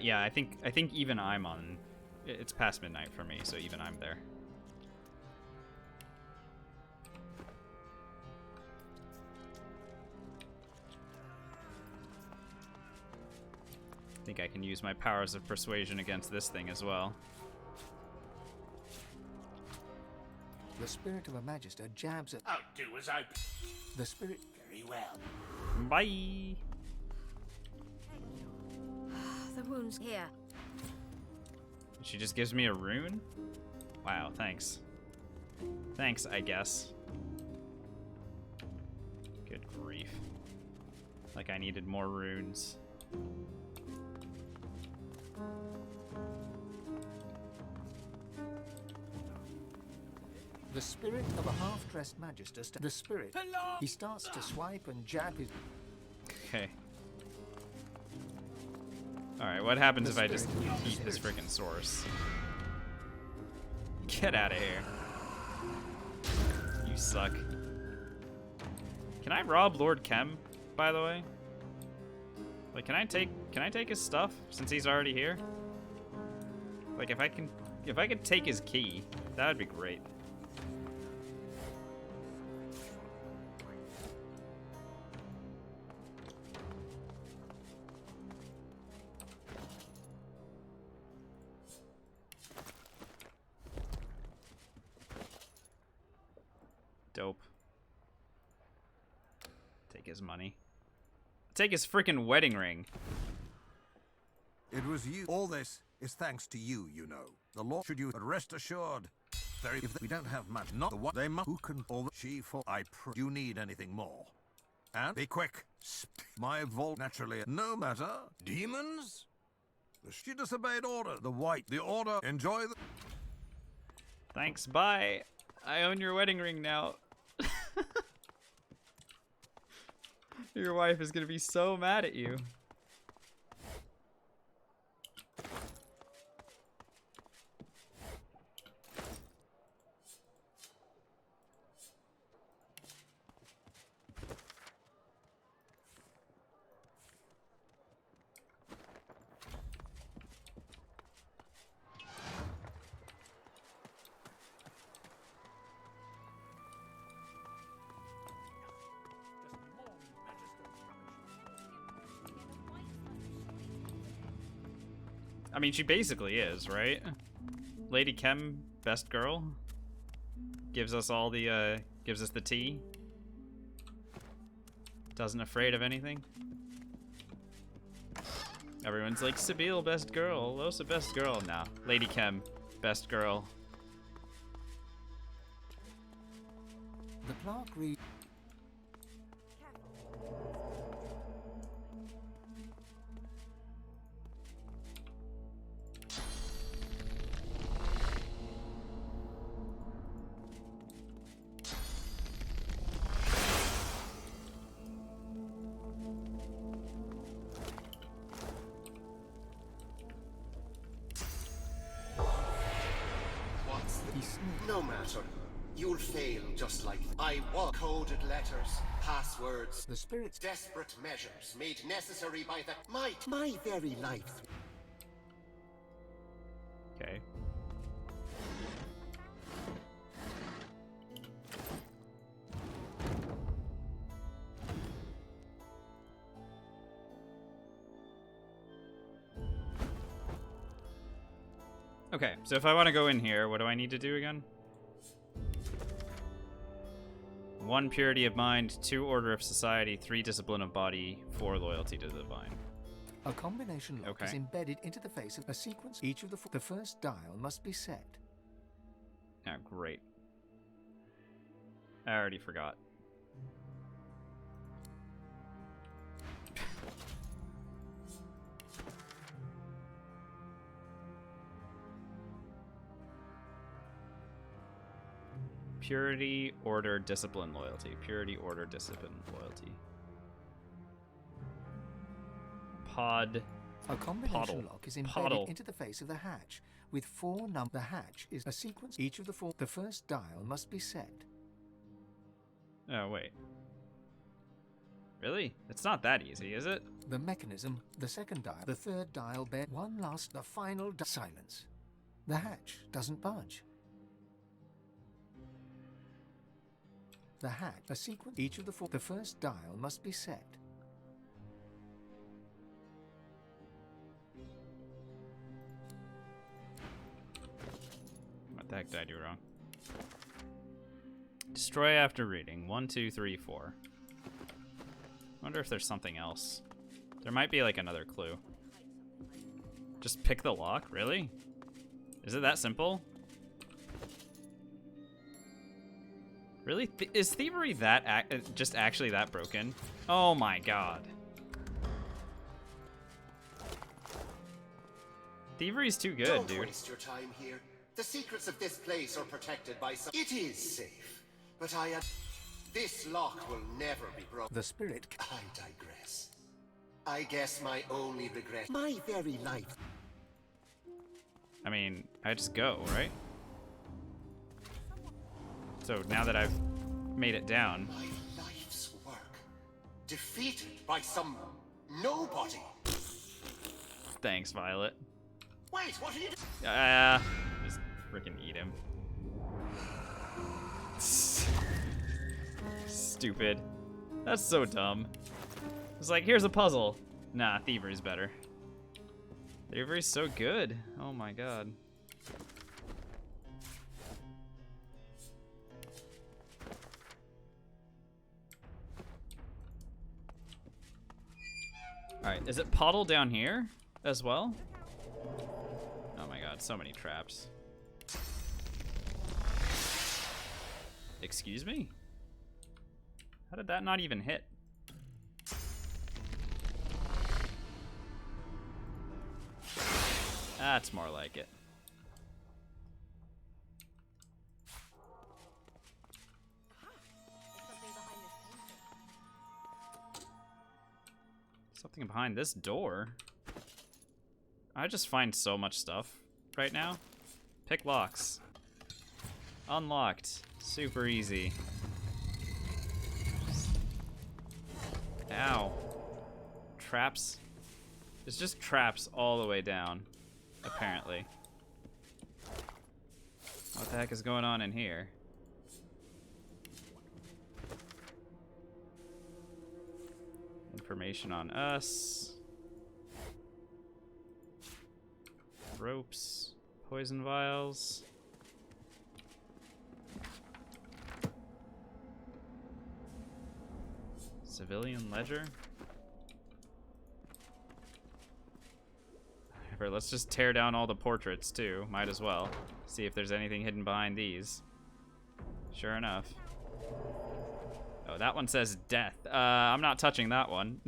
Yeah, I think even I'm on. It's past midnight for me, so even I'm there. I think I can use my powers of persuasion against this thing as well. The spirit of a magister jabs at... I'll do as I... The spirit... Very well. Bye! The wound's here. She just gives me a rune? Wow, thanks. Thanks, I guess. Good grief. Like I needed more runes. The spirit of a half-dressed magister... The spirit... Hello? He starts to swipe and jab his... Okay. Alright, what happens if I just eat his freaking source? Get out of here. You suck. Can I rob Lord Kem, by the way? Like, can I take his stuff since he's already here? Like, if I could take his key, that would be great. Dope. Take his money. Take his freaking wedding ring. It was you. All this is thanks to you, you know. The law should you, but rest assured. If we don't have much, not the one they must. Who can all the she for? I pray. You need anything more? And be quick. My vault naturally. No matter. Demons. She disobeyed order. The white. The order. Enjoy the. Thanks. Bye. I own your wedding ring now. Your wife is gonna be so mad at you. I mean, she basically is, right? Lady Chem, best girl. Gives us all the, gives us the tea. Doesn't afraid of anything. Everyone's like, Sabine, best girl. Lohse, best girl. Nah, Lady Chem, best girl. The plaque reads... No matter. You'll fail just like I was. Coded letters, passwords, the spirits, desperate measures made necessary by the might. My very life. Okay. Okay, so if I want to go in here, what do I need to do again? 1 purity of mind, 2 order of society, 3 discipline of body, 4 loyalty to the divine. A combination lock is Okay. embedded into the face of a sequence. Each of the first dial must be set. Oh, great. I already forgot. Purity, order, discipline, loyalty. Purity, order, discipline, loyalty. A combination Poddle. lock is embedded Poddle. into the face of the hatch with 4 numbers. The hatch is a sequence. Each of the first dial must be set. Oh, wait. Really? It's not that easy, is it? The mechanism, the second dial, the third dial bear one last, the final silence. The hatch doesn't budge. The hatch, a sequence. Each of the first dial must be set. What the heck did I do wrong? Destroy after reading. 1, 2, 3, 4. Wonder if there's something else. There might be like another clue. Just pick the lock? Really? Is it that simple? Really? Is thievery that just actually that broken? Oh my god. Thievery's too good, Don't dude. waste your time here. The secrets of this place are protected by some. It is safe, but this lock will never be broken. The spirit. I digress. I guess my only regret. My very life. I mean, I just go, right? So now that I've made it down. My life's work. Defeated by some nobody. Thanks, Violet. Wait, what are you doing? Just freaking eat him. Stupid. That's so dumb. It's like, here's a puzzle. Nah, thievery's better. Thievery's so good. Oh my god. Alright, is it Poddle down here as well? Oh my god, so many traps. Excuse me? How did that not even hit? That's more like it. Something behind this door. I just find so much stuff right now. Pick locks. Unlocked. Super easy. Ow. Traps. It's just traps all the way down, apparently. What the heck is going on in here? Information on us. Ropes. Poison vials. Civilian ledger. Whatever, let's just tear down all the portraits too. Might as well. See if there's anything hidden behind these. Sure enough. Oh, that one says death. I'm not touching that one.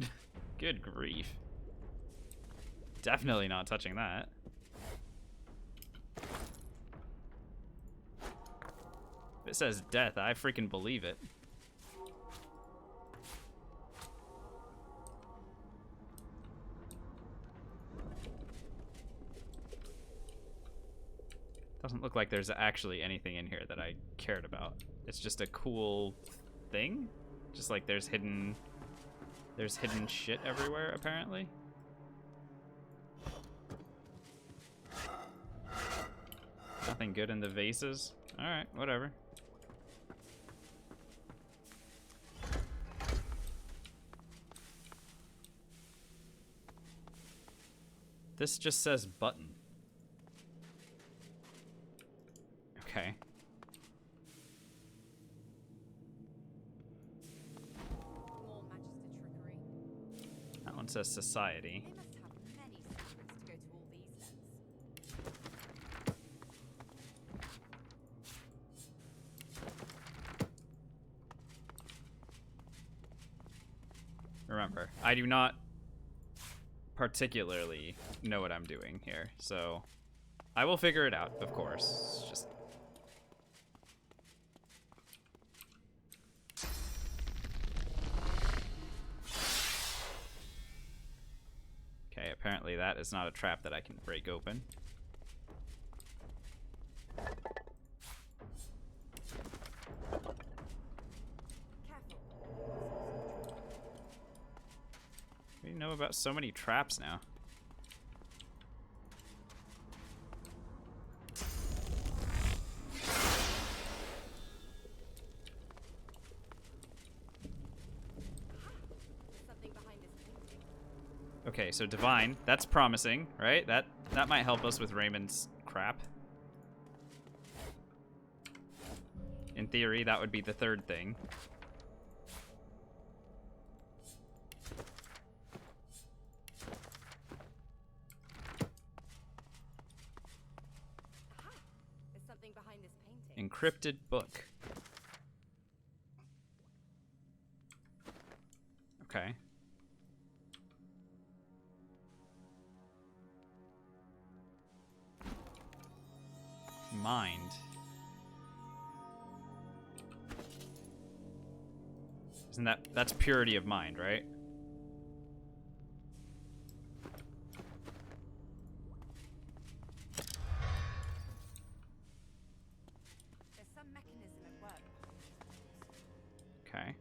Good grief. Definitely not touching that. If it says death, I freaking believe it. Doesn't look like there's actually anything in here that I cared about. It's just a cool thing. Just like there's hidden shit everywhere, apparently. Nothing good in the vases. Alright, whatever. This just says button. Okay. That one says society. Remember, I do not particularly know what I'm doing here, so I will figure it out, of course. It's just okay, apparently that is not a trap that I can break open. We know about so many traps now. Okay, so divine, that's promising, right? That might help us with Raymond's crap. In theory, that would be the third thing. There's something behind this painting. Encrypted book. Okay. Mind. Isn't that's purity of mind, right? There's some mechanism at work. Okay.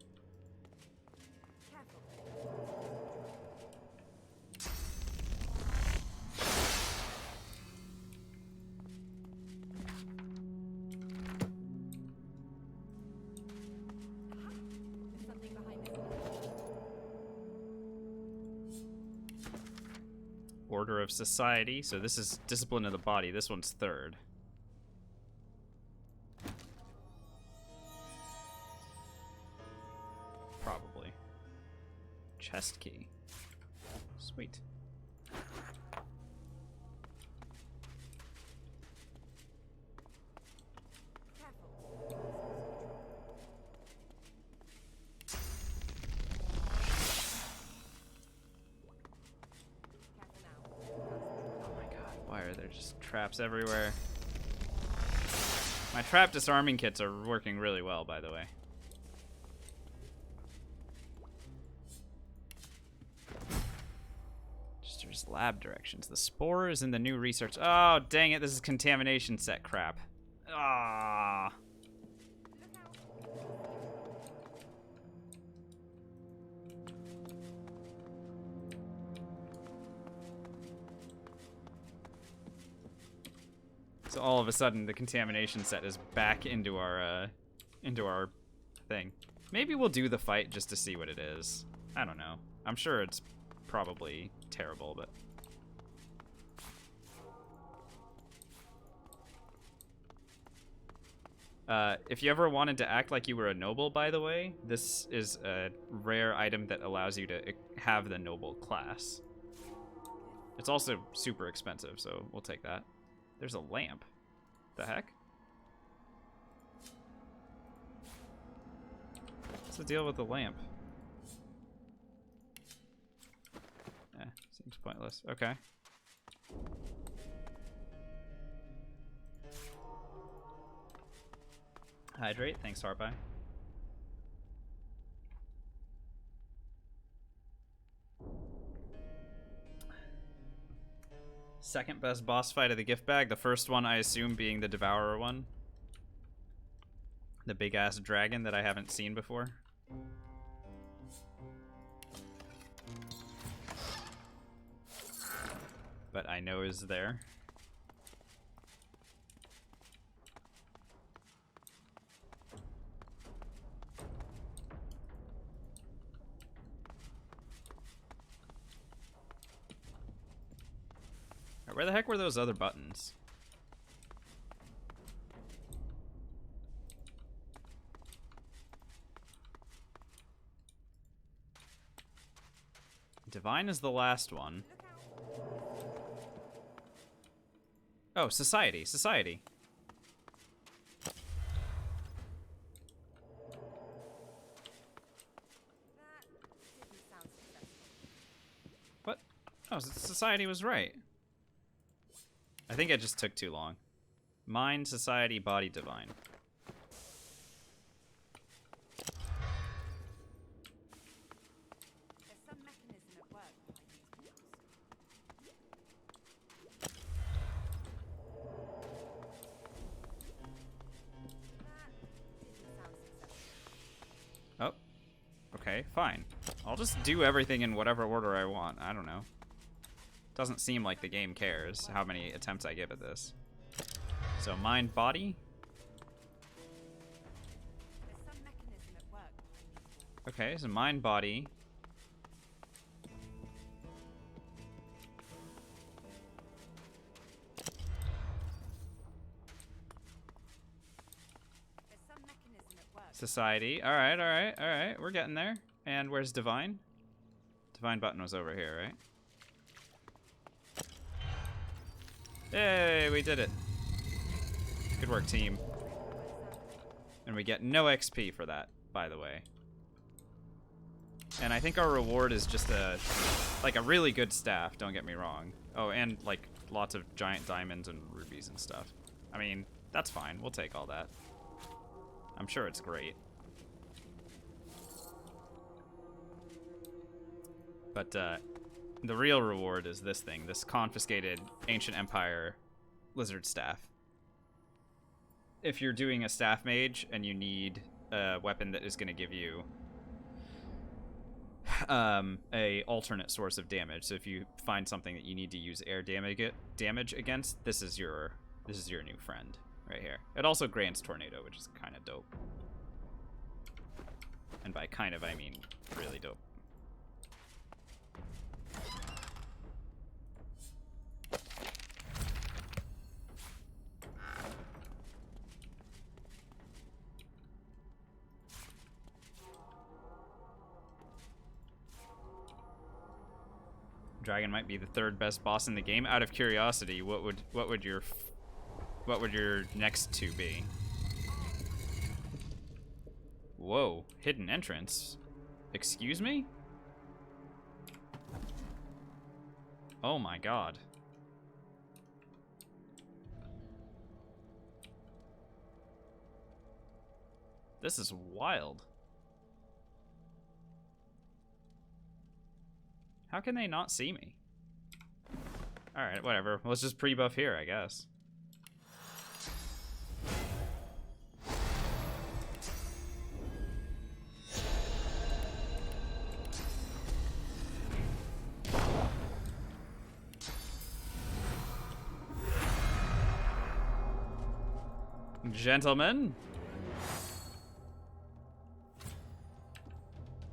Order of society. So this is discipline of the body. This one's third. Probably. Chest key. Sweet. There's traps everywhere. My trap disarming kits are working really well, by the way. Just there's lab directions. The spore is in the new research. Oh, dang it, this is contamination set crap. Ah. So all of a sudden, the contamination set is back into our thing. Maybe we'll do the fight just to see what it is. I don't know. I'm sure it's probably terrible, but If you ever wanted to act like you were a noble, by the way, this is a rare item that allows you to have the noble class. It's also super expensive, so we'll take that. There's a lamp. The heck? What's the deal with the lamp? Seems pointless. Okay. Hydrate. Thanks, Harpy. Second best boss fight of the gift bag. The first one, I assume, being the Devourer one. The big-ass dragon that I haven't seen before. But I know is there. Where the heck were those other buttons? Divine is the last one. Oh, Society. Society. What? Oh, Society was right. I think it just took too long. Mind, Society, Body, Divine. There's some mechanism at work behind these wheels. Oh. Okay, fine. I'll just do everything in whatever order I want. I don't know. Doesn't seem like the game cares how many attempts I give at this. So mind, body. Okay, so mind, body. Society. All right, all right, all right. We're getting there. And where's Divine? Divine button was over here, right? Yay, we did it. Good work, team. And we get no XP for that, by the way. And I think our reward is just a really good staff, don't get me wrong. Oh, and like lots of giant diamonds and rubies and stuff. I mean, that's fine. We'll take all that. I'm sure it's great. But the real reward is this thing, this confiscated Ancient Empire lizard staff. If you're doing a staff mage and you need a weapon that is going to give you a alternate source of damage, so if you find something that you need to use air damage against, this is your new friend right here. It also grants tornado, which is kind of dope. And by kind of, I mean really dope. Dragon might be the third best boss in the game. Out of curiosity, what would your next two be? Whoa, hidden entrance. Excuse me? Oh my god. This is wild. How can they not see me? Alright, whatever. Let's just pre-buff here, I guess. Gentlemen.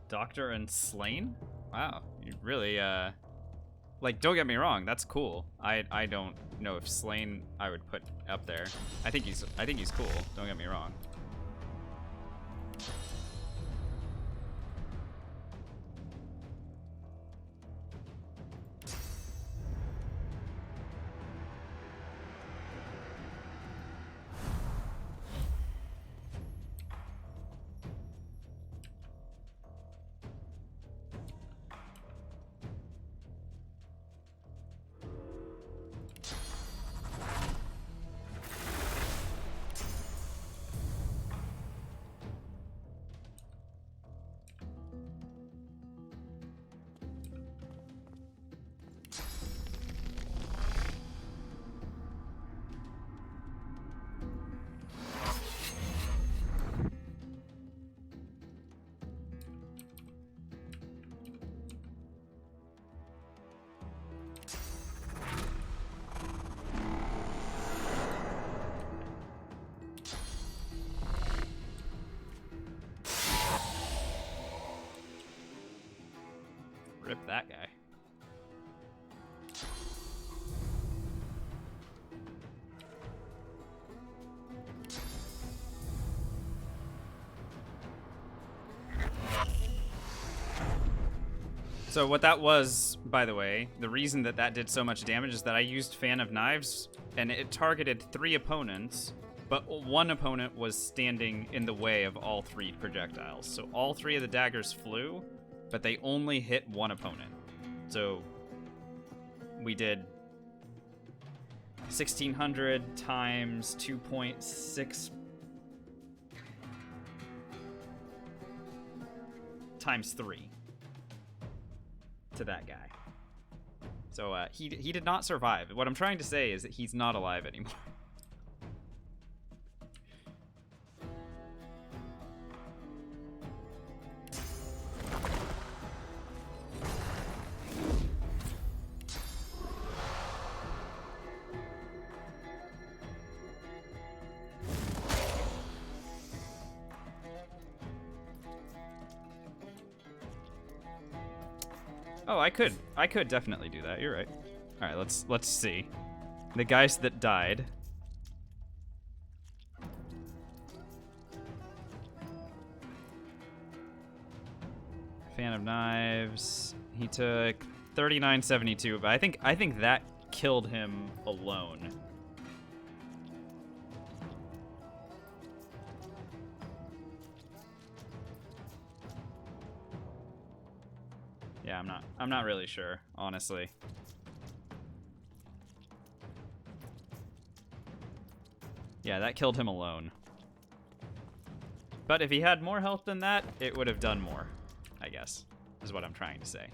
Doctor and Slain? Wow, you really Like, don't get me wrong, that's cool. I don't know if Slain I would put up there. I think he's cool. Don't get me wrong. Rip that guy. So what that was, by the way, the reason that that did so much damage is that I used Fan of Knives, and it targeted 3 opponents, but 1 opponent was standing in the way of all 3 projectiles. So all 3 of the daggers flew, but they only hit 1 opponent. So we did 1,600 times 2.6 times 3 to that guy. So he did not survive. What I'm trying to say is that he's not alive anymore. Oh, I could definitely do that. You're right. All right, let's see. The guys that died. Fan of Knives. He took 3972, but I think that killed him alone. Yeah, I'm not really sure, honestly. Yeah, that killed him alone. But if he had more health than that, it would have done more, I guess, is what I'm trying to say.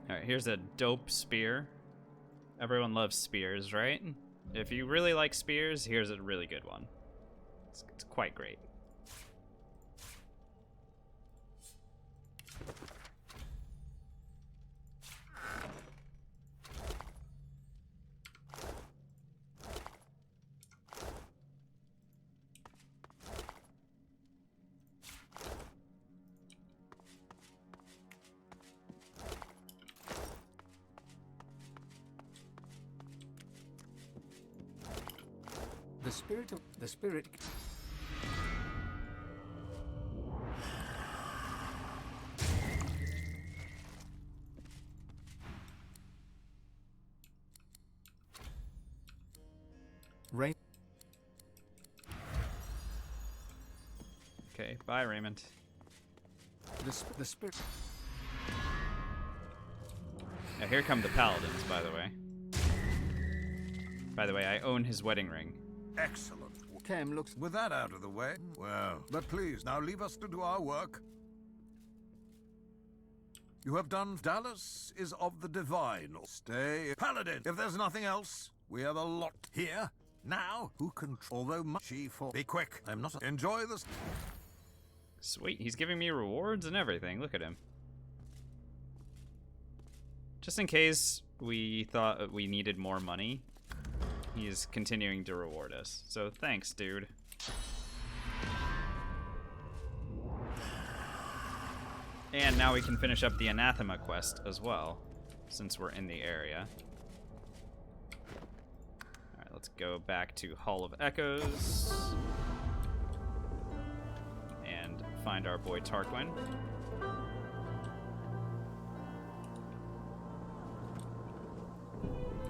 Alright, here's a dope spear. Everyone loves spears, right? If you really like spears, here's a really good one. It's quite great. The spirit. Rain. Okay, bye, Raymond. The spirit. Now here come the paladins, by the way. By the way, I own his wedding ring. Excellent. Cam looks... With that out of the way, well, but please, now leave us to do our work. You have done... Dallas is of the divine. Stay... Paladin, if there's nothing else, we are the lot here. Now, who can... Although much she for... Be quick. I'm not... Enjoy this... Sweet, he's giving me rewards and everything. Look at him. Just in case we thought we needed more money, he's continuing to reward us. So thanks, dude. And now we can finish up the Anathema quest as well, since we're in the area. Alright, let's go back to Hall of Echoes. And find our boy Tarquin.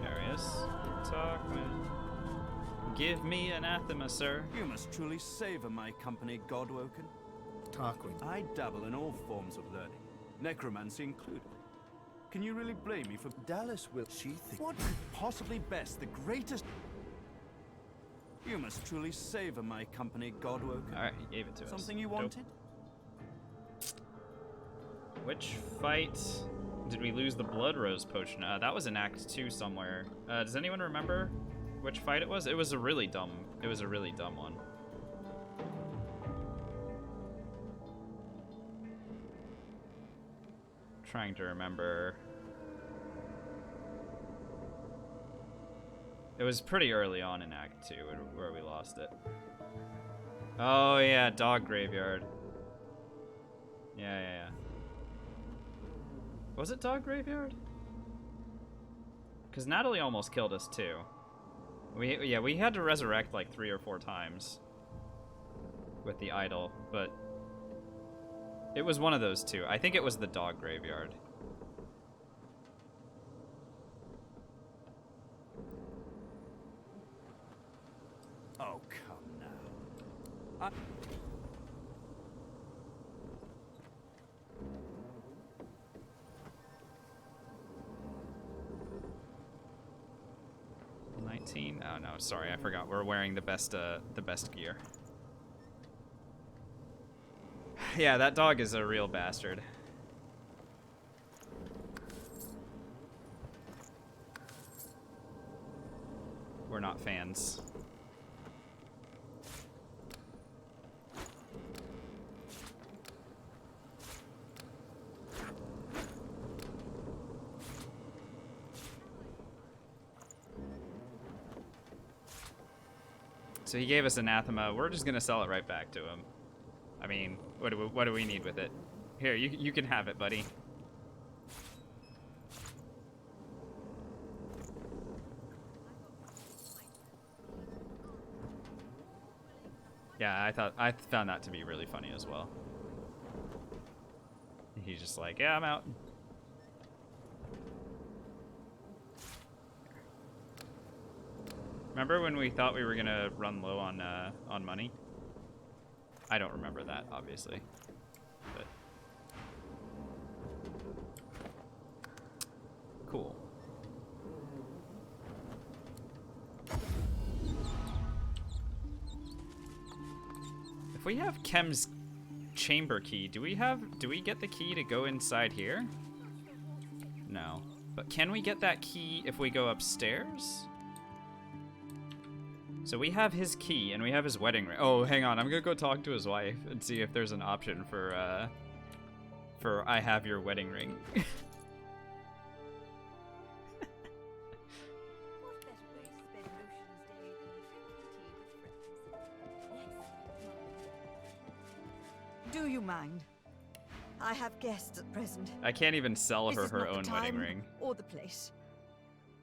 There he is. Tarquin. Give me Anathema, sir. You must truly savor my company, Godwoken. Tarquin. I dabble in all forms of learning, necromancy included. Can you really blame me for Dallas will she think? What could possibly best the greatest? You must truly savor my company, Godwoken. Alright, he gave it to us. Something you Dope. wanted? Which fight did we lose the Blood Rose potion? That was in Act 2 somewhere. Does anyone remember which fight it was? It was a really dumb one. Trying to remember. It was pretty early on in Act 2 where we lost it. Oh yeah, Dog Graveyard. Yeah. Was it Dog Graveyard? Because Natalie almost killed us too. We had to resurrect like 3 or 4 times with the idol, but it was one of those two. I think it was the Dog Graveyard. Oh, come now. 19? Oh no, sorry, I forgot. We're wearing the best gear. Yeah, that dog is a real bastard. We're not fans. So he gave us Anathema. We're just gonna sell it right back to him. I mean, what do we need with it? Here, you can have it, buddy. Yeah, I found that to be really funny as well. He's just like, yeah, I'm out. Remember when we thought we were gonna run low on money? I don't remember that, obviously, but cool. If we have Kem's chamber key, do we get the key to go inside here? No, but can we get that key if we go upstairs? So we have his key and we have his wedding ring. Oh, hang on. I'm gonna go talk to his wife and see if there's an option for I have your wedding ring. Do you mind? I have guests at present. I can't even sell This her is her not the own wedding time ring. or the place.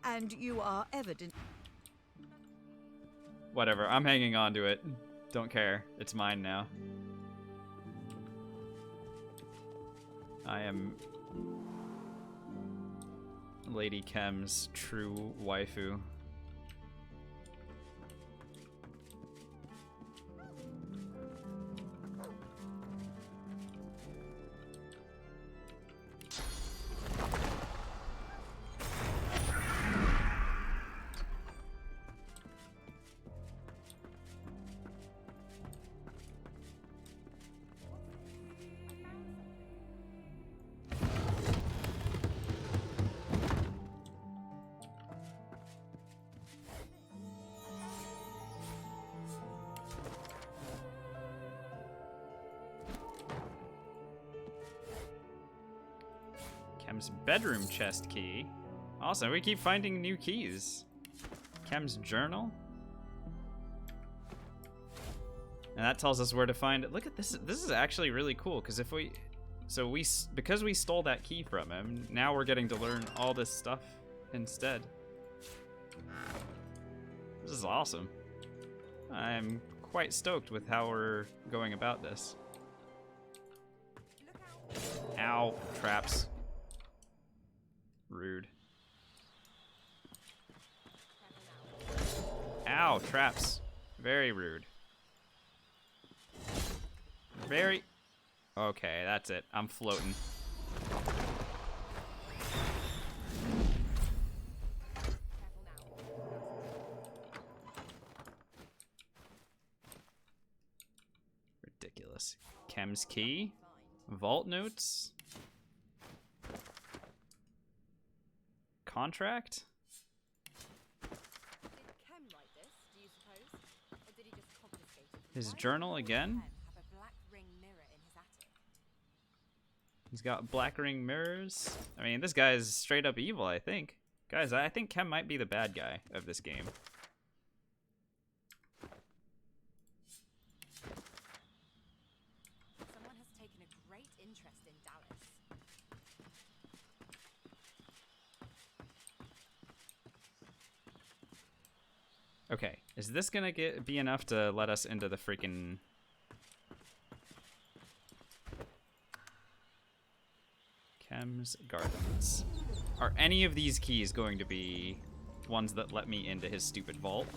And you are evident. Whatever. I'm hanging on to it. Don't care. It's mine now. I am Lady Kem's true waifu. Chem's bedroom chest key. Awesome, we keep finding new keys. Chem's journal. And that tells us where to find it. Look at this. This is actually really cool because if we, because we stole that key from him, now we're getting to learn all this stuff instead. This is awesome. I'm quite stoked with how we're going about this. Ow, traps. Rude. Ow, traps. Very rude. Very... Okay, that's it. I'm floating. Ridiculous. Chem's key. Vault notes. Contract. His journal again. He's got black ring mirrors. I mean, this guy is straight up evil, I think. Guys, I think Chem might be the bad guy of this game. Someone has taken a great interest in Dallas. Okay, is this gonna be enough to let us into the freaking... Chem's Gardens. Are any of these keys going to be ones that let me into his stupid vault?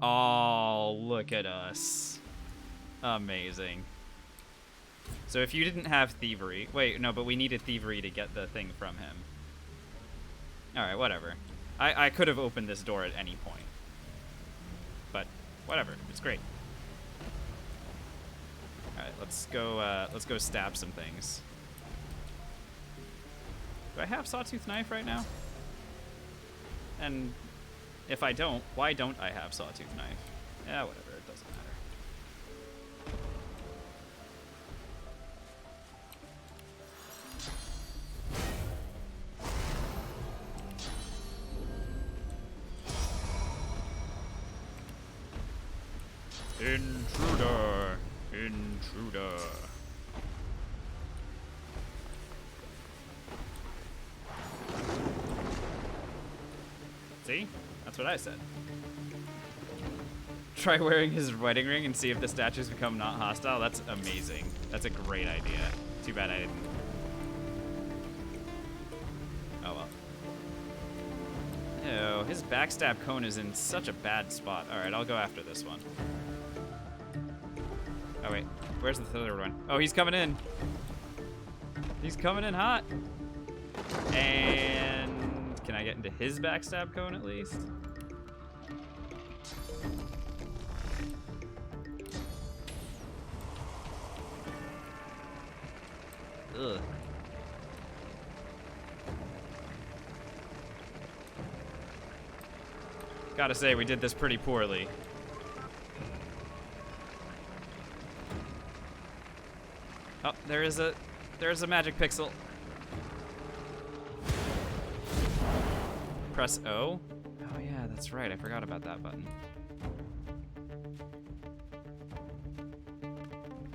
Oh, look at us. Amazing. So if you didn't have thievery... Wait, no, but we needed thievery to get the thing from him. Alright, whatever. I could have opened this door at any point. But, whatever. It's great. Alright, let's go stab some things. Do I have sawtooth knife right now? And if I don't, why don't I have sawtooth knife? Yeah, whatever, it doesn't matter. Intruder! Intruder! See? That's what I said. Try wearing his wedding ring and see if the statues become not hostile. That's amazing. That's a great idea. Too bad I didn't. Oh well. Ew, his backstab cone is in such a bad spot. Alright, I'll go after this one. Oh wait, where's the third one? Oh, he's coming in. He's coming in hot. And can I get into his backstab cone at least? Ugh. Gotta say, we did this pretty poorly. Oh, there's a magic pixel. Press O. Oh yeah, that's right. I forgot about that button.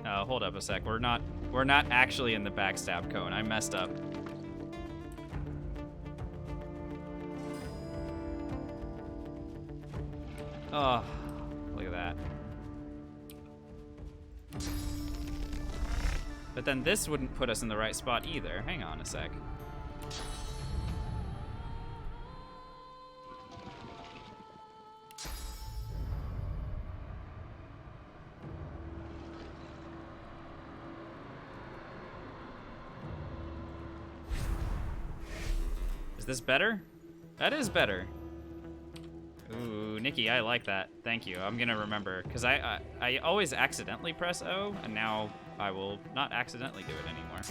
Oh, hold up a sec. We're not actually in the backstab cone. I messed up. Oh, look at that. But then this wouldn't put us in the right spot either. Hang on a sec. Is this better? That is better. Ooh, Nikki, I like that. Thank you. I'm gonna remember, because I always accidentally press O, and now I will not accidentally do it anymore.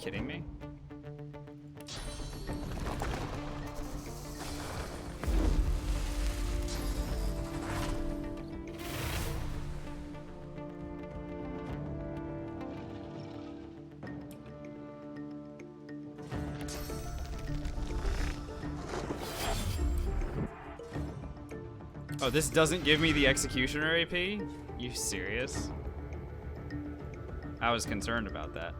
kidding me? Oh, this doesn't give me the Executioner AP? You serious? I was concerned about that.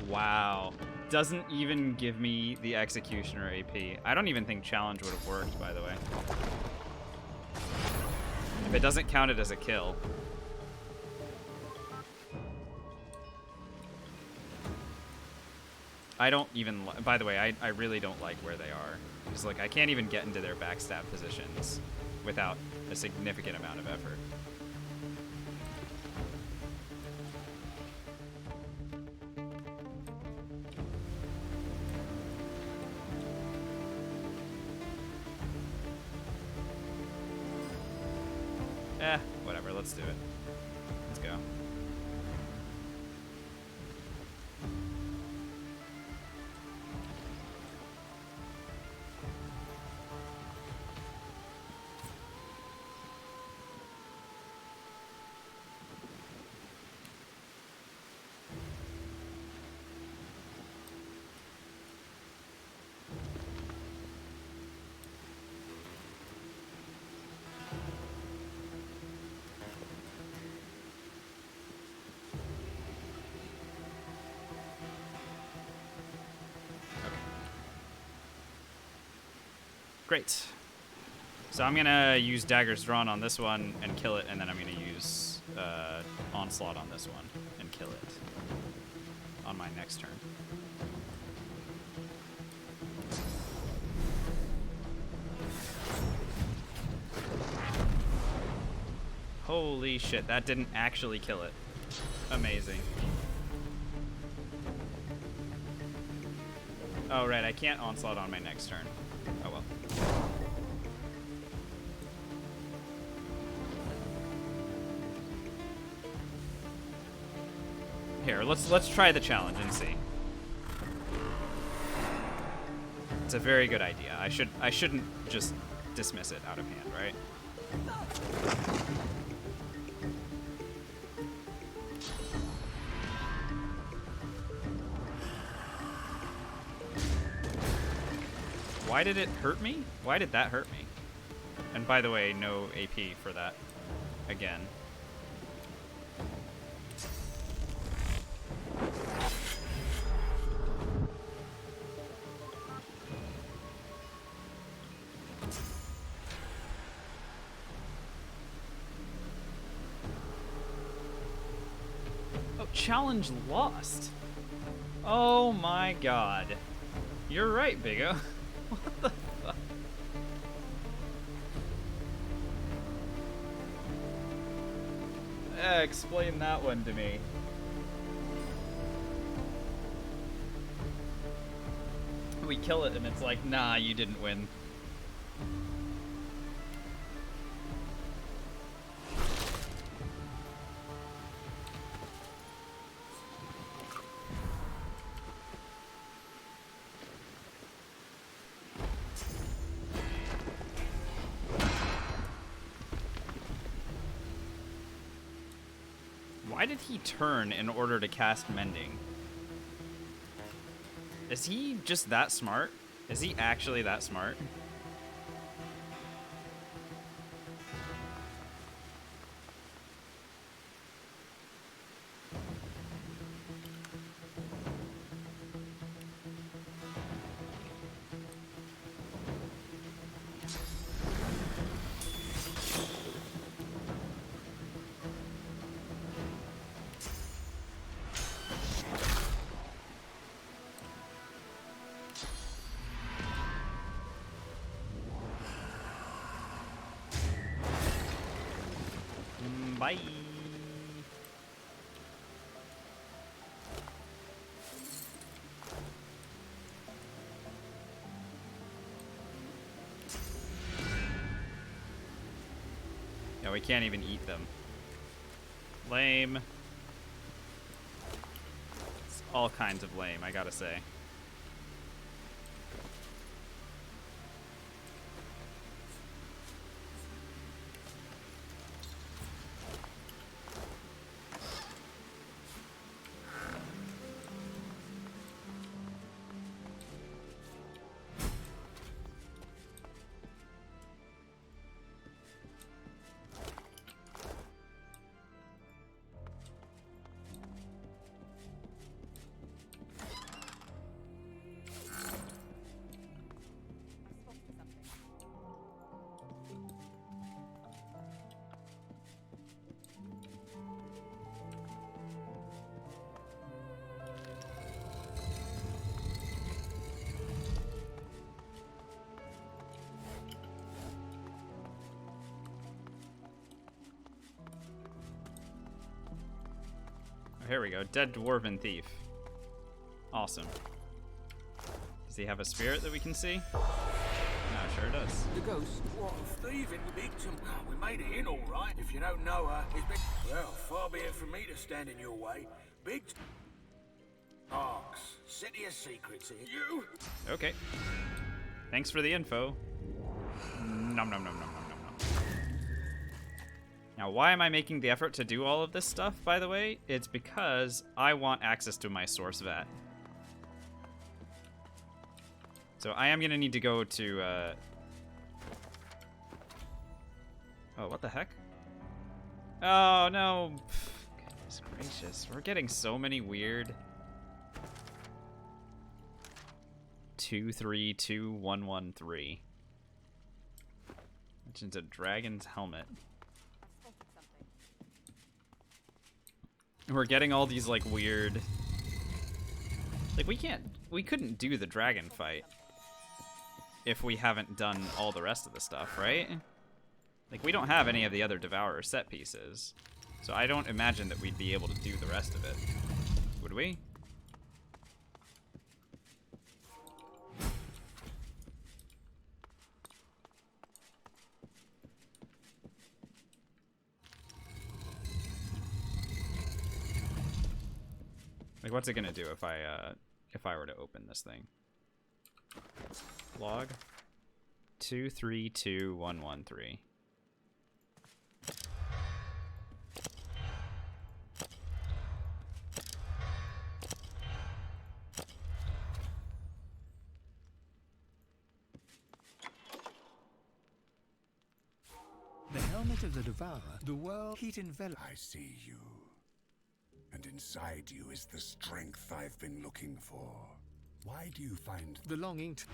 Wow. Doesn't even give me the Executioner AP. I don't even think challenge would have worked, by the way. If it doesn't count it as a kill. I don't even, by the way, I really don't like where they are. It's like, I can't even get into their backstab positions without a significant amount of effort. Whatever, let's do it. Let's go. Great. So I'm gonna use Daggers Drawn on this one and kill it, and then I'm gonna use Onslaught on this one and kill it on my next turn. Holy shit, that didn't actually kill it. Amazing. Oh right, I can't Onslaught on my next turn. Oh well. Here, let's try the challenge and see. It's a very good idea. I shouldn't just dismiss it out of hand, right? Why did it hurt me? Why did that hurt me? And by the way, no AP for that again. Oh, challenge lost. Oh my god. You're right, Biggo. What the fuck? Explain that one to me. We kill it and it's like, nah, you didn't win. Why did he turn in order to cast Mending? Is he just that smart? Is he actually that smart? Bye. Yeah, we can't even eat them. Lame. It's all kinds of lame, I gotta say. Here we go. Dead Dwarven Thief. Awesome. Does he have a spirit that we can see? No, sure does. The ghost? What, a thieving victim? We made it in all right. If you don't know her, it's big... Well, far be it from me to stand in your way. Big... Arks. City of Secrets here. You? Okay. Thanks for the info. Nom nom nom nom nom nom nom. Now, why am I making the effort to do all of this stuff, by the way? It's because I want access to my source vat. So I am going to need to go to... Oh, what the heck? Oh, no. Goodness gracious. We're getting so many weird... 232113. Mentions a dragon's helmet. We're getting all these like weird, like we couldn't do the dragon fight if we haven't done all the rest of the stuff, right? Like we don't have any of the other Devourer set pieces, so I don't imagine that we'd be able to do the rest of it, would we? Like, what's it gonna do if I were to open this thing? Log 232113. The helmet of the Devourer, the world heat enveloped. I see you. And inside you is the strength I've been looking for. Why do you find belonging to...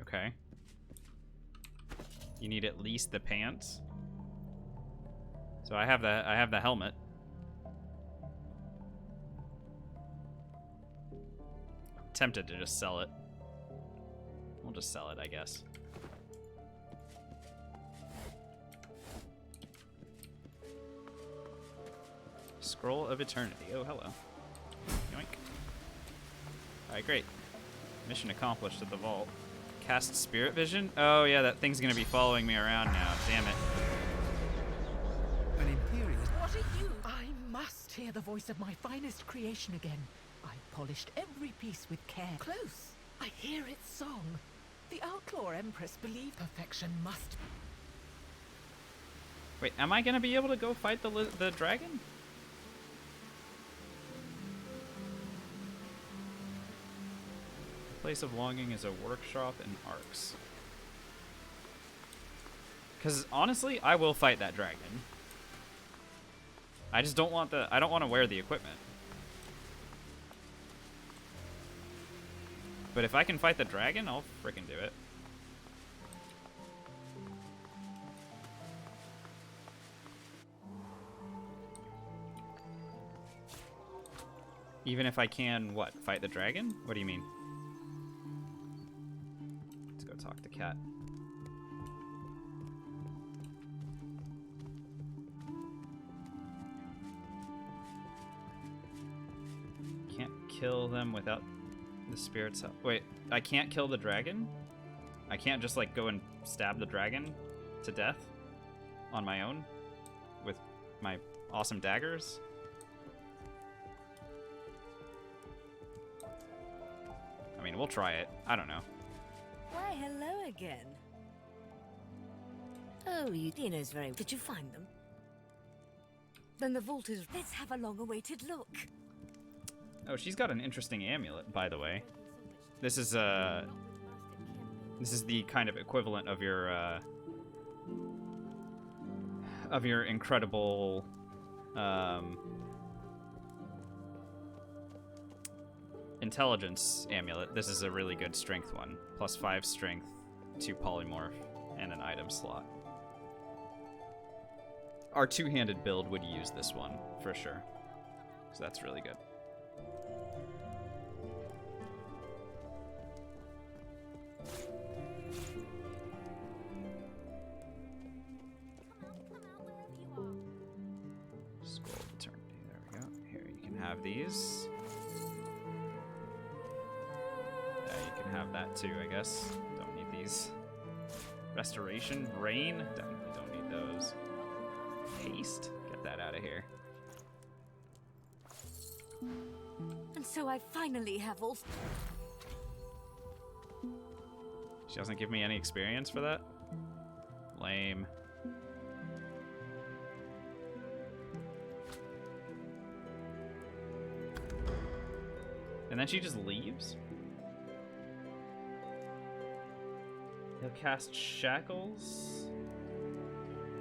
Okay. You need at least the pants. So I have the helmet. I'm tempted to just sell it. We'll just sell it, I guess. Scroll of Eternity. Oh, hello. Yoink. Alright, great. Mission accomplished at the vault. Cast Spirit Vision? Oh, yeah, that thing's gonna be following me around now. Damn it. An Imperious... What are you? I must hear the voice of my finest creation again. I polished every piece with care. Close. I hear its song. The Outlaw Empress believed perfection must... Wait, am I gonna be able to go fight the dragon? Place of longing is a workshop in Arks. Because honestly, I will fight that dragon. I just don't want I don't want to wear the equipment. But if I can fight the dragon, I'll frickin' do it. Even if I can, what, fight the dragon? What do you mean? Let's go talk to Cat. Can't kill them without the spirit's help. Wait, I can't kill the dragon? I can't just like go and stab the dragon to death on my own with my awesome daggers? I mean, we'll try it. I don't know. Why, hello again. Oh, you dinner's very... Did you find them? Then the vault is... Let's have a long-awaited look. Oh, she's got an interesting amulet, by the way. This is the kind of equivalent of your incredible intelligence amulet. This is a really good strength one. +5 strength, 2 polymorph, and an item slot. Our two-handed build would use this one, for sure. So that's really good. Scroll of Eternity, there we go. Here, you can have these. Yeah, you can have that too, I guess. Don't need these. Restoration, Rain, definitely don't need those. Haste, get that out of here. And so I finally have all... She doesn't give me any experience for that? Lame. And then she just leaves? He'll cast Shackles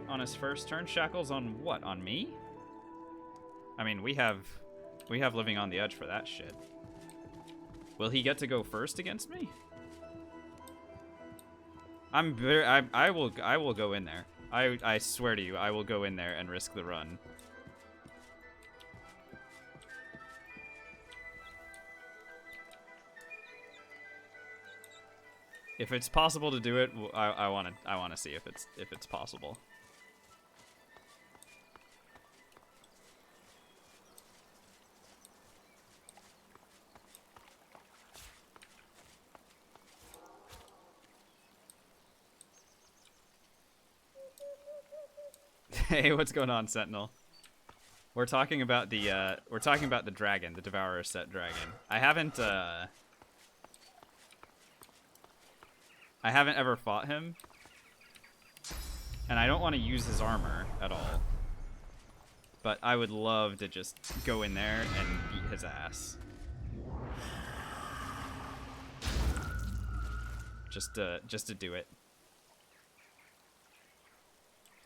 on his first turn. Shackles on what? On me? I mean, we have Living on the Edge for that shit. Will he get to go first against me? I will go in there. I swear to you, I will go in there and risk the run. If it's possible to do it, I want to see if it's possible. Hey, what's going on, Sentinel? We're talking about the dragon, the Devourer set dragon. I haven't ever fought him, and I don't want to use his armor at all. But I would love to just go in there and beat his ass. Just to do it.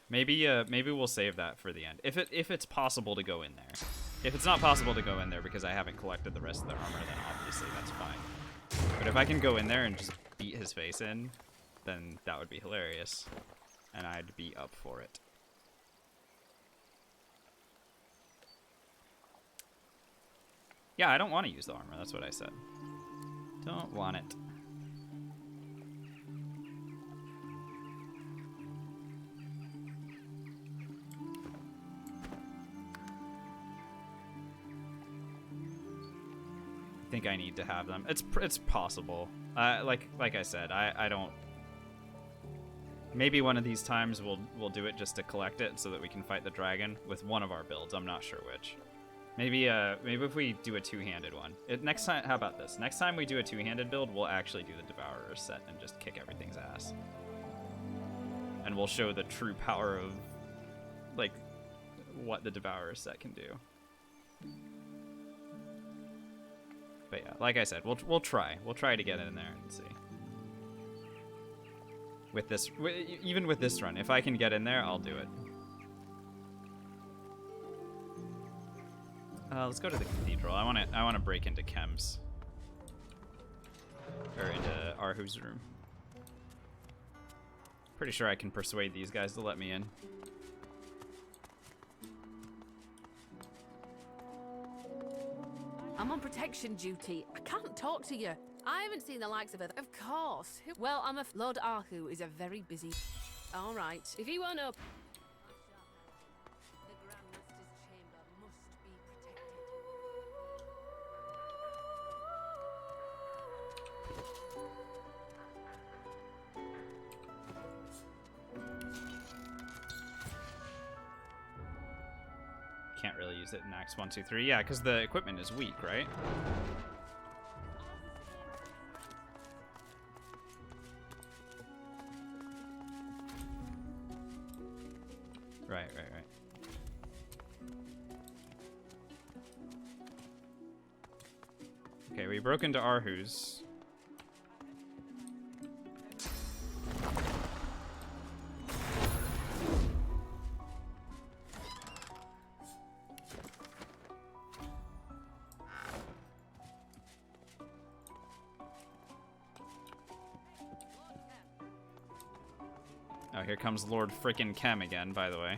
Maybe we'll save that for the end. If it's possible to go in there. If it's not possible to go in there because I haven't collected the rest of the armor, then obviously that's fine. But if I can go in there and just beat his face in, then that would be hilarious. And I'd be up for it. Yeah, I don't want to use the armor, that's what I said. Don't want it. I think I need to have them. It's possible. Like I said, I don't. Maybe one of these times we'll do it just to collect it so that we can fight the dragon with one of our builds. I'm not sure which. Maybe if we do a two-handed one. Next time, how about this? Next time we do a two-handed build, we'll actually do the Devourer set and just kick everything's ass. And we'll show the true power of like what the Devourer set can do. But yeah, like I said, we'll try. We'll try to get in there and see. With this, even with this run, if I can get in there, I'll do it. Let's go to the cathedral. I want to break into Chem's or into Arhu's room. Pretty sure I can persuade these guys to let me in. I'm on protection duty. I can't talk to you. I haven't seen the likes of it. Of course. Well, Lord Arhu is a very busy... All right. If you won't up... can't really use it in Acts 1, 2, 3. Yeah, because the equipment is weak, right? Right. Okay, we broke into Arhu's. Oh, here comes Lord Frickin' Kem again, by the way.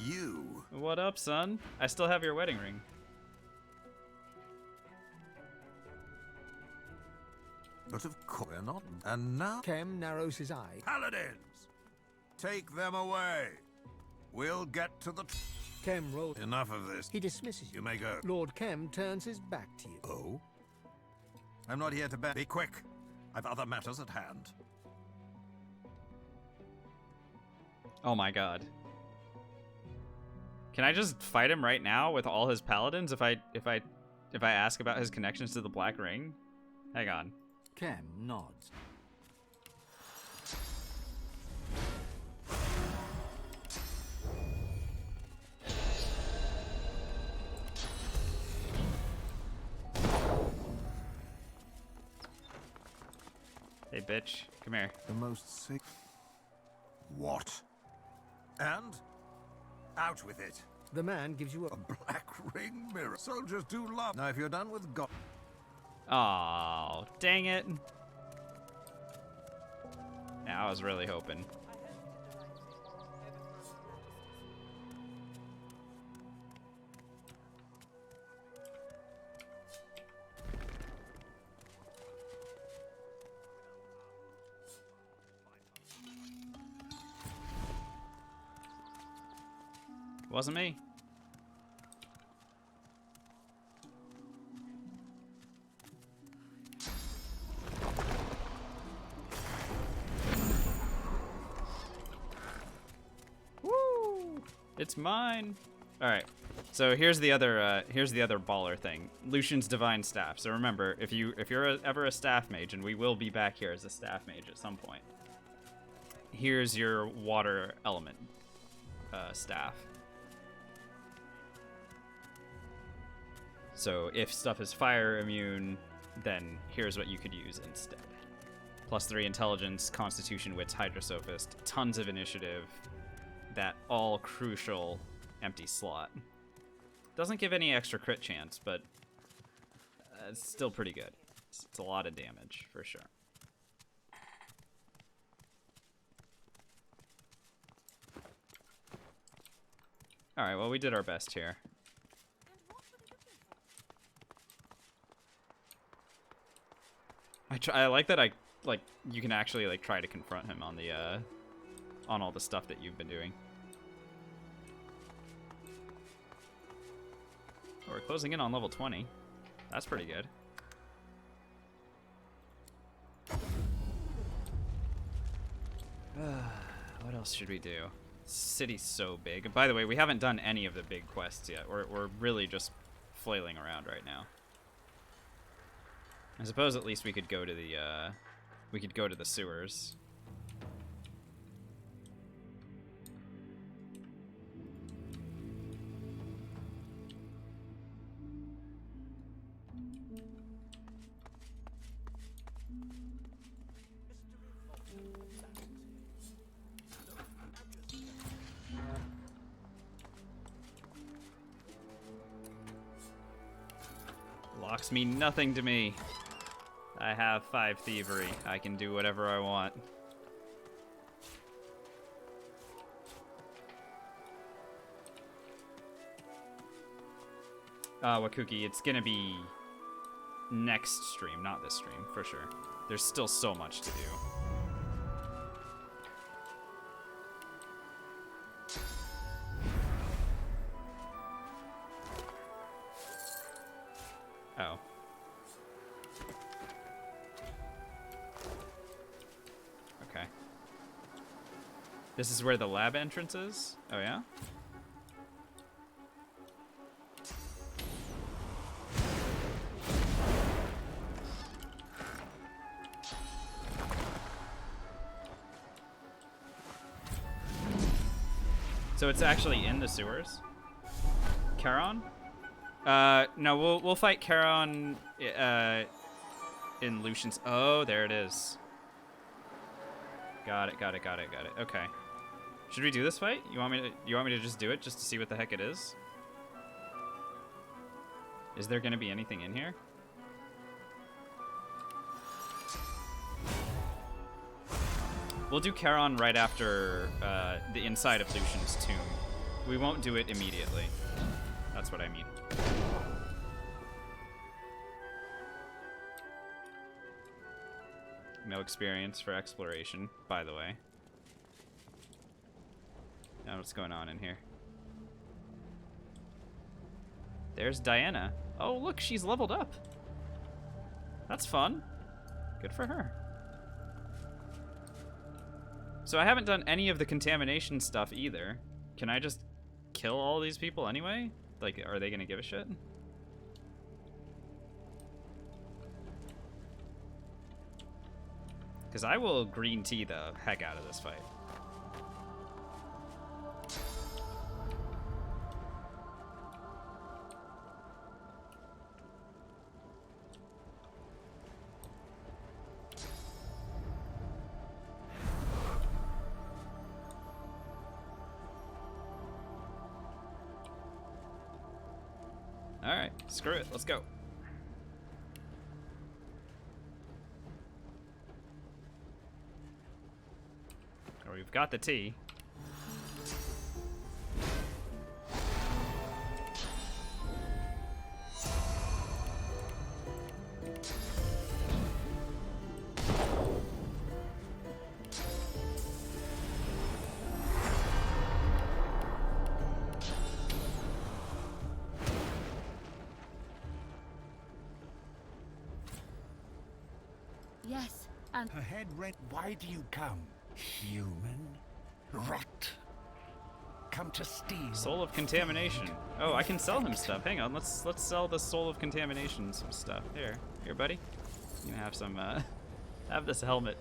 You? What up, son? I still have your wedding ring. But of course we're not. And now Kem narrows his eye. Paladins! Take them away. We'll get to the... Kem rolls. Enough of this. He dismisses You may go. Lord Kem turns his back to you. Oh? I'm not here to Be quick. I've other matters at hand. Oh my god. Can I just fight him right now with all his paladins if I ask about his connections to the Black Ring? Hang on. Kem nods. Hey, bitch. Come here. The most sick... What? And? Out with it. The man gives you a black ring mirror. Soldiers do love... Now, if you're done with God... Oh, dang it. Yeah, I was really hoping. Wasn't me. Woo! It's mine. All right. So here's the other baller thing. Lucian's divine staff. So remember, if you're ever a staff mage, and we will be back here as a staff mage at some point. Here's your water element staff. So if stuff is fire immune, then here's what you could use instead. +3 intelligence, constitution, wits, hydrosophist, tons of initiative, that all crucial empty slot. Doesn't give any extra crit chance, but it's still pretty good. It's a lot of damage, for sure. Alright, well, we did our best here. I like that you can actually try to confront him on the on all the stuff that you've been doing. We're closing in on level 20. That's pretty good. What else should we do? City's so big. By the way, we haven't done any of the big quests yet. We're really just flailing around right now. I suppose at least we could go to the sewers. Locks mean nothing to me. I have 5 thievery. I can do whatever I want. Wakuki, it's gonna be next stream, not this stream, for sure. There's still so much to do. Oh. Okay. This is where the lab entrance is? Oh, yeah? So it's actually in the sewers? Charon? No, we'll fight Charon in Lucian's. Oh, there it is. Got it. Okay. Should we do this fight? You want me to just do it just to see what the heck it is? Is there gonna be anything in here? We'll do Charon right after the inside of Lucian's tomb. We won't do it immediately. That's what I mean. No experience for exploration, by the way. Now what's going on in here? There's Diana. Oh, look, she's leveled up. That's fun. Good for her. So I haven't done any of the contamination stuff either. Can I just kill all these people anyway? Like, are they gonna give a shit? Because I will green tea the heck out of this fight. Alright, screw it, let's go. Or we've got the tea. Yes, and Her head red. Why do you come, human? Rot. Come to steal. Soul of Contamination. Oh, I can sell him stuff. Hang on, let's sell the Soul of Contamination some stuff. Here, buddy. You can have some. Have this helmet.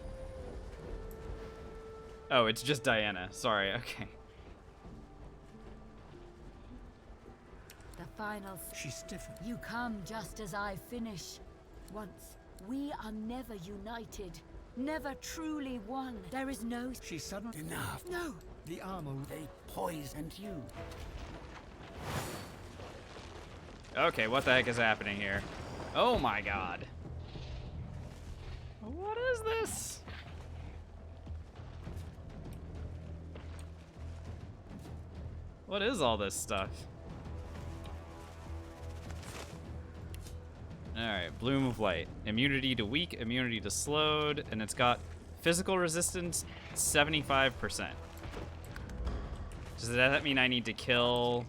Oh, it's just Diana. Sorry. Okay. the final. She stiffened. You come just as I finish. Once, we are never united. Never truly one. There is no. She suddenly. Enough. No. The armor. They poisoned you. Okay, what the heck is happening here? Oh my god. What is this? What is all this stuff? Alright, Bloom of Light. Immunity to weak, immunity to slowed, and it's got physical resistance 75%. Does that mean I need to kill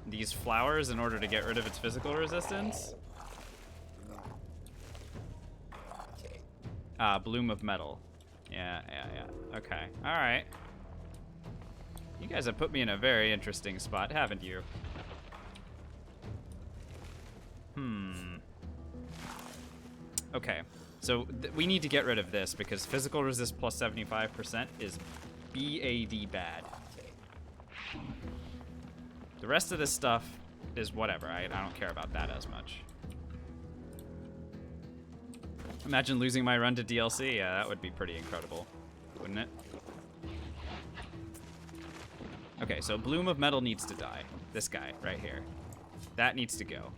these flowers in order to get rid of its physical resistance? Bloom of Metal. Yeah. Okay, alright. You guys have put me in a very interesting spot, haven't you? Okay, so we need to get rid of this because physical resist plus 75% is BAD bad. The rest of this stuff is whatever. I don't care about that as much. Imagine losing my run to DLC. Yeah, that would be pretty incredible, wouldn't it? Okay, so Bloom of Metal needs to die. This guy right here. That needs to go.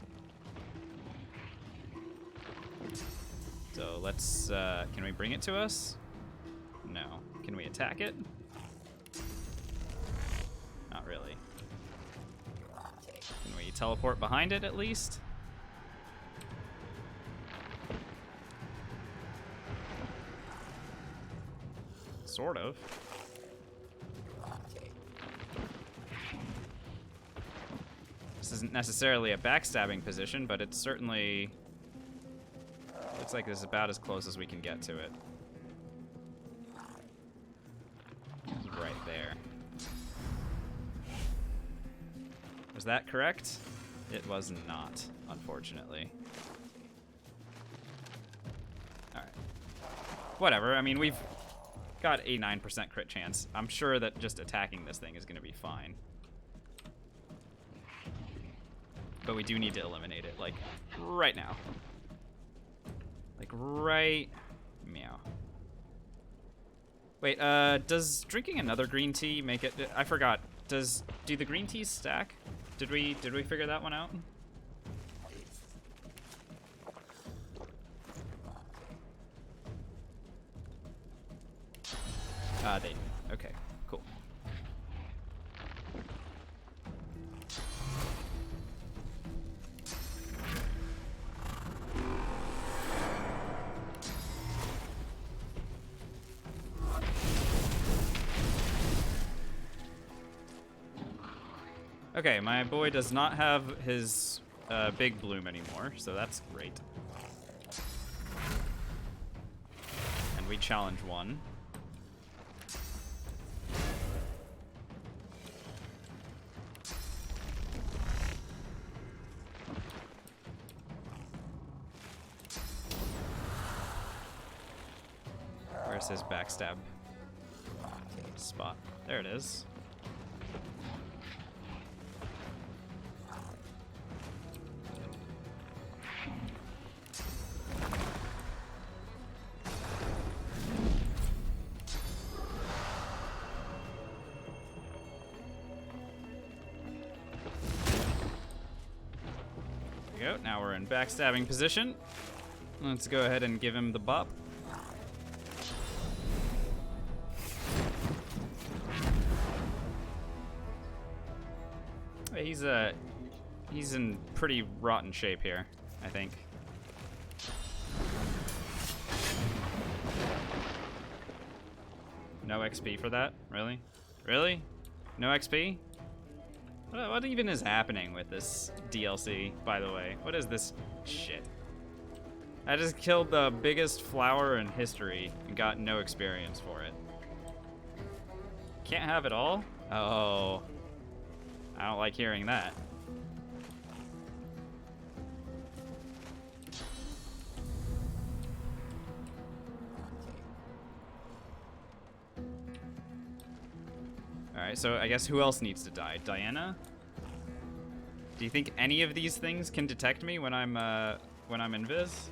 So let's, can we bring it to us? No. Can we attack it? Not really. Can we teleport behind it at least? Sort of. This isn't necessarily a backstabbing position, but it's certainly... looks like this is about as close as we can get to it. Right there. Was that correct? It was not, unfortunately. Alright. Whatever, I mean, we've got a 9% crit chance. I'm sure that just attacking this thing is going to be fine. but we do need to eliminate it, like, right now. Like, right... meow. Wait, does drinking another green tea make it... I forgot. Do the green teas stack? Did we figure that one out? They do. Okay, cool. Okay, my boy does not have his big bloom anymore, so that's great. And we challenge one. Where's his backstab spot? There it is. There we go. Now we're in backstabbing position. Let's go ahead and give him the bop. He's in pretty rotten shape here, I think. No XP for that? Really? Really? No XP? What even is happening with this DLC, by the way? What is this shit? I just killed the biggest flower in history and got no experience for it. Can't have it all? Oh. I don't like hearing that. Alright, so I guess who else needs to die? Diana? Do you think any of these things can detect me when I'm invis?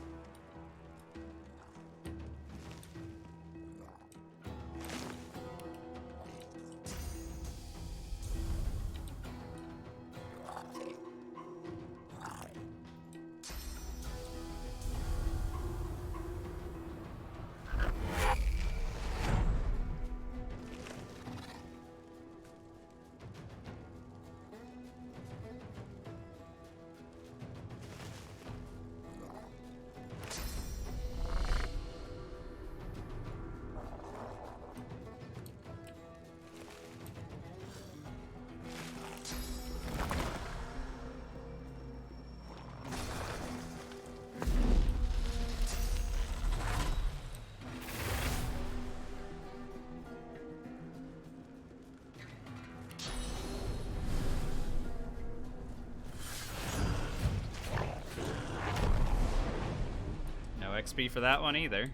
XP for that one either.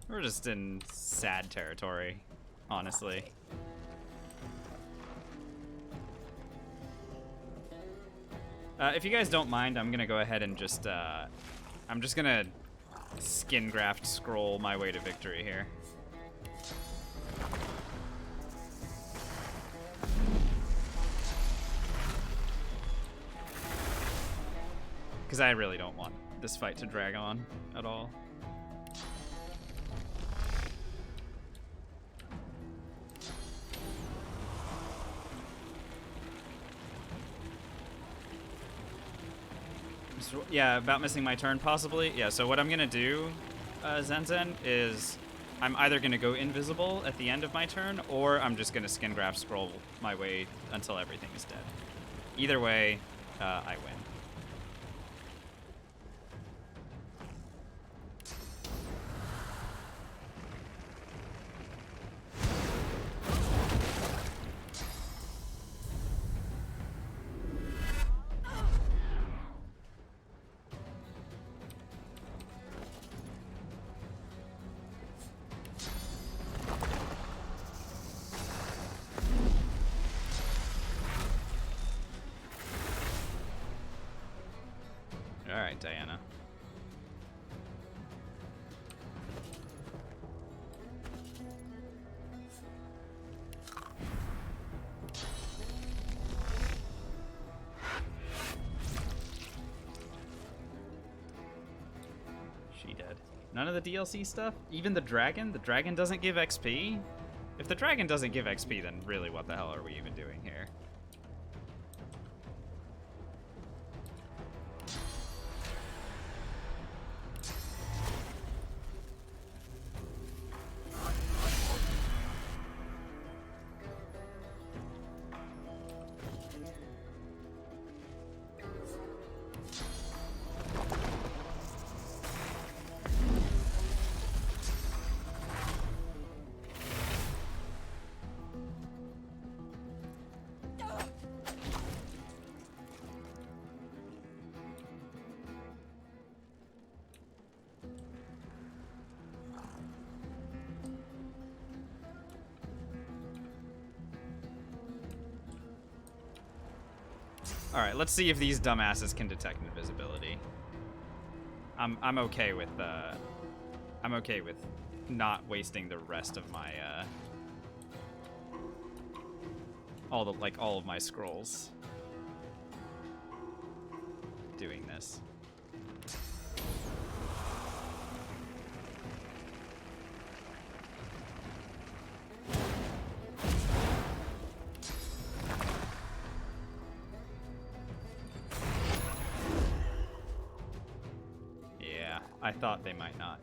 We're just in sad territory, honestly. If you guys don't mind, I'm gonna go ahead and just, I'm just gonna skin graft scroll my way to victory here. Because I really don't want this fight to drag on at all. So, yeah, about missing my turn possibly. Yeah, so what I'm gonna do, Zenzen, is I'm either gonna go invisible at the end of my turn, or I'm just gonna skin graft scroll my way until everything is dead. Either way, I win. point, Diana. She dead. None of the DLC stuff? Even the dragon? The dragon doesn't give XP? If the dragon doesn't give XP, then really what the hell are we even doing here? All right, let's see if these dumbasses can detect invisibility. I'm okay with not wasting the rest of my all of my scrolls doing this. I thought they might not.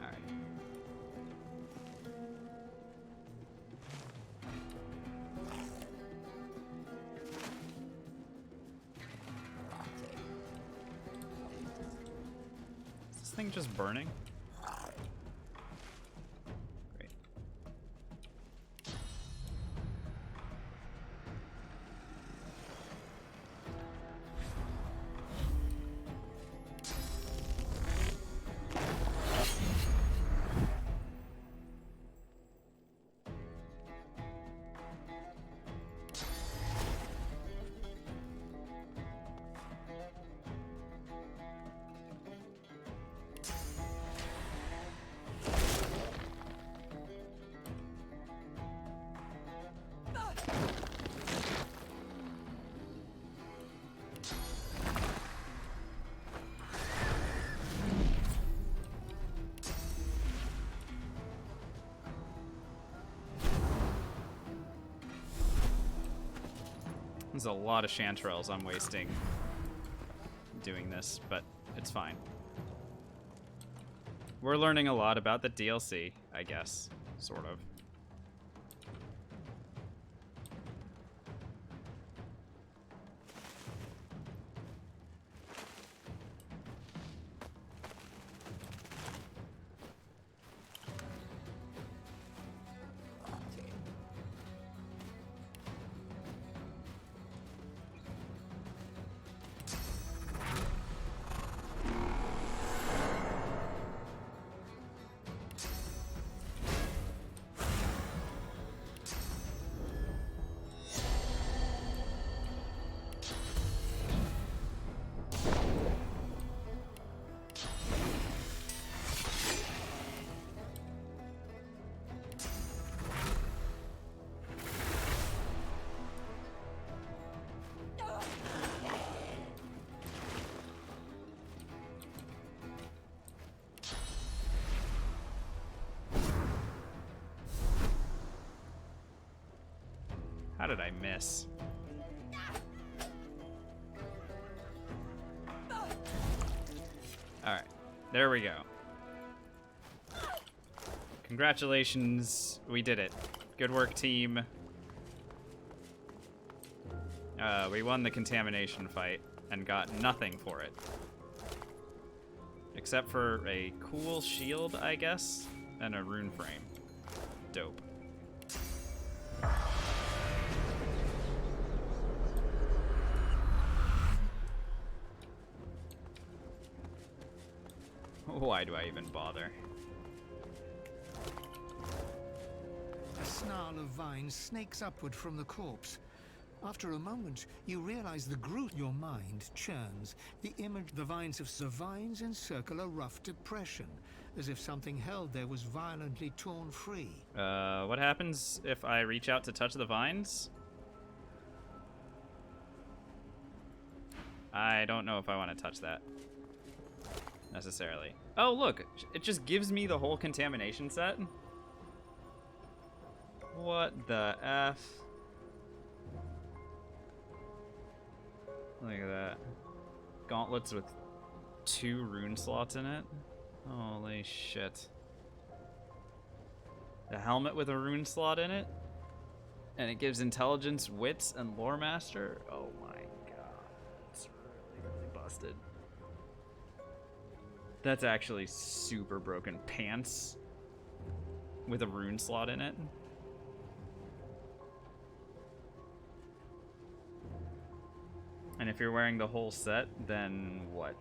All right. Is this thing just burning? There's a lot of chanterelles I'm wasting doing this, but it's fine. We're learning a lot about the DLC, I guess, sort of. How did I miss? Alright, there we go. Congratulations, we did it. Good work, team. We won the contamination fight and got nothing for it. Except for a cool shield, I guess, and a rune frame. Dope. Why do I even bother? snarl of vines snakes upward from the corpse. After a moment, you realize the Groot. Your mind churns. The image, the vines encircle a rough depression, as if something held there was violently torn free. What happens if I reach out to touch the vines? I don't know if I want to touch that necessarily. Oh, look, it just gives me the whole contamination set. What the F? Look at that. Gauntlets with 2 rune slots in it. Holy shit. The helmet with a rune slot in it. And it gives intelligence, wits, and lore master. Oh my god. It's really busted. That's actually super broken. Pants with a rune slot in it. And if you're wearing the whole set, then what?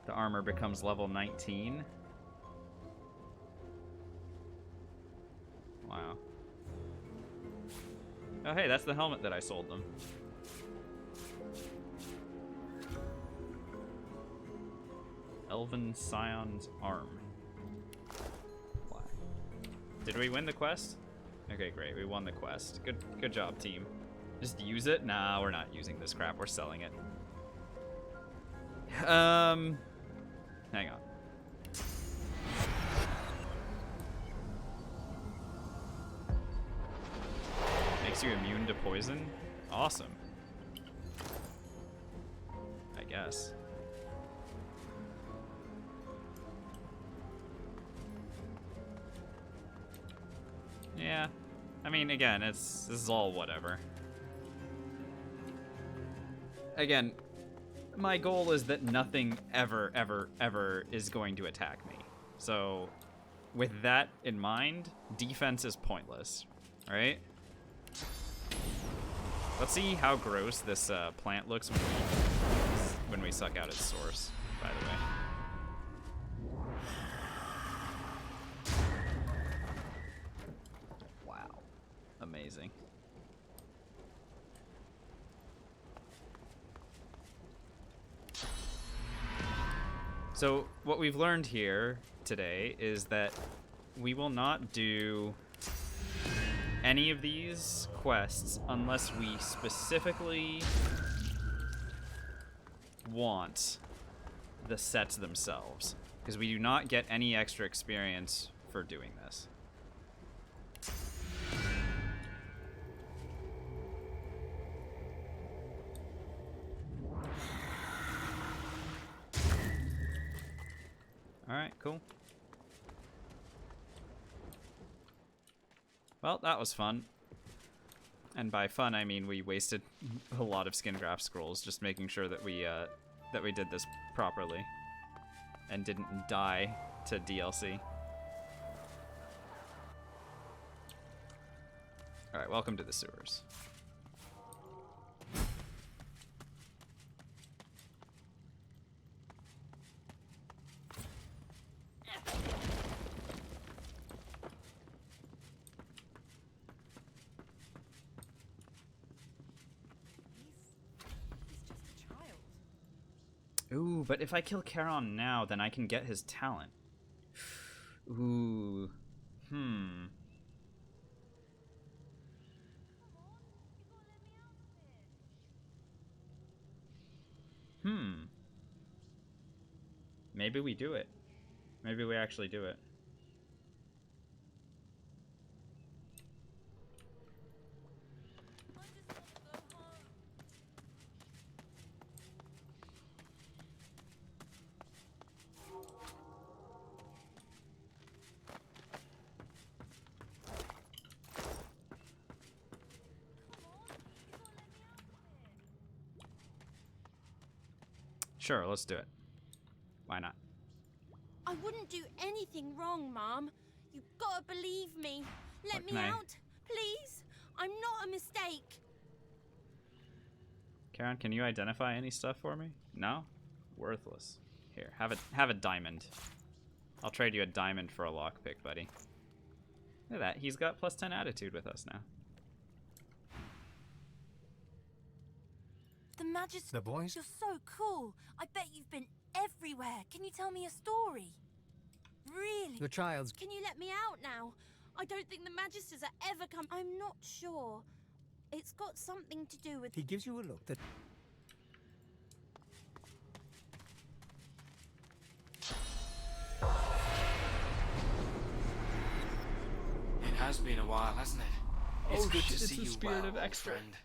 The armor becomes level 19. Wow. Oh hey, that's the helmet that I sold them. Elven Scion's arm. Why? Did we win the quest? Okay, great. We won the quest. Good job, team. Just use it? Nah, we're not using this crap. We're selling it. Hang on. Makes you immune to poison? Awesome. I guess. Yeah. I mean, again, this is all whatever. Again, my goal is that nothing ever is going to attack me. So, with that in mind, defense is pointless, right? Let's see how gross this plant looks when we suck out its source, by the way. Wow. Amazing. So what we've learned here today is that we will not do any of these quests unless we specifically want the sets themselves, because we do not get any extra experience for doing this. Alright, cool. Well, that was fun. And by fun, I mean we wasted a lot of skin graph scrolls just making sure that we did this properly and didn't die to DLC. Alright, welcome to the sewers. Ooh, but if I kill Charon now, then I can get his talent. Ooh. Maybe we do it. Maybe we actually do it. Sure, let's do it. Why not? I wouldn't do anything wrong, Mom. You've got to believe me. Let me can I- out, please. I'm not a mistake. Karen, can you identify any stuff for me? No? Worthless. Here, have a diamond. I'll trade you a diamond for a lockpick, buddy. Look at that. He's got +10 attitude with us now. The Magister. The boys? You're so cool. I bet you've been everywhere. Can you tell me a story? Really? The child's... Can you let me out now? I don't think the Magisters are ever come. I'm not sure. It's got something to do with... He gives you a look that... It has been a while, hasn't it? It's good to see the you spirit well, of old extra. friend.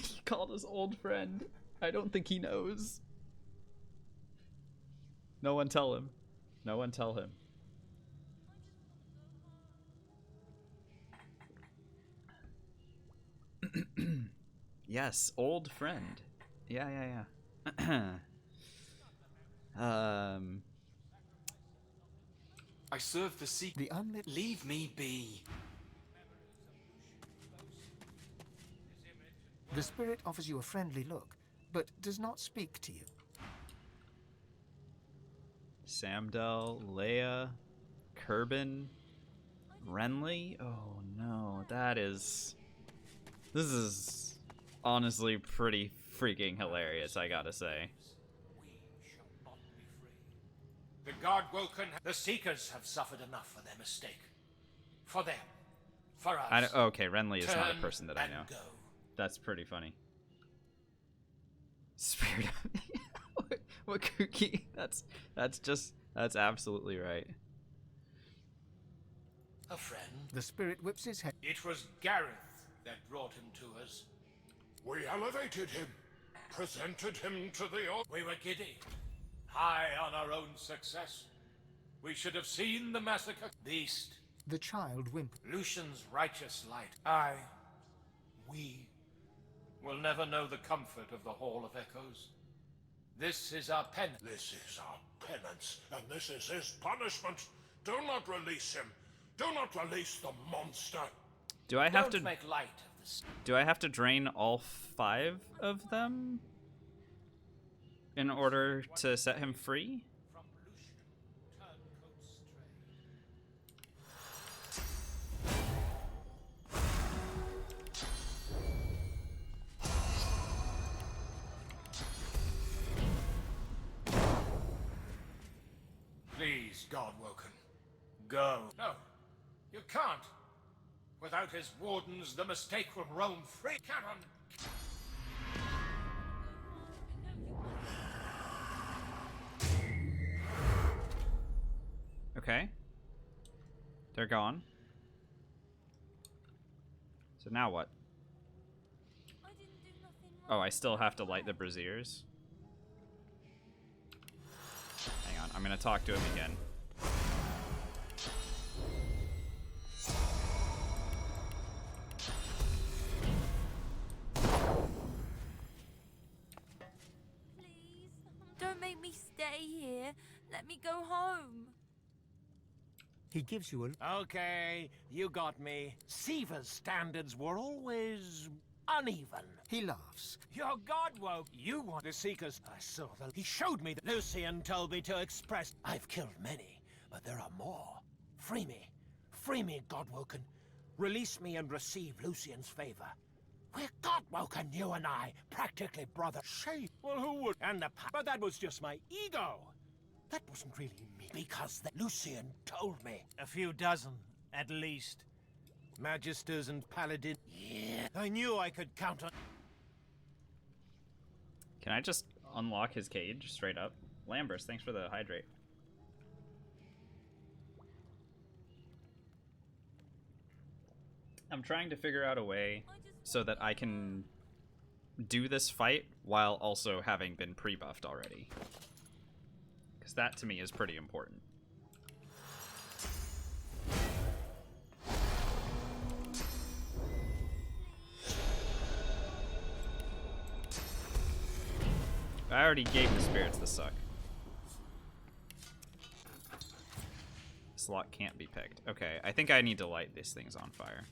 He called us old friend. I don't think he knows. No one tell him. No one tell him. Yes, old friend. Yeah. I serve the secret. The unlit... Leave me be. The spirit offers you a friendly look, but does not speak to you. Samdel, Leia, Kerbin, Renly? Oh no, this is honestly pretty freaking hilarious, I gotta say. The God-woken, the Seekers have suffered enough for their mistake. For them. For us. Okay, Renly is not a Turn person that I know. and go. That's pretty funny. Spirit of... what kooky? That's absolutely right. A friend. The spirit whips his head. It was Gareth that brought him to us. We elevated him, presented him to the... We were giddy. High on our own success. We should have seen the massacre. Beast. The child whimpers. Lucian's righteous light. We will never know the comfort of the Hall of Echoes. This is our penance. This is our penance, and this is his punishment. Do not release him. Do not release the monster. Do I have Don't make light of this. Do I have to drain all 5 of them in order to set him free? Please, God-woken. Go. No, you can't. Without his wardens, the mistake will roam free. Cannon. Okay. They're gone. So now what? Oh, I still have to light the braziers. Hang on, I'm gonna talk to him again. Don't make me stay here. Let me go home. He gives you a... Okay, you got me. Siva's standards were always uneven. He laughs. Your God woke. You want the Seekers. I saw them. He showed me that Lucian told me to express. I've killed many, but there are more. Free me. Free me, God-woken. Release me and receive Lucian's favor. We're God-woken, you and I. Practically brother. Shame. Well, who would? And the but that was just my ego. That wasn't really me. Because Lucian told me. A few dozen, at least. Magisters and Paladin. Yeah. I knew I could count on... Can I just unlock his cage straight up? Lambers, thanks for the hydrate. I'm trying to figure out a way so that I can do this fight while also having been pre-buffed already. Because that to me is pretty important. I already gave the spirits the suck. This lock can't be picked. Okay, I think I need to light these things on fire.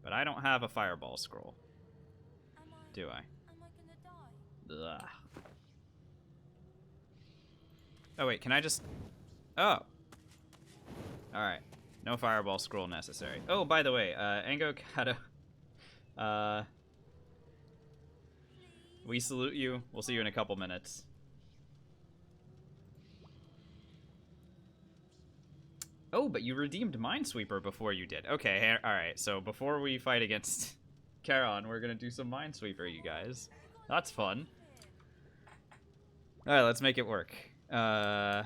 But I don't have a fireball scroll. Do I? Ugh. Oh wait, can I just... Oh! Alright. No fireball scroll necessary. Oh, by the way, Ango Kato, we salute you. We'll see you in a couple minutes. Oh, but you redeemed Minesweeper before you did. Okay, alright, so before we fight against Charon, we're gonna do some Minesweeper, you guys. That's fun. Alright, let's make it work. So,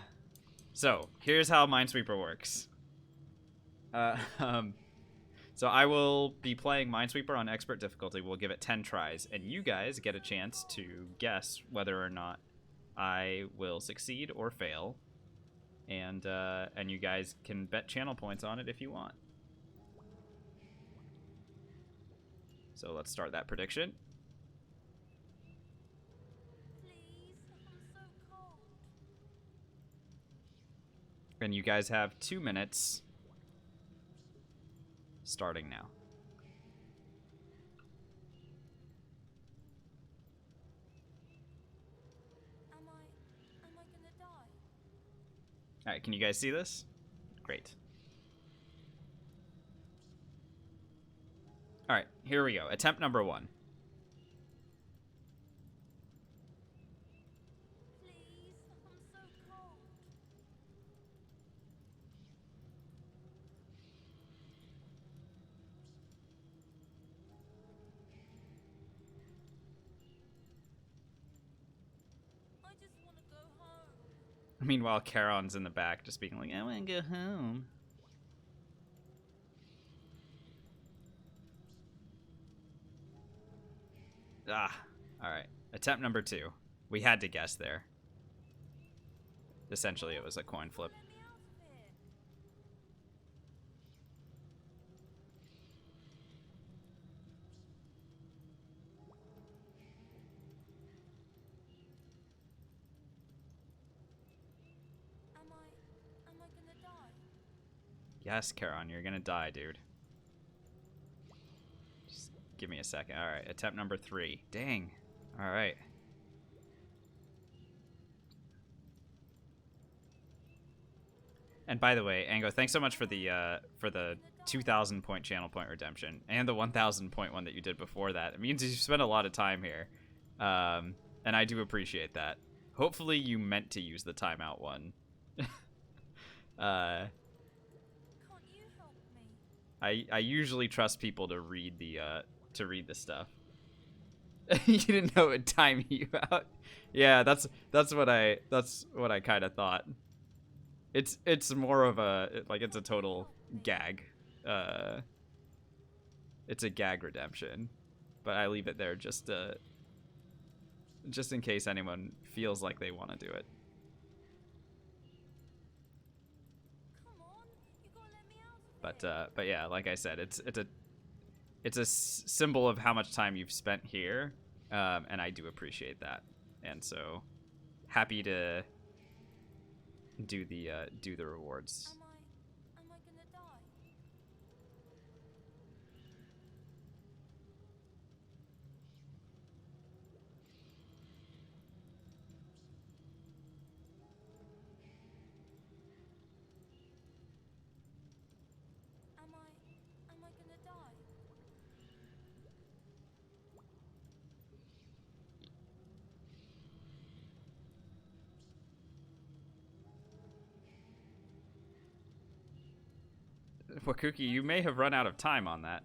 here's how Minesweeper works. So I will be playing Minesweeper on expert difficulty. We'll give it 10 tries, and you guys get a chance to guess whether or not I will succeed or fail. And you guys can bet channel points on it if you want. So let's start that prediction. And you guys have 2 minutes starting now. Am I gonna die? Alright, can you guys see this? Great. Alright, here we go. Attempt number 1. Please, I'm so cold. I just want to go home. Meanwhile, Charon's in the back just being like, I want to go home. Ah, alright. Attempt number 2. We had to guess there. Essentially, it was a coin flip. Am I gonna die? Yes, Charon, you're gonna die, dude. Just give me a second. Alright, attempt number 3. Dang. Alright. And by the way, Ango, thanks so much for the 2,000 point channel point redemption and the 1,000 point one that you did before that. It means you spent a lot of time here, and I do appreciate that. Hopefully, you meant to use the timeout one. Can't you help me? I usually trust people to read the stuff. You didn't know it would time you out. Yeah, that's what I kind of thought. It's more of a it's a total gag. It's a gag redemption, but I leave it there just in case anyone feels like they want to do it. But yeah, like I said, it's a symbol of how much time you've spent here, and I do appreciate that, and so happy to do the rewards. Am I gonna die? Am I gonna die? Wakuki, you may have run out of time on that.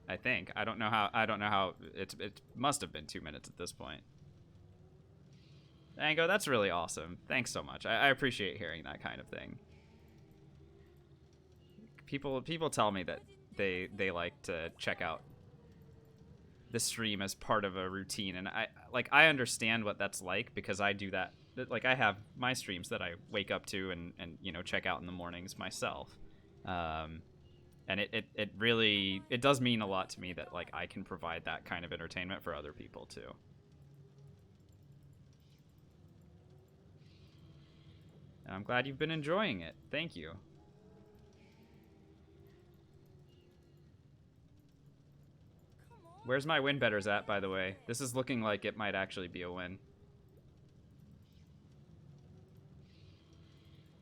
I think. I don't know how it must have been 2 minutes at this point. Ango, that's really awesome. Thanks so much. I appreciate hearing that kind of thing. People tell me that they like to check out the stream as part of a routine, and I understand what that's like because I do that. Like, I have my streams that I wake up to and check out in the mornings myself. And it really does mean a lot to me that I can provide that kind of entertainment for other people too. And I'm glad you've been enjoying it. Thank you. Where's my win betters at, by the way? This is looking like it might actually be a win.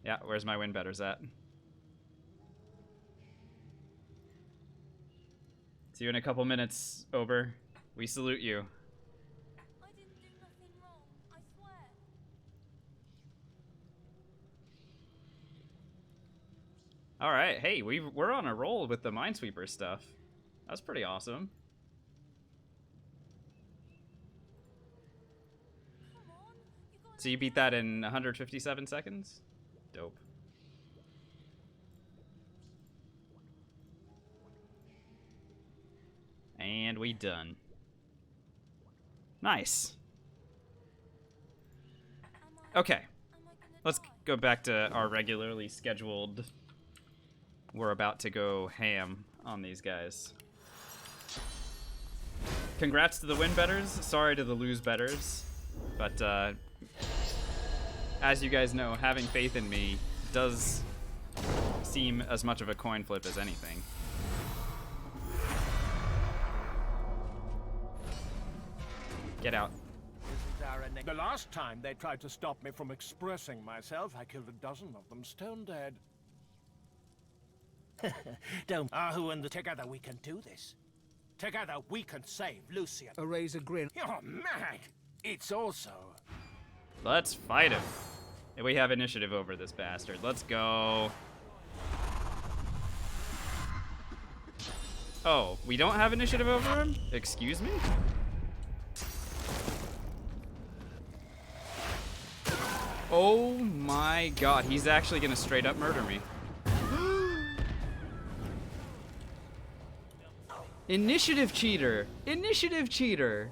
Yeah, where's my win betters at? See you in a couple minutes, Ober. We salute you. I didn't do nothing wrong, I swear. All right, hey, we're on a roll with the Minesweeper stuff. That's pretty awesome. So you beat that in 157 seconds? Dope. And we done. Nice. Okay. Let's go back to our regularly scheduled... We're about to go ham on these guys. Congrats to the win betters. Sorry to the lose betters. But as you guys know, having faith in me does seem as much of a coin flip as anything. Get out. The last time they tried to stop me from expressing myself, I killed a dozen of them stone dead. Don't. Ahu and together we can do this. Together we can save Lucian. A razor grin. You're mad. It's also... Let's fight him. And we have initiative over this bastard. Let's go. Oh, we don't have initiative over him? Excuse me? Oh my god, he's actually gonna straight up murder me. Initiative cheater! Initiative cheater!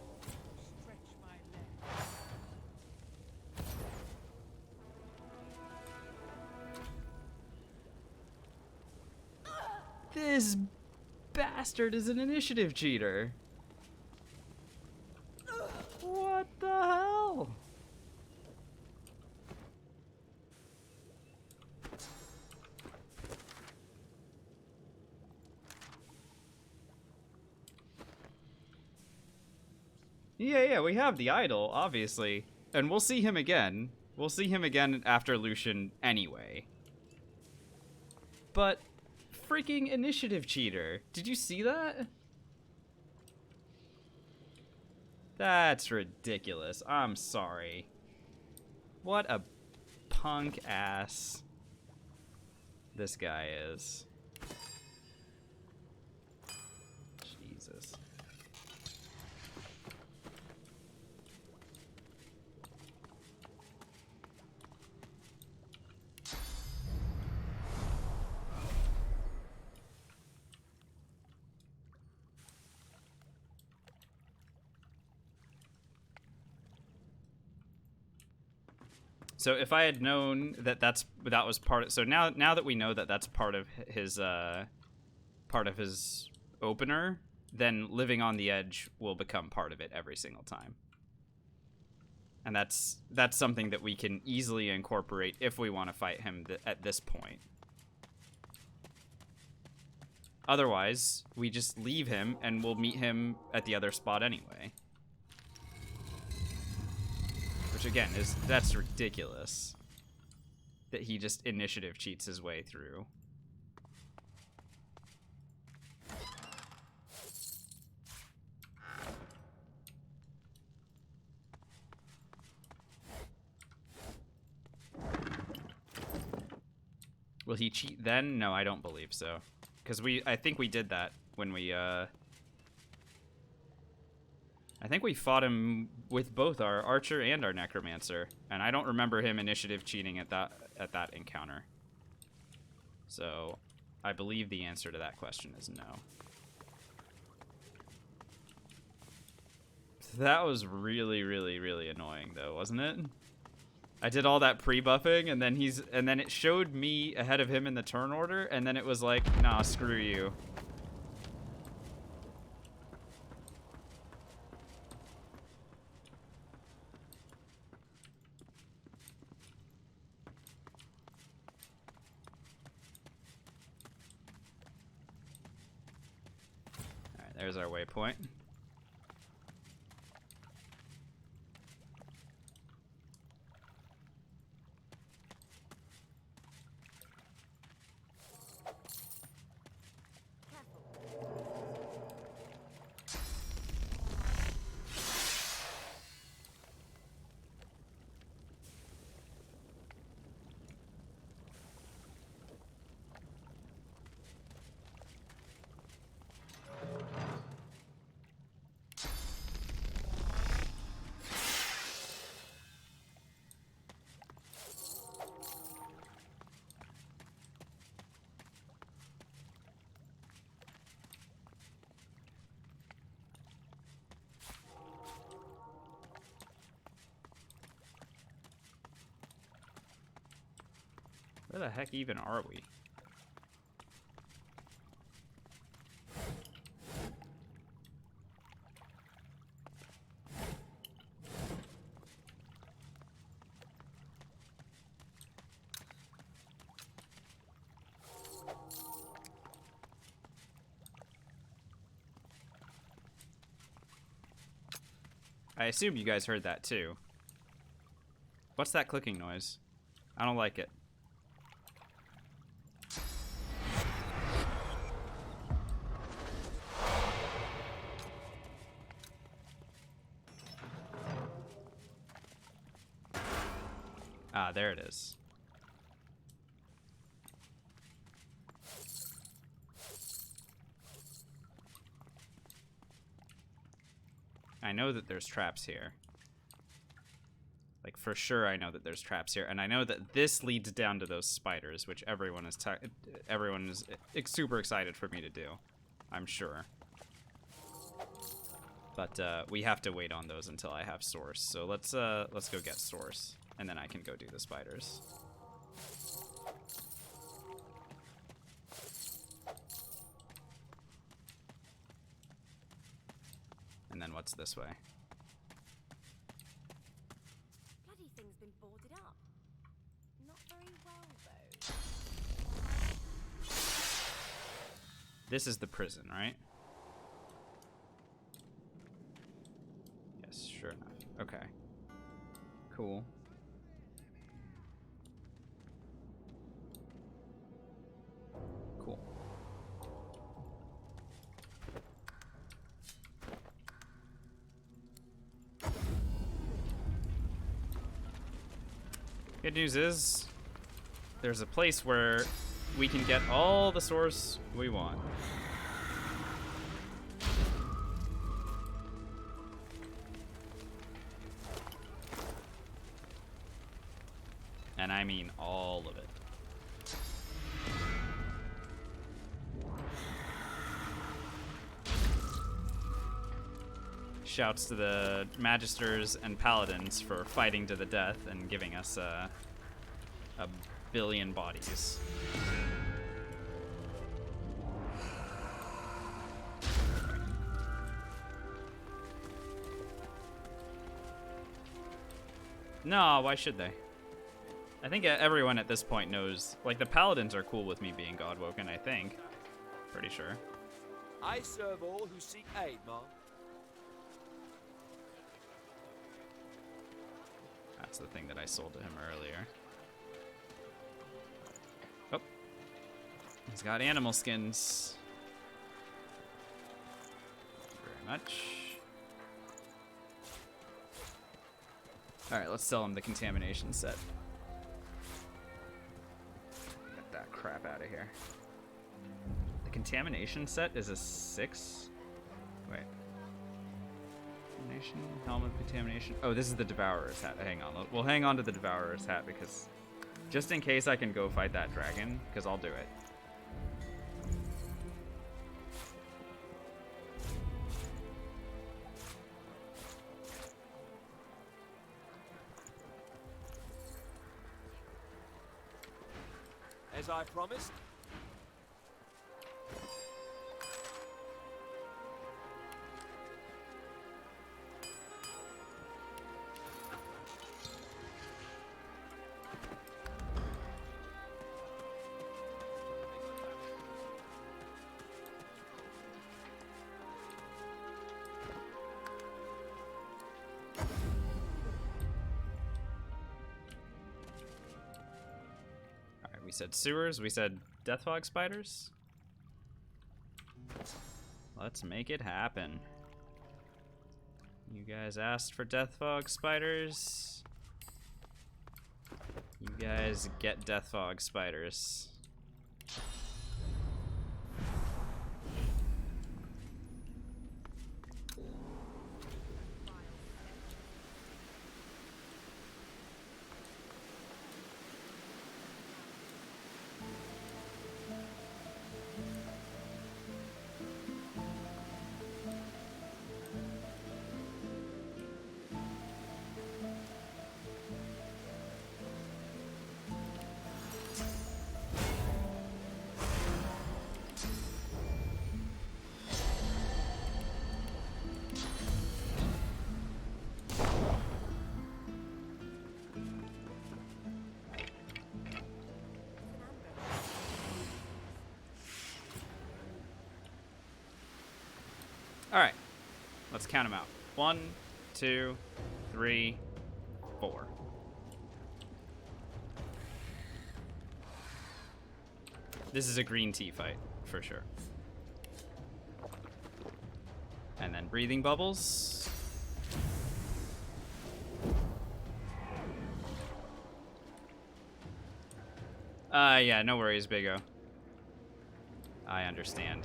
This bastard is an initiative cheater. What the hell? Yeah, we have the idol, obviously. And we'll see him again. We'll see him again after Lucian anyway. But freaking initiative cheater. Did you see that? That's ridiculous. I'm sorry. What a punk ass this guy is. Jesus. So if I had known that that was part of, so now that we know that that's part of his opener, then living on the edge will become part of it every single time. And that's something that we can easily incorporate if we want to fight him at this point. Otherwise, we just leave him and we'll meet him at the other spot anyway. Which again that's ridiculous that he just initiative cheats his way through. Will he cheat then? No, I don't believe so. Because I think we did that when we I think we fought him with both our archer and our necromancer, and I don't remember him initiative cheating at that encounter. So, I believe the answer to that question is no. That was really, really, really annoying, though, wasn't it? I did all that pre-buffing, and then it showed me ahead of him in the turn order, and then it was like, nah, screw you. There's our waypoint. Where the heck even are we? I assume you guys heard that too. What's that clicking noise? I don't like it. Ah, there it is. I know that there's traps here. Like, for sure I know that there's traps here. And I know that this leads down to those spiders, which everyone is super excited for me to do. I'm sure. But we have to wait on those until I have Source. So let's go get Source, and then I can go do the spiders. And then what's this way? Bloody thing's been boarded up. Not very well, though. This is the prison, right? Yes, sure enough. Okay. Cool. Cool. Good news is, there's a place where we can get all the Source we want. And I mean all of it. Shouts to the Magisters and Paladins for fighting to the death and giving us a billion bodies. No, why should they? I think everyone at this point knows, like, the Paladins are cool with me being Godwoken, I think. Pretty sure. I serve all who seek aid, Mom. That's the thing that I sold to him earlier. Oh. He's got animal skins. Thank you very much. Alright, let's sell him the contamination set. Get that crap out of here. The contamination set is a 6? Wait. Contamination, helm of contamination. Oh, this is the Devourer's hat. Hang on. We'll hang on to the Devourer's hat because just in case I can go fight that dragon, because I'll do it. As I promised. We said sewers, we said Deathfog spiders. Let's make it happen. You guys asked for Deathfog spiders. You guys get Deathfog spiders. Let's count them out. 1, 2, 3, 4. This is a green tea fight, for sure. And then breathing bubbles. Yeah, no worries, Big O. I understand.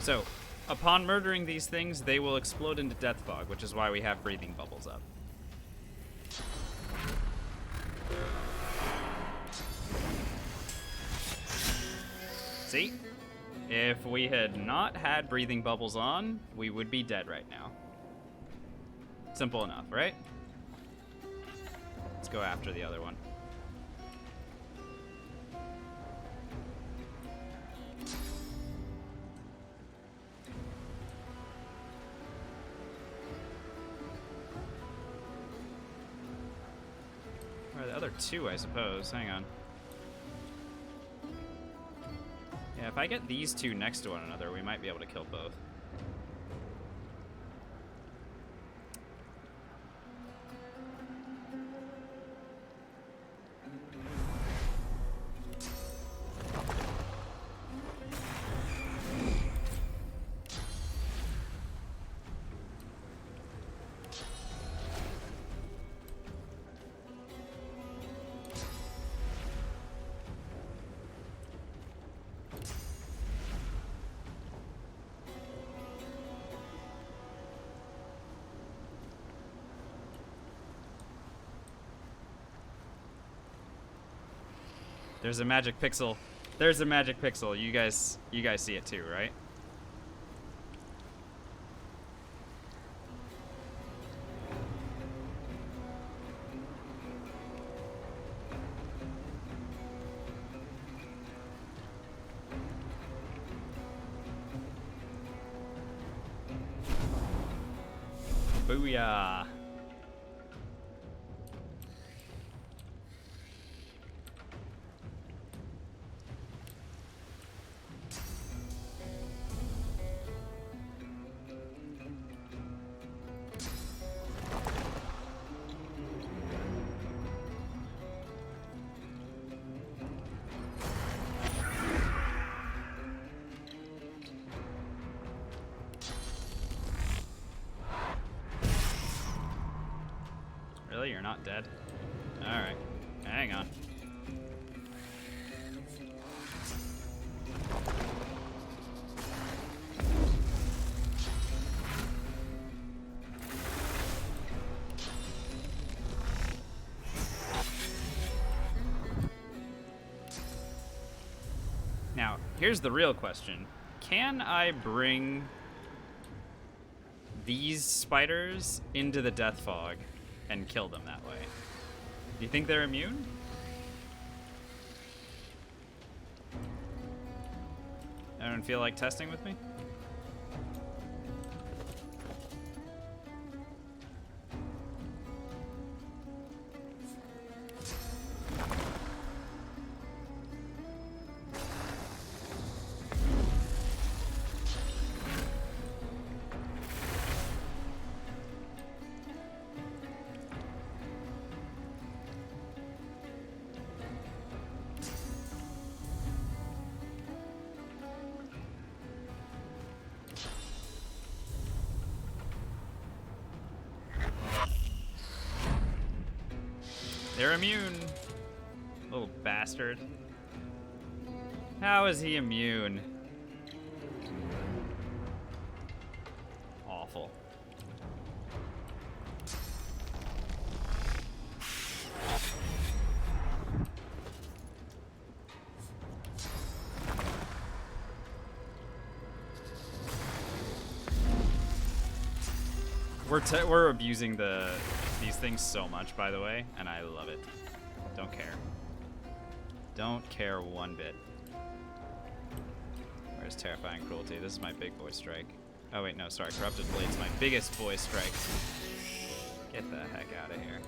So, upon murdering these things, they will explode into death fog, which is why we have breathing bubbles up. See? If we had not had breathing bubbles on, we would be dead right now. Simple enough, right? Let's go after the other one. Or the other two, I suppose. Hang on. Yeah, if I get these two next to one another, we might be able to kill both. There's a magic pixel. There's a magic pixel. You guys see it too, right? Booyah. Really? You're not dead? Alright. Hang on. Now, here's the real question. Can I bring these spiders into the death fog and kill them that way? Do you think they're immune? Anyone feel like testing with me? They're immune. Little bastard. How is he immune? Awful. We're abusing these things so much, by the way, and I love it. Don't care. Don't care one bit. Where's Terrifying Cruelty? This is my big boy strike. Oh wait, no, sorry. Corrupted Blade's my biggest boy strike. Get the heck out of here.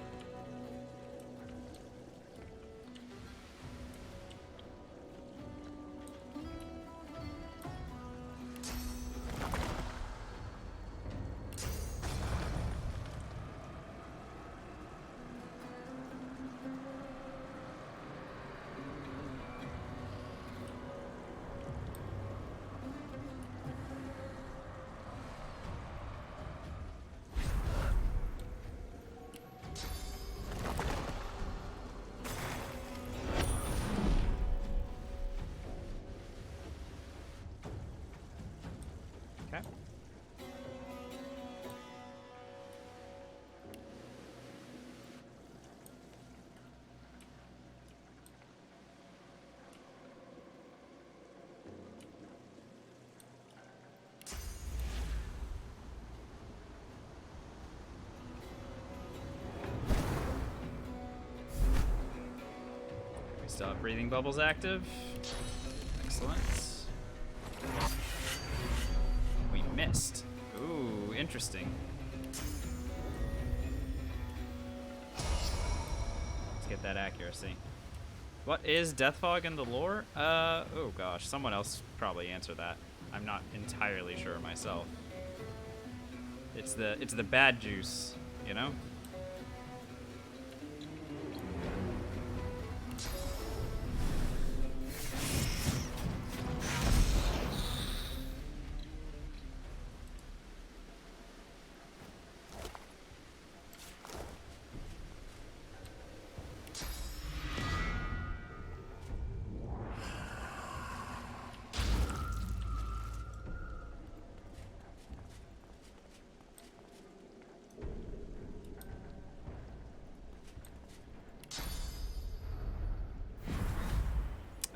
Still have breathing bubbles active. Excellent. We missed. Ooh, interesting. Let's get that accuracy. What is Death Fog in the lore? Oh gosh, someone else probably answer that. I'm not entirely sure myself. It's the bad juice, you know?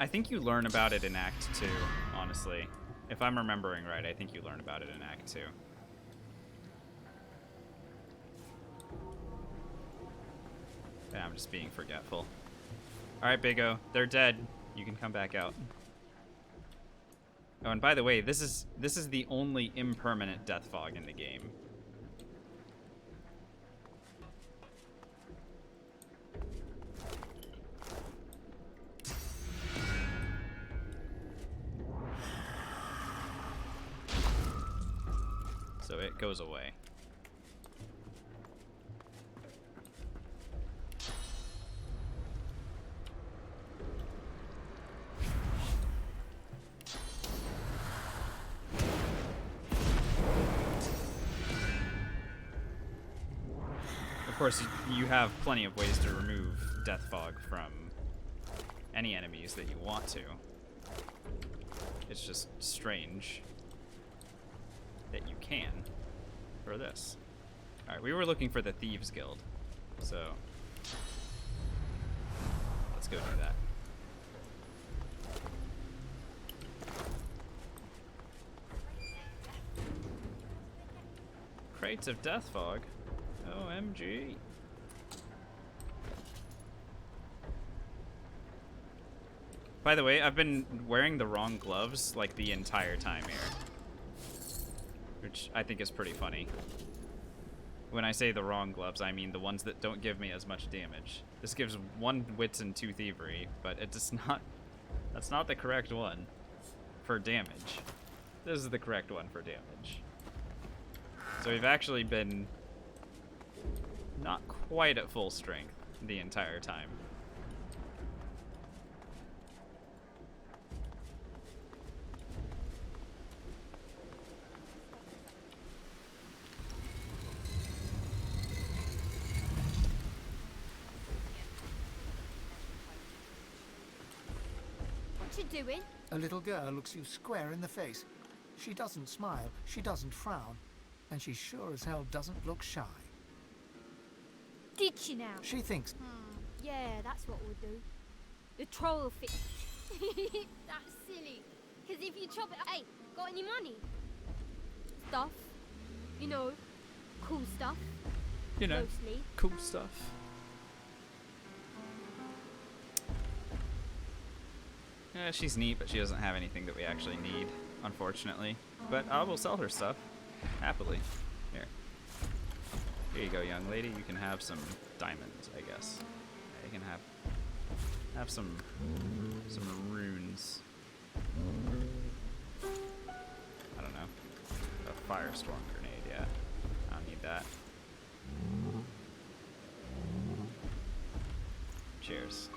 I think you learn about it in Act 2, honestly. If I'm remembering right, I think you learn about it in Act 2. Yeah, I'm just being forgetful. Alright, Big O, they're dead. You can come back out. Oh, and by the way, this is the only impermanent Death Fog in the game. So it goes away. Of course, you have plenty of ways to remove Death Fog from any enemies that you want to. It's just strange that you can for this. Alright, we were looking for the Thieves Guild, so let's go do that. Crates of Death Fog. OMG. By the way, I've been wearing the wrong gloves like the entire time here, which I think is pretty funny. When I say the wrong gloves, I mean the ones that don't give me as much damage. This gives 1 wits and 2 thievery, but it does not. That's not the correct one for damage. This is the correct one for damage. So we've actually been not quite at full strength the entire time. What you doing? A little girl looks you square in the face. She doesn't smile, she doesn't frown, and she sure as hell doesn't look shy. Did she now? She thinks... Yeah, that's what we'll do. The troll fit. That's silly. Because if you chop it... Hey, got any money? Stuff. You know, cool stuff. You know, Mostly. cool stuff. Yeah, she's neat, but she doesn't have anything that we actually need, unfortunately. But I will sell her stuff, happily. Here. Here you go, young lady. You can have some diamonds, I guess. Yeah, you can have some runes. I don't know. A firestorm grenade, yeah. I don't need that. Cheers.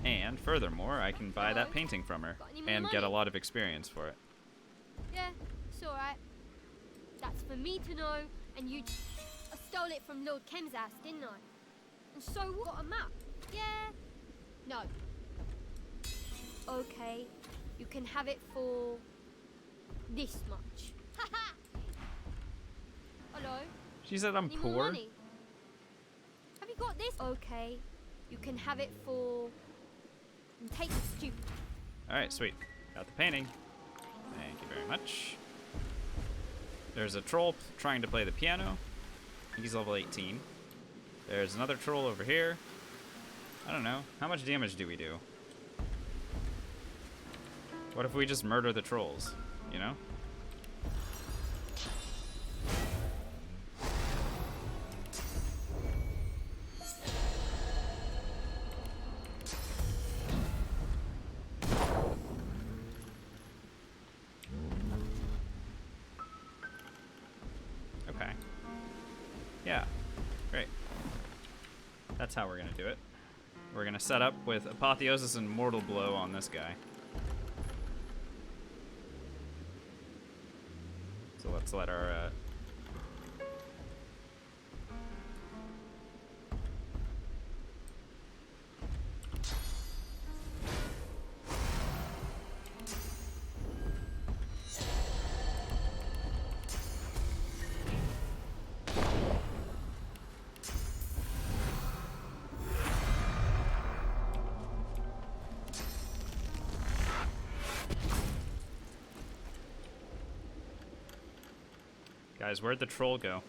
And furthermore, I can buy that painting from her and get a lot of experience for it. Yeah, it's alright. That's for me to know, and you... I stole it from Lord Kem's house, didn't I? And so what? Got a map? Yeah. No. Okay, you can have it for... this much. Haha! Hello? She said I'm Any more poor? money? Have you got this? Okay, you can have it for... and take the stupid. Alright, sweet. Got the painting. Thank you very much. There's a troll trying to play the piano. He's level 18. There's another troll over here. I don't know. How much damage do we do? What if we just murder the trolls? You know? Okay. Yeah. Great. That's how we're gonna do it. We're gonna set up with Apotheosis and Mortal Blow on this guy. So let's let our guys, where'd the troll go?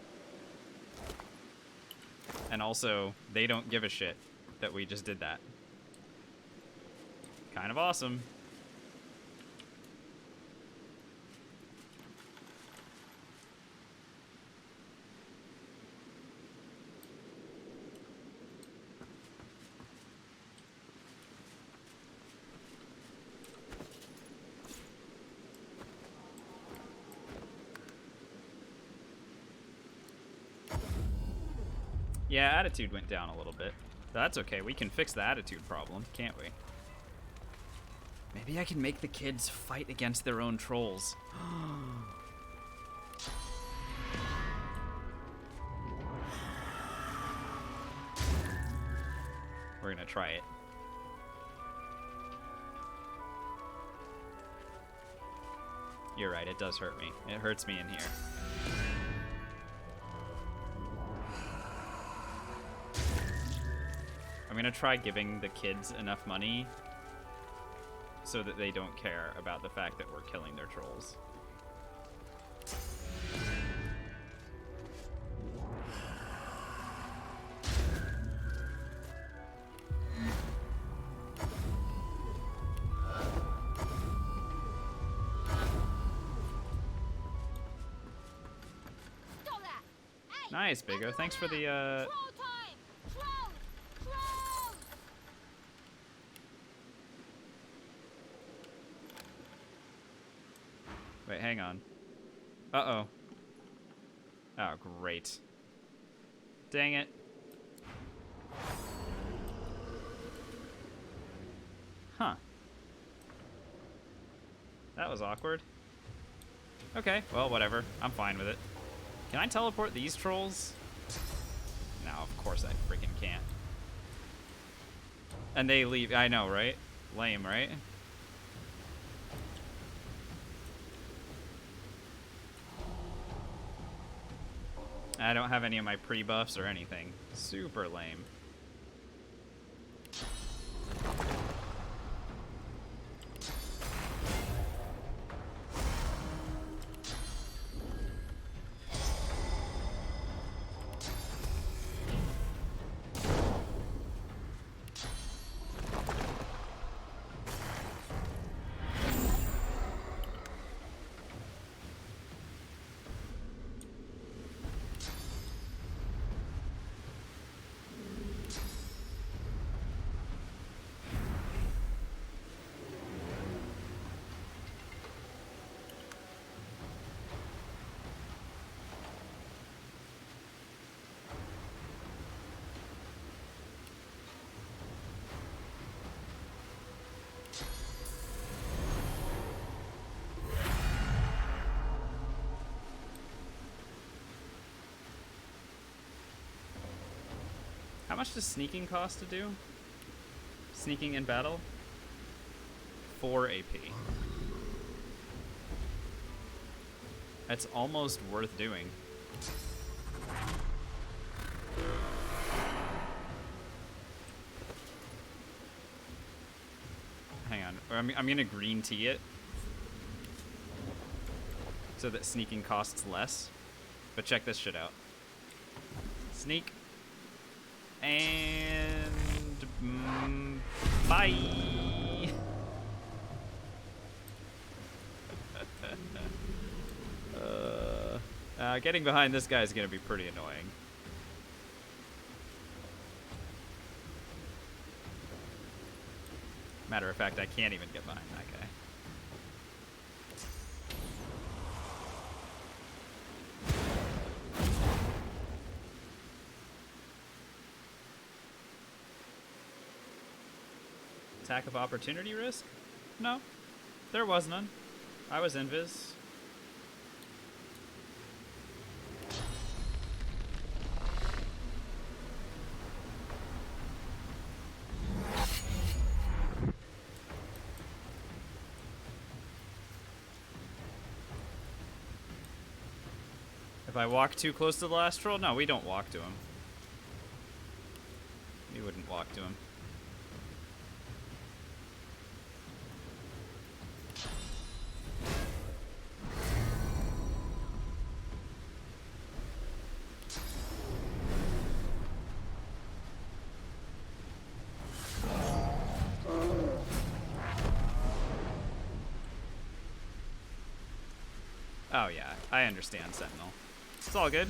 And also, they don't give a shit that we just did that. Kind of awesome. Yeah, attitude went down a little bit. But that's okay. We can fix the attitude problem, can't we? Maybe I can make the kids fight against their own trolls. We're gonna try it. You're right, it does hurt me. It hurts me in here. I'm gonna try giving the kids enough money so that they don't care about the fact that we're killing their trolls. Nice, Biggo. Thanks for the Wait, hang on. Uh-oh. Oh, great. Dang it. Huh. That was awkward. Okay, well, whatever. I'm fine with it. Can I teleport these trolls? No, of course I freaking can't. And they leave. I know, right? Lame, right? I don't have any of my pre-buffs or anything. Super lame. much does sneaking cost to do? Sneaking in battle? 4 AP. That's almost worth doing. Hang on, I'm gonna green tea it so that sneaking costs less. But check this shit out. Sneak. And bye. Getting behind this guy is gonna be pretty annoying. Matter of fact, I can't even get behind that guy. Attack of opportunity risk? No, there was none. I was invis. If I walk too close to the last troll? No, we don't walk to him. We wouldn't walk to him. Oh yeah, I understand, Sentinel. It's all good.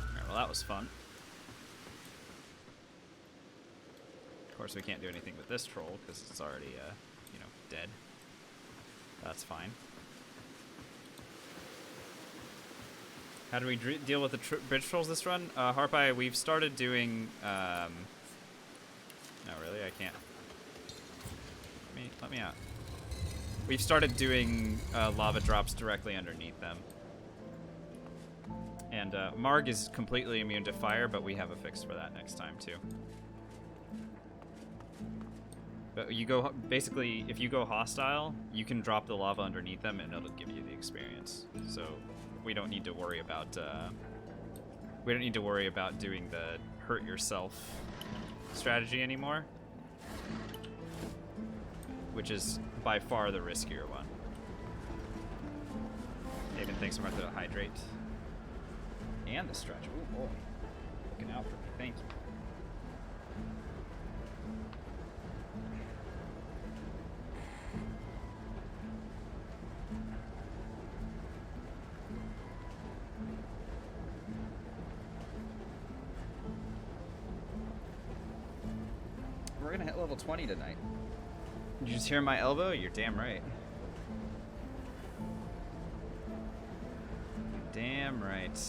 Alright, well that was fun. Of course we can't do anything with this troll because it's already, you know, dead. That's fine. How do we deal with the bridge trolls this run? Harpy, we've started doing... No, really? I can't. Let me out. We've started doing lava drops directly underneath them. And Marg is completely immune to fire, but we have a fix for that next time, too. But you go, basically, if you go hostile, you can drop the lava underneath them and it'll give you the experience. So we don't need to worry about, doing the hurt yourself strategy anymore. Which is by far the riskier one. David, thanks so much for the hydrate. And the stretch, oh boy. Looking out for me, thank you. We're gonna hit level 20 tonight. Did you just hear my elbow? You're damn right. Damn right.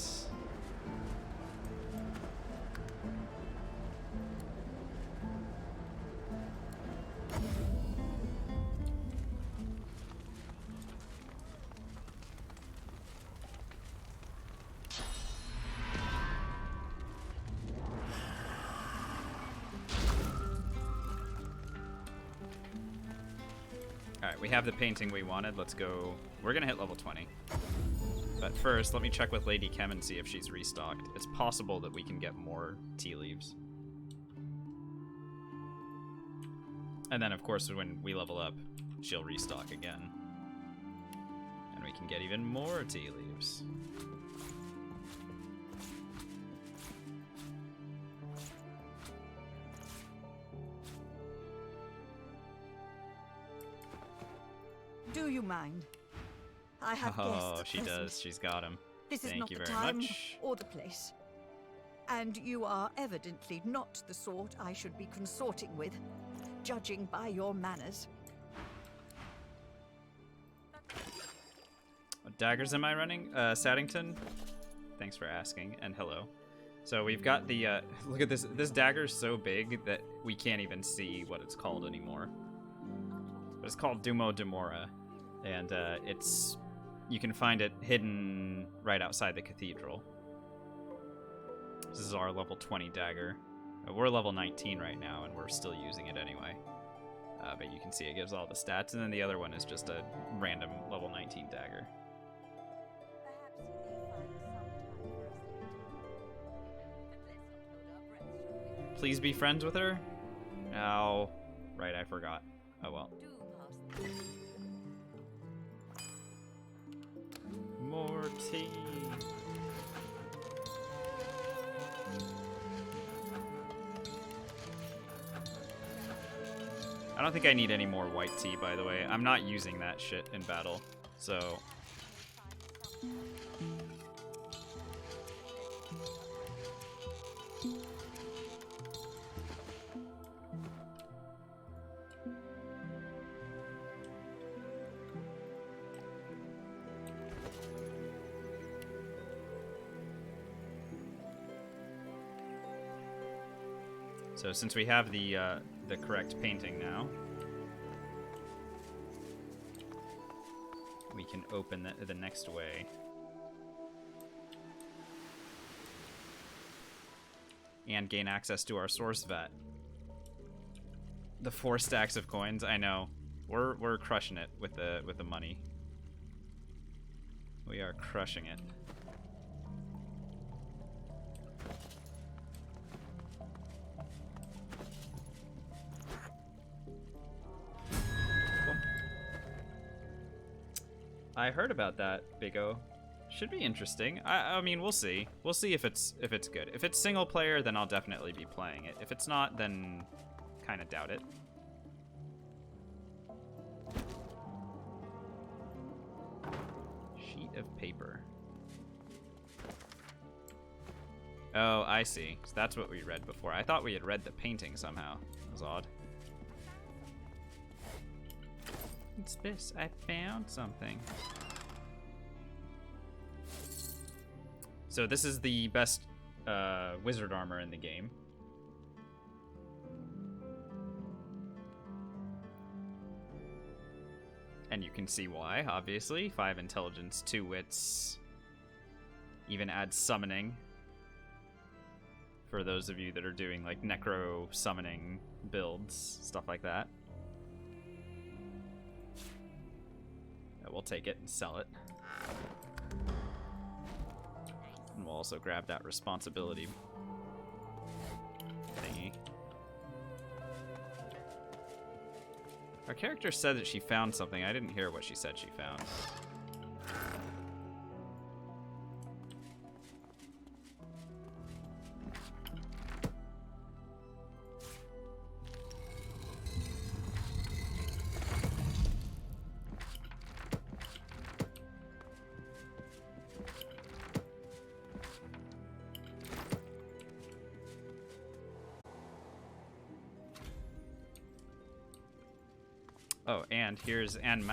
Alright, we have the painting we wanted. Let's go. We're gonna hit level 20. But first, let me check with Lady Chem and see if she's restocked. It's possible that we can get more tea leaves. And then, of course, when we level up, she'll restock again. And we can get even more tea leaves. Do you mind? I have guests. Oh, she does. She's got him. This is Thank not you the very time much. or the place. And you are evidently not the sort I should be consorting with, judging by your manners. What daggers am I running? Saddington? Thanks for asking, and hello. So we've got the, look at this. This dagger's so big that we can't even see what it's called anymore. But it's called Dumo Demora, and you can find it hidden right outside the cathedral. This is our level 20 dagger. We're level 19 right now, and we're still using it anyway. But you can see it gives all the stats, and then the other one is just a random level 19 dagger. Please be friends with her? Oh, right, I forgot. Oh well. More tea. I don't think I need any more white tea, by the way. I'm not using that shit in battle, so... So since we have the correct painting now, we can open the next way. And gain access to our source vat. The 4 stacks of coins, I know. We're crushing it with the money. We are crushing it. I heard about that, Big O. Should be interesting. I mean, we'll see. We'll see if it's good. If it's single player, then I'll definitely be playing it. If it's not, then kind of doubt it. Sheet of paper. Oh, I see. So that's what we read before. I thought we had read the painting somehow. That was odd. What's this? I found something. So this is the best wizard armor in the game. And you can see why, obviously. 5 intelligence, 2 wits. Even adds summoning. For those of you that are doing like necro summoning builds, stuff like that. We'll take it and sell it. And we'll also grab that responsibility thingy. Our character said that she found something. I didn't hear what she said she found. Oh, and here's Anne